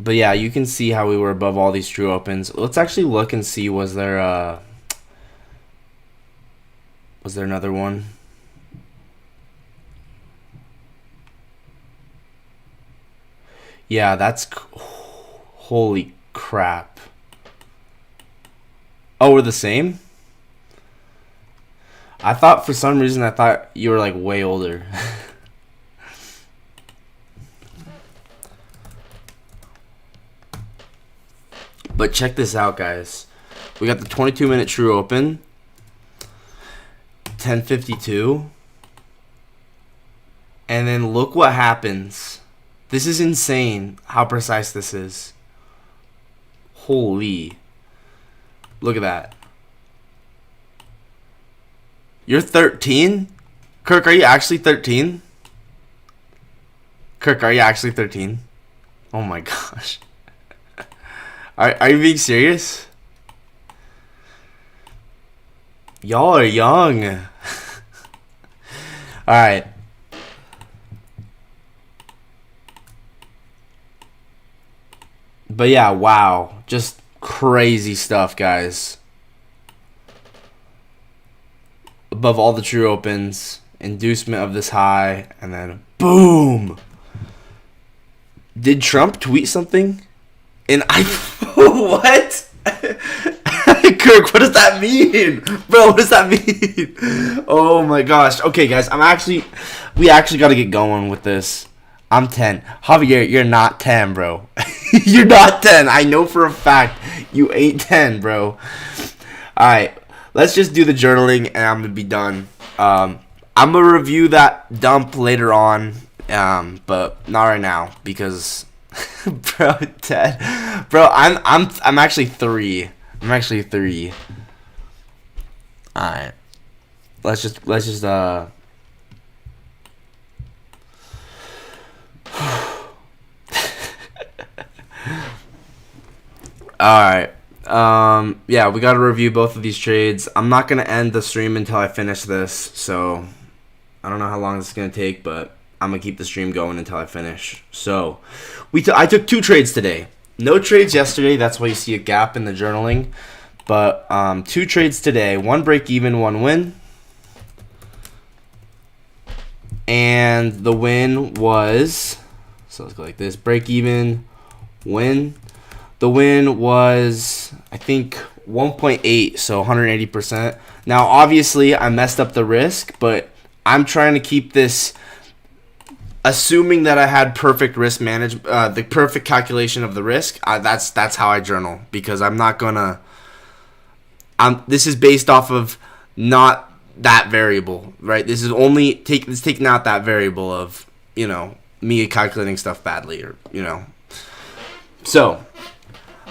But yeah, you can see how we were above all these true opens. Let's actually look and see, was there another one? Yeah, that's holy crap. Oh, we're the same? I thought for some reason you were like way older. But check this out, guys. We got the 22-minute true open. 10:52. And then look what happens. This is insane how precise this is. Holy. Look at that. You're 13? Kirk, are you actually 13? Kirk, are you actually 13? Oh my gosh. Are you being serious? Y'all are young. Alright. But yeah, wow. Just crazy stuff, guys. Above all the true opens. Inducement of this high. And then boom. Did Trump tweet something? And I... What? Kirk, what does that mean? Bro, what does that mean? Oh my gosh. Okay, guys, we actually got to get going with this. I'm 10. Javier, you're not 10, bro. You're not 10. I know for a fact you ain't 10, bro. Alright, let's just do the journaling and I'm going to be done. I'm going to review that dump later on, but not right now because... Bro, Ted. Bro, I'm actually 3. I'm actually 3. Alright. Let's just Alright. Yeah, we gotta review both of these trades. I'm not gonna end the stream until I finish this, so I don't know how long this is gonna take, but I'm gonna keep the stream going until I finish. So, I took 2 trades today. No trades yesterday. That's why you see a gap in the journaling. But 2 trades today. 1 break even, 1 win. And the win was, so let's go like this: break even, win. The win was, I think, 1.8, so 180%. Now, obviously, I messed up the risk, but I'm trying to keep this. Assuming that I had perfect risk management, the perfect calculation of the risk, that's how I journal, because I'm not gonna. This is based off of not that variable, right? This is only taking out that variable of me calculating stuff badly, or So,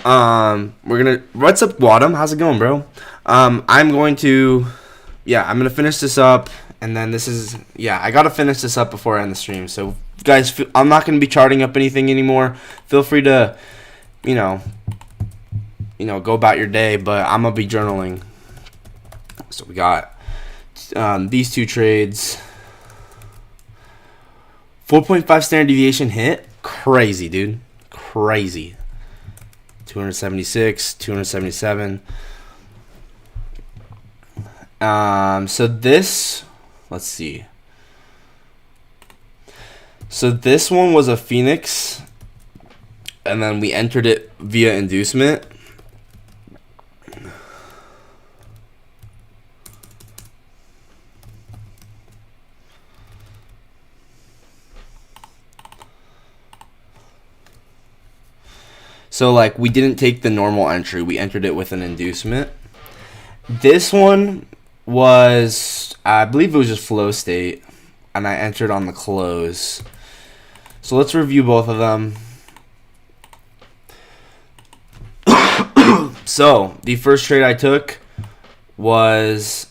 we're gonna. What's up, Wadham? How's it going, bro? I'm gonna finish this up. And then this is, I got to finish this up before I end the stream. So, guys, I'm not going to be charting up anything anymore. Feel free to, go about your day. But I'm going to be journaling. So, we got these 2 trades. 4.5 standard deviation hit. Crazy, dude. Crazy. 276, 277. So this... Let's see. So this one was a Phoenix and then we entered it via inducement. So like we didn't take the normal entry, we entered it with an inducement. This one was, I believe it was just flow state, and I entered on the close. So let's review both of them. So the first trade I took was,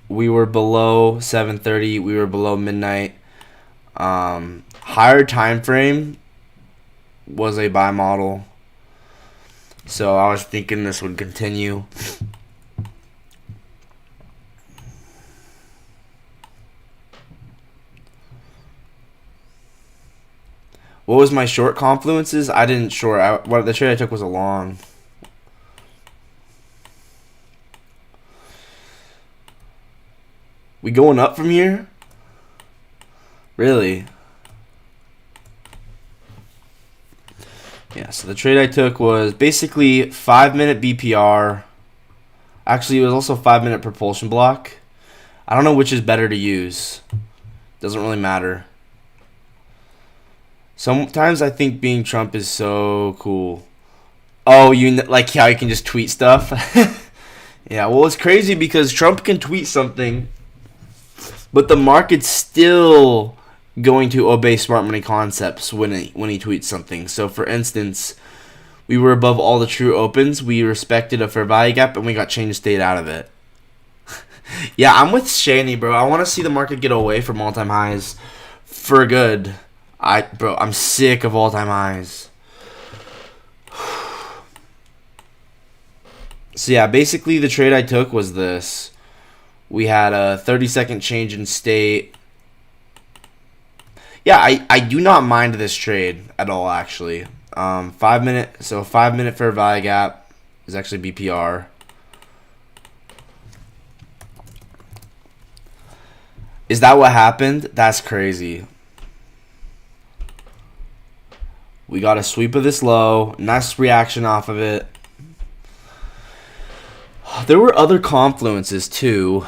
we were below 7:30, we were below midnight. Higher time frame was a buy model. So I was thinking this would continue. What was my short confluences? I didn't short. The trade I took was a long. We going up from here? Really? Yeah, so the trade I took was basically 5-minute BPR. Actually, it was also 5-minute propulsion block. I don't know which is better to use. Doesn't really matter. Sometimes I think being Trump is so cool. Oh, you like how you can just tweet stuff? Yeah, well, it's crazy because Trump can tweet something, but the market's still going to obey smart money concepts when he tweets something. So, for instance, we were above all the true opens. We respected a fair value gap, and we got change state out of it. Yeah, I'm with Shani, bro. I want to see the market get away from all-time highs for good. I'm sick of all-time highs. So, yeah, basically the trade I took was this. We had a 30-second change in state. Yeah, I do not mind this trade at all, actually. 5-minute fair value gap is actually BPR. Is that what happened? That's crazy. We got a sweep of this low. Nice reaction off of it. There were other confluences, too.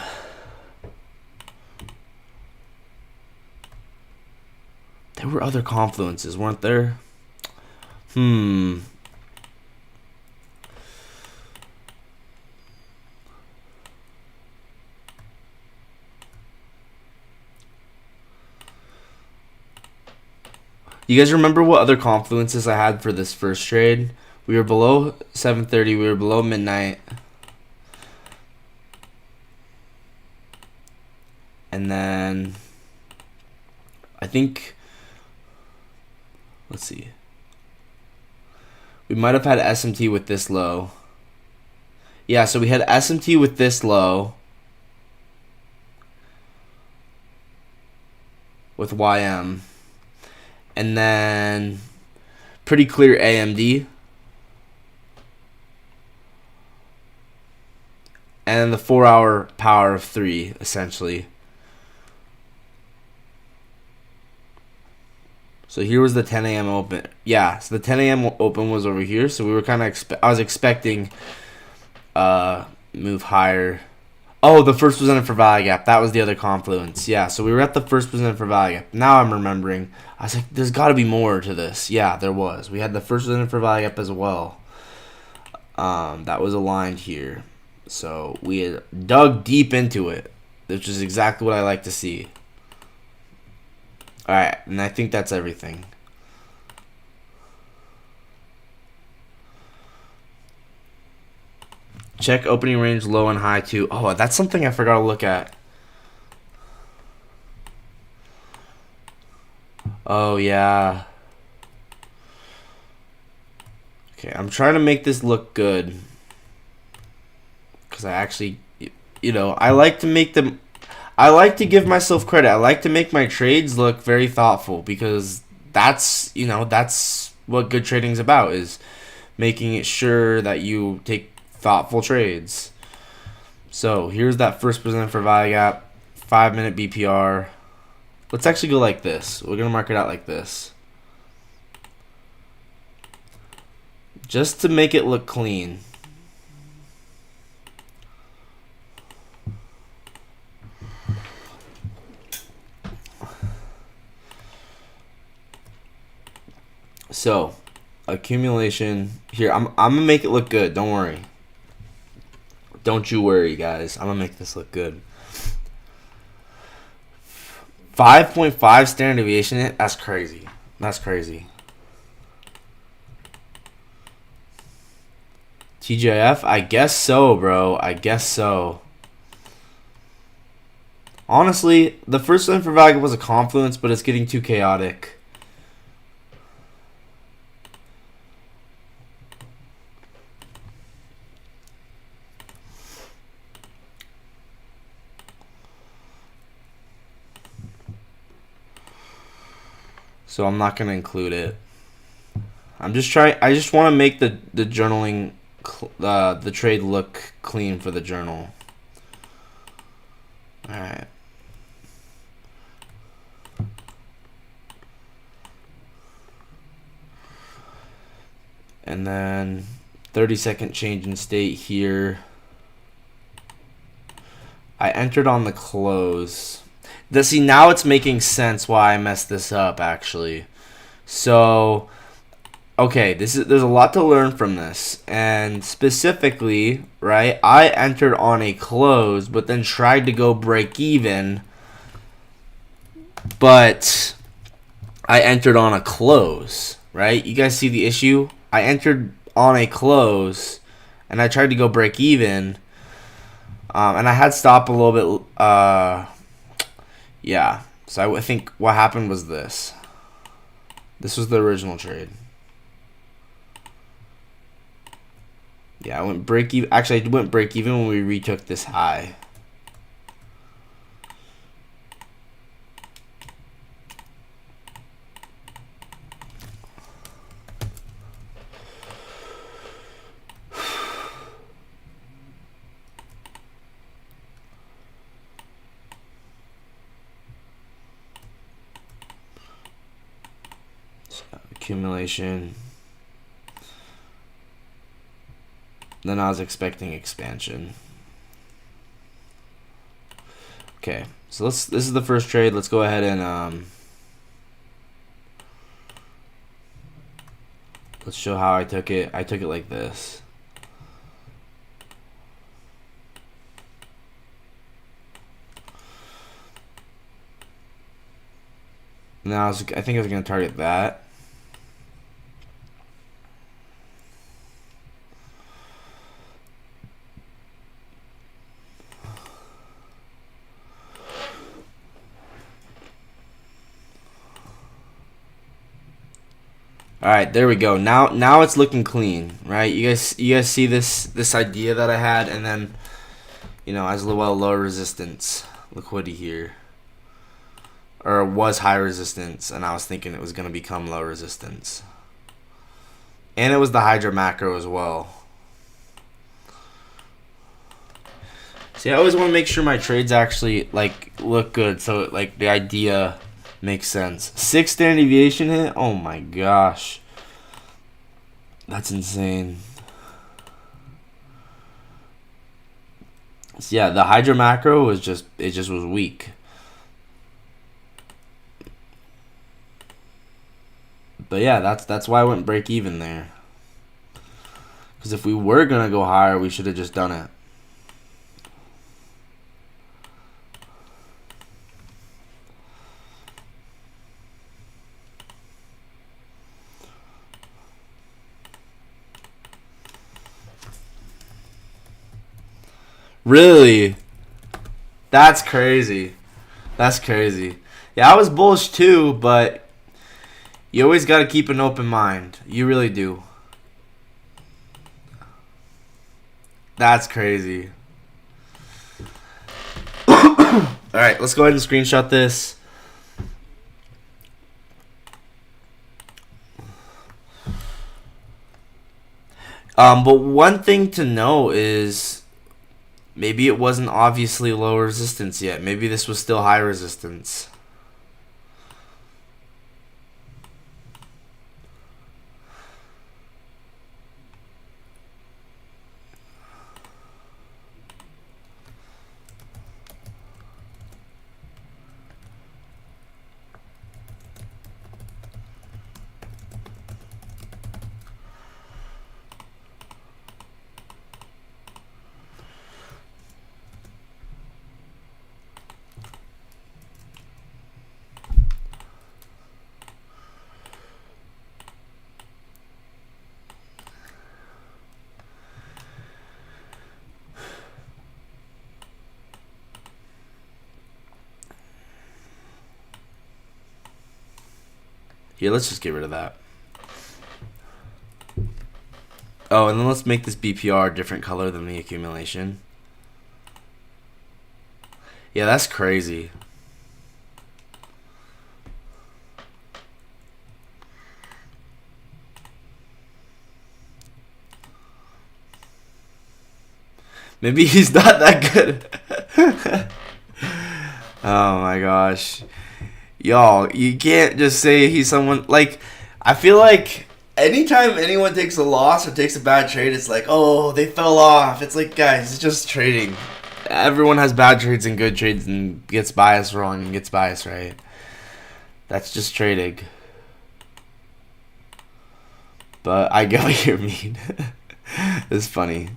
There were other confluences, weren't there? You guys remember what other confluences I had for this first trade? We were below 7:30. We were below midnight. And then I think, let's see. We might have had SMT with this low. Yeah, so we had SMT with this low. With YM. And then pretty clear AMD. And the 4-hour power of 3, essentially. So here was the 10 a.m. open. Yeah, so the 10 a.m. open was over here. So we were kind of I was expecting move higher. Oh, the first presented for value gap. That was the other confluence. Yeah, so we were at the first presented for value gap. Now I'm remembering. I was like, there's got to be more to this. Yeah, there was. We had the first presented for value gap as well. That was aligned here. So we had dug deep into it, which is exactly what I like to see. Alright, and I think that's everything. Check opening range low and high too. Oh, that's something I forgot to look at. Oh, yeah. Okay, I'm trying to make this look good. Because I actually, I like to make them... I like to give myself credit. I like to make my trades look very thoughtful because that's what good trading is about, is making it sure that you take thoughtful trades. So here's that first presented for value gap, 5-minute BPR. Let's actually go like this. We're going to mark it out like this. just to make it look clean. So, accumulation here. I'm gonna make it look good. Don't worry. Don't you worry, guys. I'm gonna make this look good. 5.5 standard deviation hit. That's crazy. That's crazy. TGIF? I guess so, bro. I guess so. Honestly, the first one for Vagabond was a confluence, but it's getting too chaotic. So I'm not gonna include it. I'm just trying. I just want to make the journaling, the trade look clean for the journal. All right. And then 30-second change in state here. I entered on the close. See, now it's making sense why I messed this up, actually. So, okay, there's a lot to learn from this. And specifically, right, I entered on a close, but then tried to go break even. But I entered on a close, right? You guys see the issue? I entered on a close, and I tried to go break even. And I had stop a little bit, yeah. So I think what happened was this. This was the original trade. Yeah, I went break even. Actually, I went break even when we retook this high. Accumulation. Then I was expecting expansion. Okay, so this is the first trade. Let's go ahead and let's show how I took it. I took it like this. Now I think I was gonna target that. All right, there we go. Now it's looking clean, right? You guys see this idea that I had, and then, you know, as well lower resistance liquidity here, or was high resistance, and I was thinking it was gonna become low resistance, and it was the Hydra macro as well. See, I always want to make sure my trades actually like look good, so like the idea makes sense. 6 standard deviation hit. Oh my gosh, that's insane. So yeah, the Hydra macro was just was weak. But yeah, that's why I went break even there. Because if we were gonna go higher, we should have just done it. Really? That's crazy. That's crazy. Yeah, I was bullish too, but you always got to keep an open mind. You really do. That's crazy. All right, let's go ahead and screenshot this. But one thing to know is maybe it wasn't obviously low resistance yet. Maybe this was still high resistance. Here, let's just get rid of that. Oh, and then let's make this BPR a different color than the accumulation. Yeah, that's crazy. Maybe he's not that good. Oh my gosh. Y'all, you can't just say he's someone like, I feel like anytime anyone takes a loss or takes a bad trade, it's like, oh, they fell off. It's like, guys, it's just trading. Everyone has bad trades and good trades and gets biased wrong and gets biased right. That's just trading. But I get what you mean. It's funny.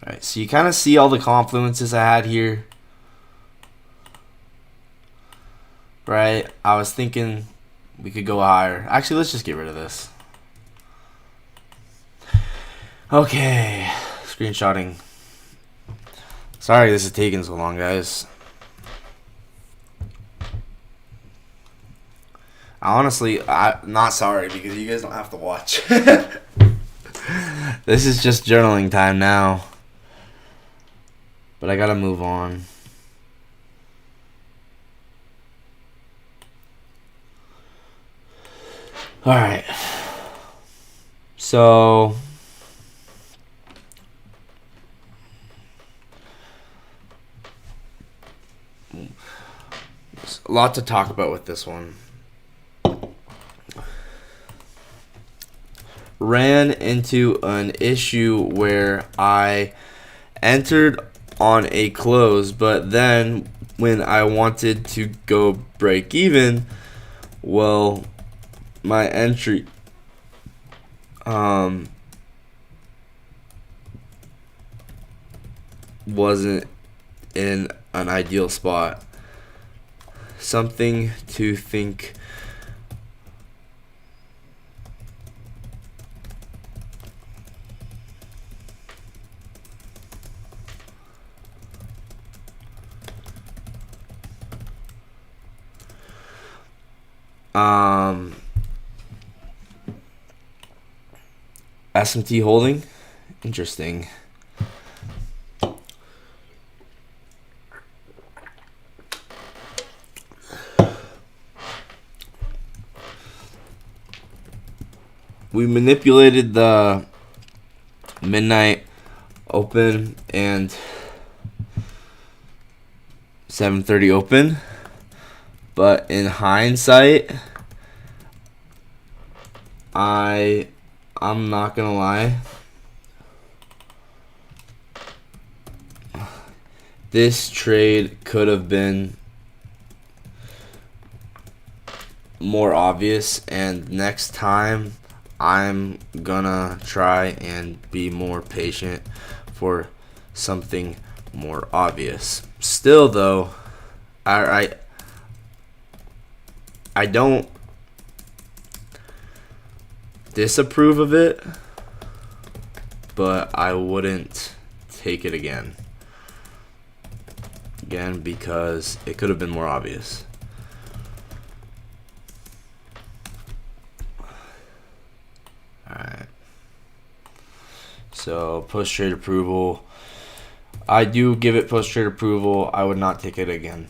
Alright, so you kind of see all the confluences I had here. Right? I was thinking we could go higher. Actually, let's just get rid of this. Okay. Screenshotting. Sorry this is taking so long, guys. I'm not sorry because you guys don't have to watch. This is just journaling time now. But I gotta move on. Alright. So there's a lot to talk about with this one. Ran into an issue where I entered on a close, but then when I wanted to go break even, well, my entry wasn't in an ideal spot. Something to think SMT holding. Interesting. We manipulated the midnight open and 7:30 open, but in hindsight, I'm not gonna lie, this trade could have been more obvious, and next time I'm gonna try and be more patient for something more obvious. Still though, I don't disapprove of it, but I wouldn't take it again because it could have been more obvious. Alright, so post trade approval, I do give it post trade approval. I would not take it again.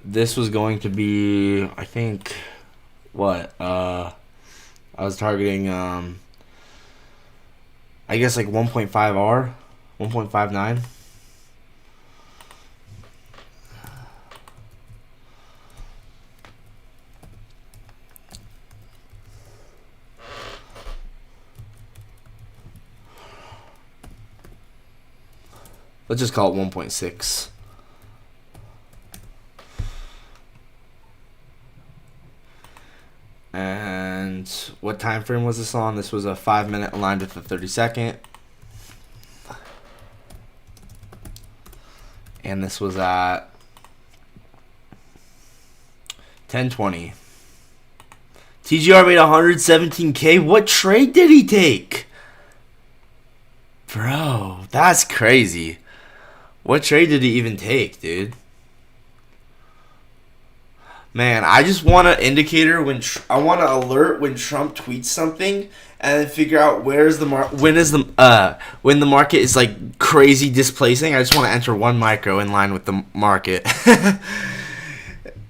This was going to be, I think, what I was targeting, I guess like 1.5 R, 1.59. Let's just call it 1.6. And what time frame was this on? This was a 5-minute aligned with a 30-second. And this was at 10:20. TGR made 117K. What trade did he take? Bro, that's crazy. What trade did he even take, dude? Man, I just want an indicator when I want an alert when Trump tweets something, and then figure out where's the when the market is like crazy displacing. I just want to enter one micro in line with the market.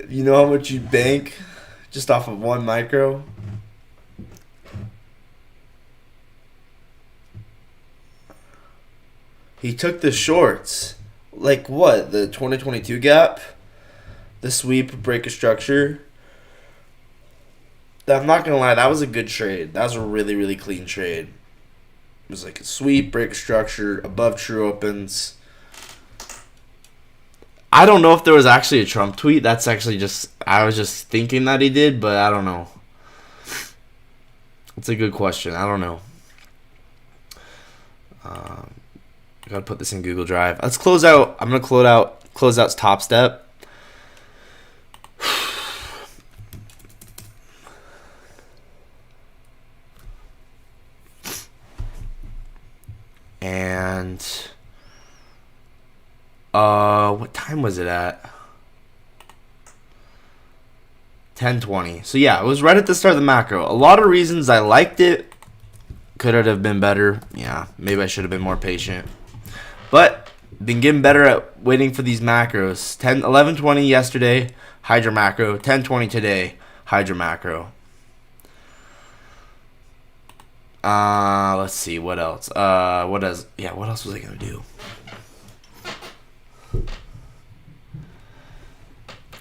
You know how much you bank just off of one micro? He took the shorts. Like what? The 2022 gap? The sweep, break a structure? I'm not going to lie, that was a good trade. That was a really, really clean trade. It was like a sweep, break a structure, above true opens. I don't know if there was actually a Trump tweet. That's actually just, I was just thinking that he did, but I don't know. It's a good question. I don't know. Gotta put this in Google Drive. Let's close out. I'm gonna close out Top Step. And what time was it at? 10:20. So yeah, it was right at the start of the macro. A lot of reasons I liked it. Could it have been better? Yeah, maybe I should have been more patient. But been getting better at waiting for these macros. 11:20 yesterday, Hydra macro. 10:20 today, Hydra macro. Let's see what else. What else was I gonna do?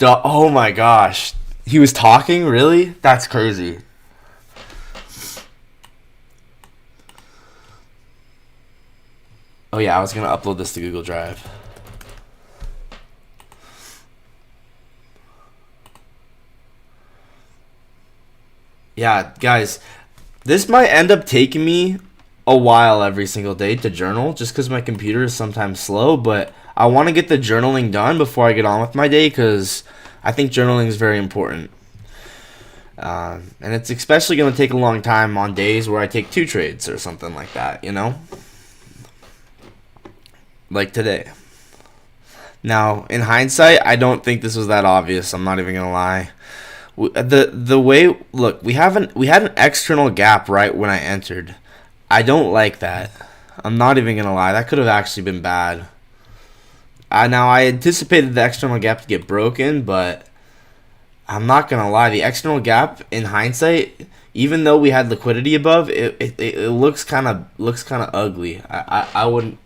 Oh my gosh, he was talking. Really? That's crazy. Oh yeah, I was gonna upload this to Google Drive. Yeah, guys, this might end up taking me a while every single day to journal, just because my computer is sometimes slow. But I want to get the journaling done before I get on with my day, because I think journaling is very important. And it's especially going to take a long time on days where I take 2 trades or something like that, you know? Like today. Now, in hindsight, I don't think this was that obvious. I'm not even gonna lie. The way, look, we had an external gap right when I entered. I don't like that. I'm not even gonna lie. That could have actually been bad. Now I anticipated the external gap to get broken, but I'm not gonna lie. The external gap, in hindsight, even though we had liquidity above, it looks kind of ugly. I wouldn't.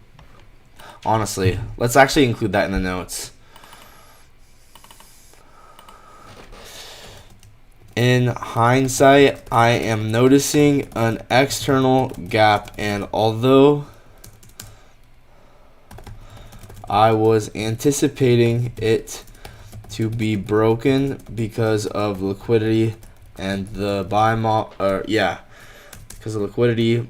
Honestly, let's actually include that in the notes. In hindsight, I am noticing an external gap, and although I was anticipating it to be broken because of liquidity and the because of liquidity,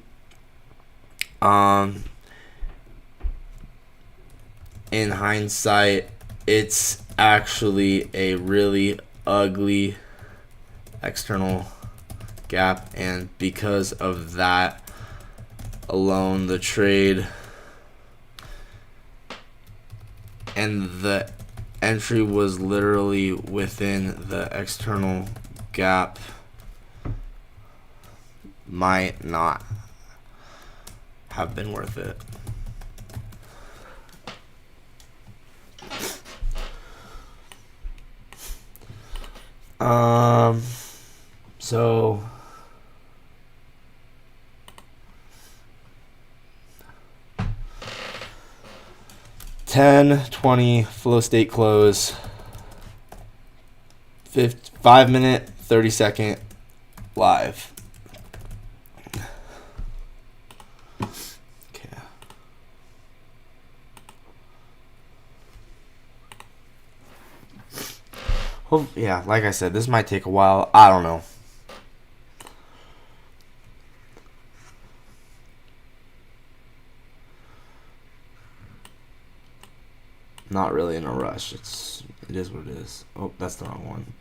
in hindsight, it's actually a really ugly external gap, and because of that alone, the trade and the entry was literally within the external gap, might not have been worth it. So 10:20 flow state close. 5 minute, 30-second live. Okay. Yeah, like I said, this might take a while. I don't know. not really in a rush. It is what it is. Oh, that's the wrong one.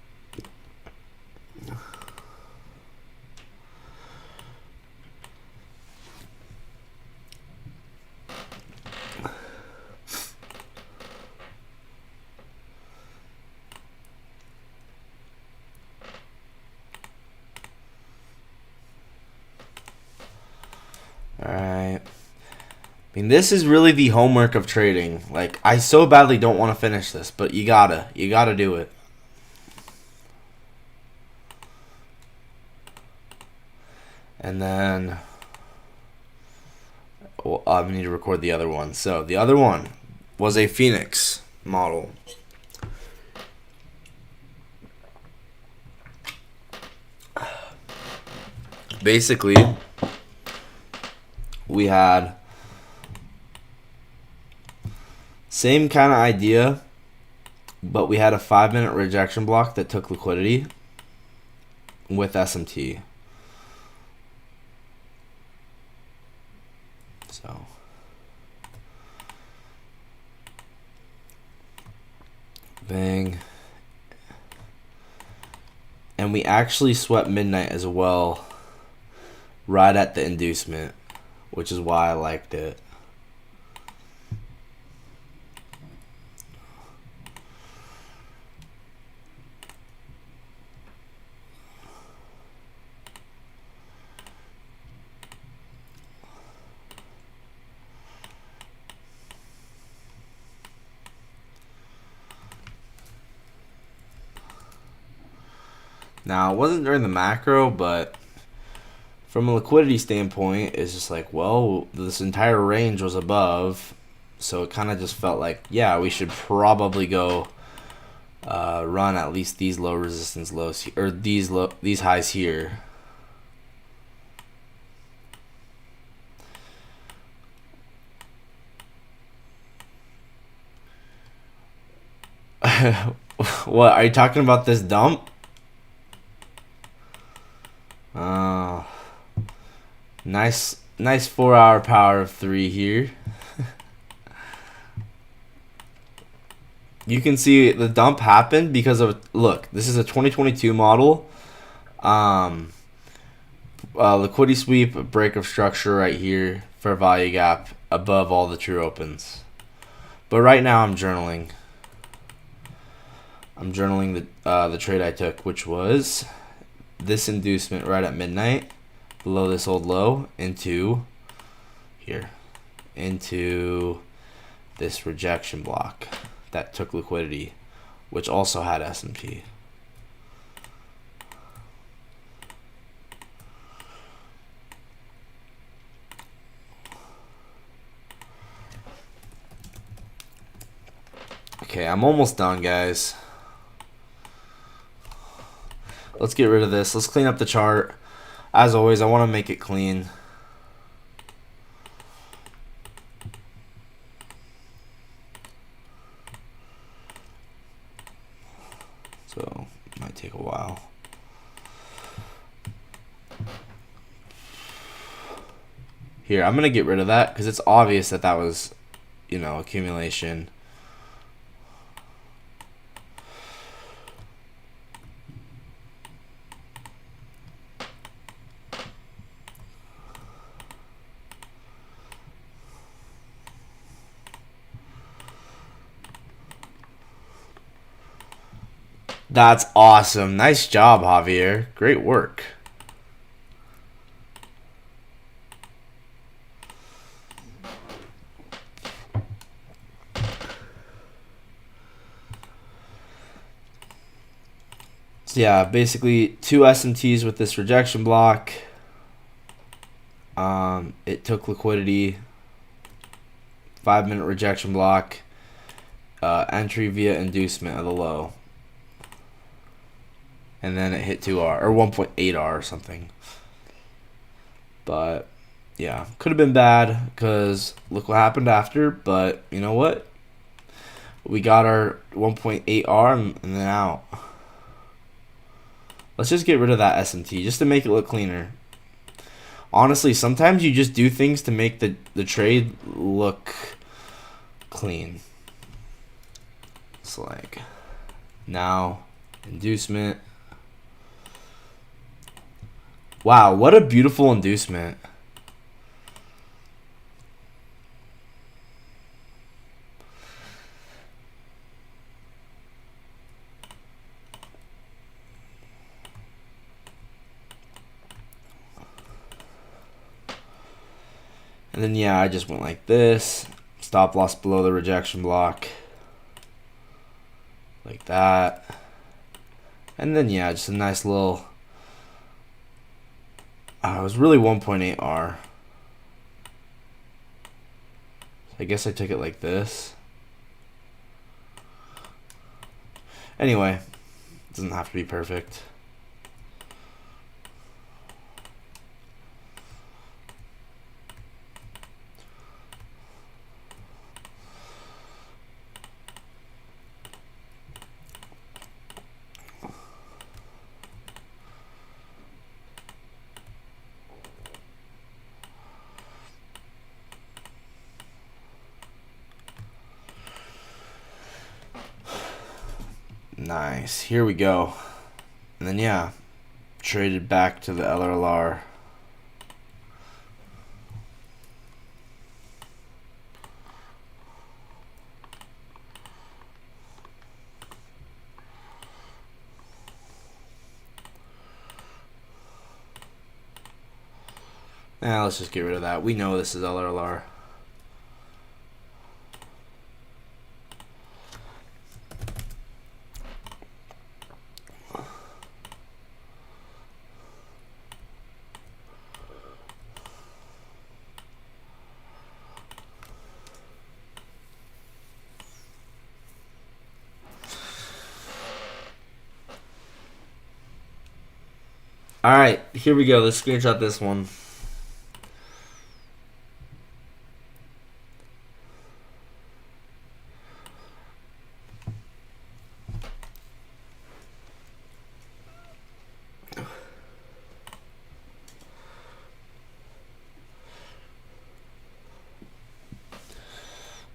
Alright. I mean, this is really the homework of trading. Like, I so badly don't want to finish this, but you gotta do it. And then, well, I need to record the other one. So, the other one was a Phoenix model. Basically, we had same kind of idea, but we had a 5-minute rejection block that took liquidity with SMT. So bang. And we actually swept midnight as well, right at the inducement, which is why I liked it. Now, it wasn't during the macro, but from a liquidity standpoint, it's just like, well, this entire range was above, so it kind of just felt like, yeah, we should probably go run at least these low resistance lows or these highs here. What are you talking about? This dump? Nice 4-hour power of 3 here. You can see the dump happened because of, look, this is a 2022 model. Liquidity sweep, a break of structure right here for a value gap above all the true opens. But right now I'm journaling. I'm journaling the trade I took, which was this inducement right at midnight, below this old low, into here, into this rejection block that took liquidity, which also had S&P. Okay, I'm almost done, guys. Let's get rid of this. Let's clean up the chart. As always, I want to make it clean. So, it might take a while. Here, I'm going to get rid of that because it's obvious that that was, you know, accumulation. That's awesome. Nice job, Javier. Great work. So yeah, basically 2 SMTs with this rejection block. It took liquidity. 5-minute rejection block. Entry via inducement of the low. And then it hit 2R or 1.8R or something. But yeah, could have been bad because look what happened after. But you know what? We got our 1.8R and then out. Let's just get rid of that SMT just to make it look cleaner. Honestly, sometimes you just do things to make the trade look clean. It's like now inducement. Wow, what a beautiful inducement. And then, yeah, I just went like this. Stop loss below the rejection block. Like that. And then, yeah, just a nice little... it was really 1.8 R. I guess I took it like this. Anyway, it doesn't have to be perfect. Nice. Here we go. And then, yeah, traded back to the LRLR. Now let's just get rid of that. We know this is LRLR. Alright, here we go. Let's screenshot this one.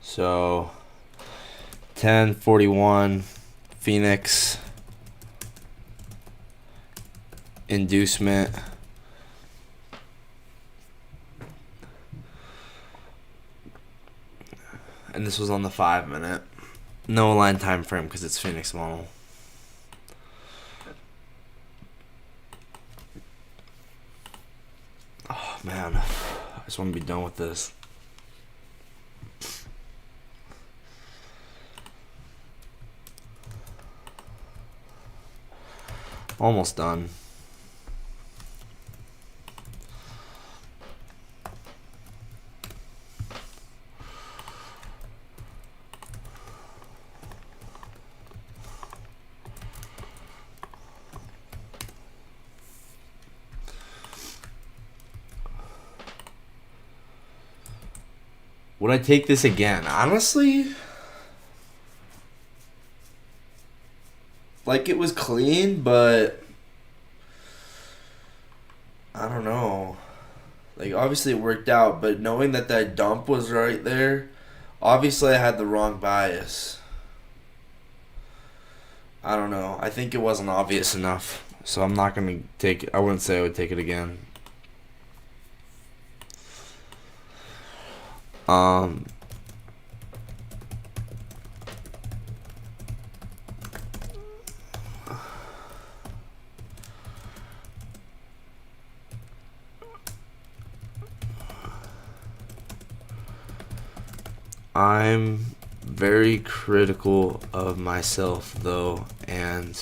So 1041 Phoenix inducement. And this was on the 5 minute. No align time frame because it's Phoenix model. Oh man, I just want to be done with this. Almost done. Would I take this again? Honestly, like, it was clean, but I don't know. Like, obviously it worked out, but knowing that that dump was right there, obviously I had the wrong bias. I don't know. I think it wasn't obvious enough, so I'm not going to take it. I wouldn't say I would take it again. I'm very critical of myself though, and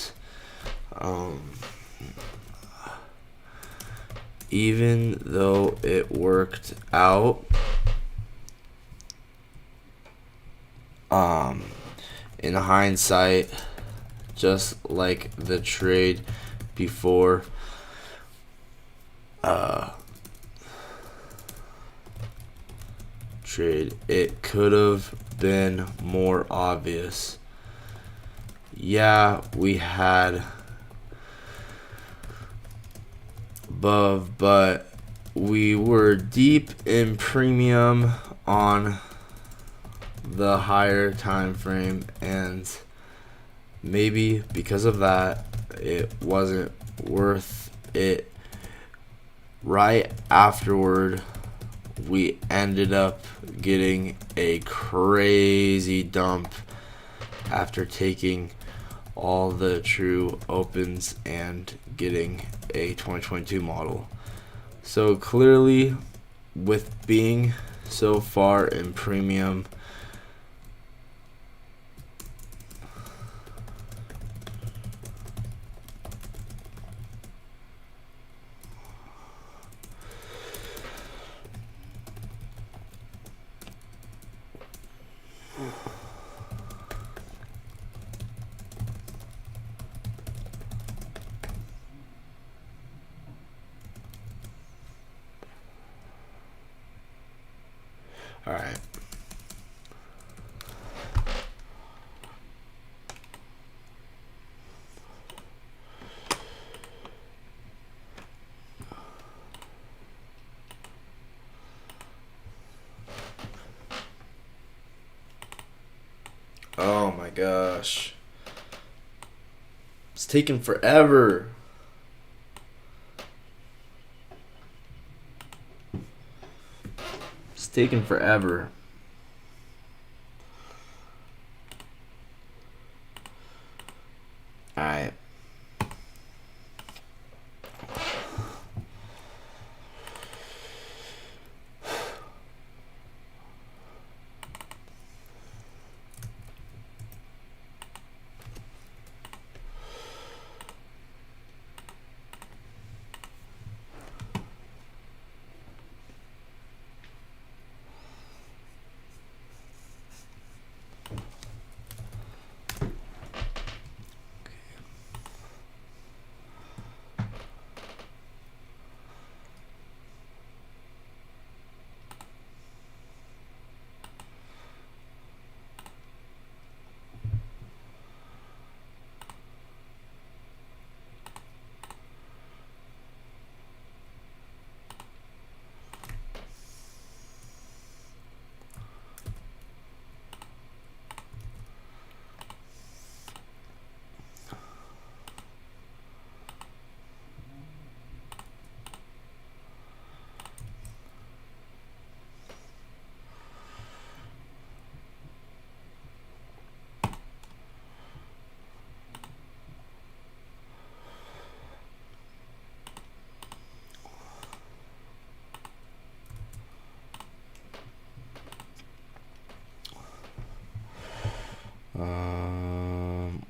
even though it worked out, in hindsight, just like the trade before, it could have been more obvious. Yeah, we had above, but we were deep in premium on the higher time frame, and maybe because of that, it wasn't worth it. Right afterward, we ended up getting a crazy dump after taking all the true opens and getting a 2022 model. So clearly, with being so far in premium, all right. Oh my gosh. It's taking forever. It's taking forever. Alright.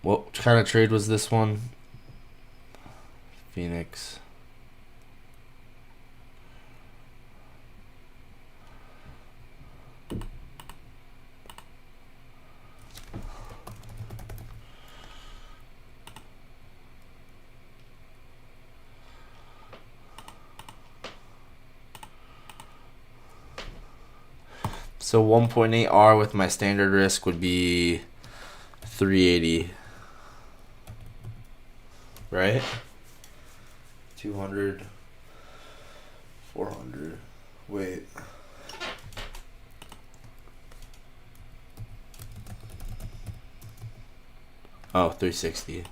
What kind of trade was this one? Phoenix. So 1.8 R with my standard risk would be 380. Right? 200, 400. Wait. Oh, 360.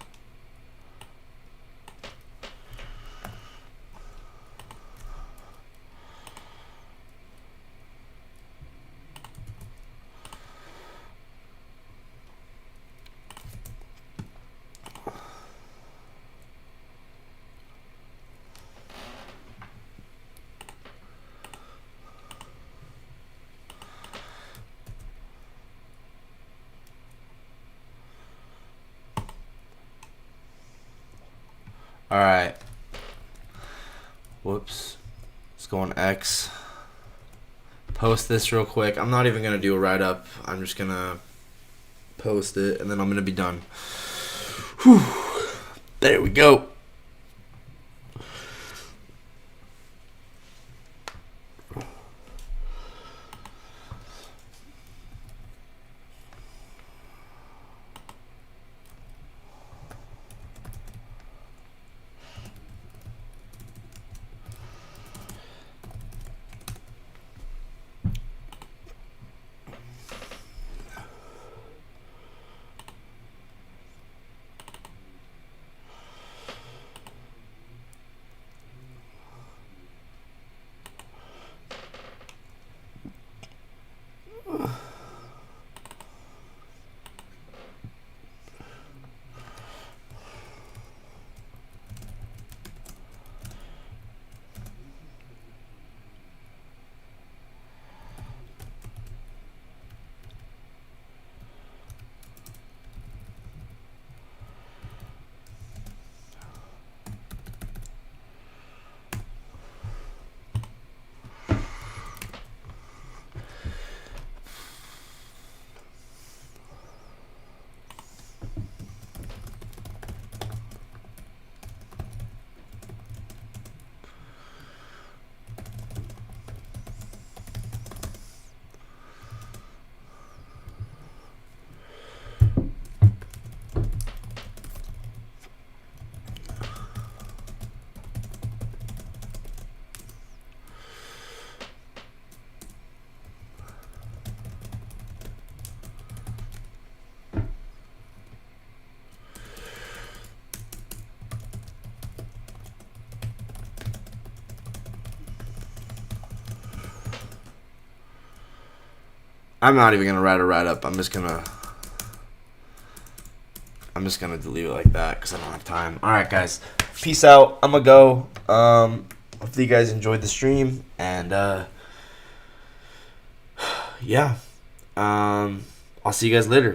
Alright. Whoops. Let's go on X. Post this real quick. I'm not even going to do a write-up. I'm just going to post it, and then I'm going to be done. Whew. There we go. I'm not even gonna write a write up. I'm just gonna delete it like that because I don't have time. All right, guys, peace out. I'm gonna go. Hopefully you guys enjoyed the stream, and yeah, I'll see you guys later.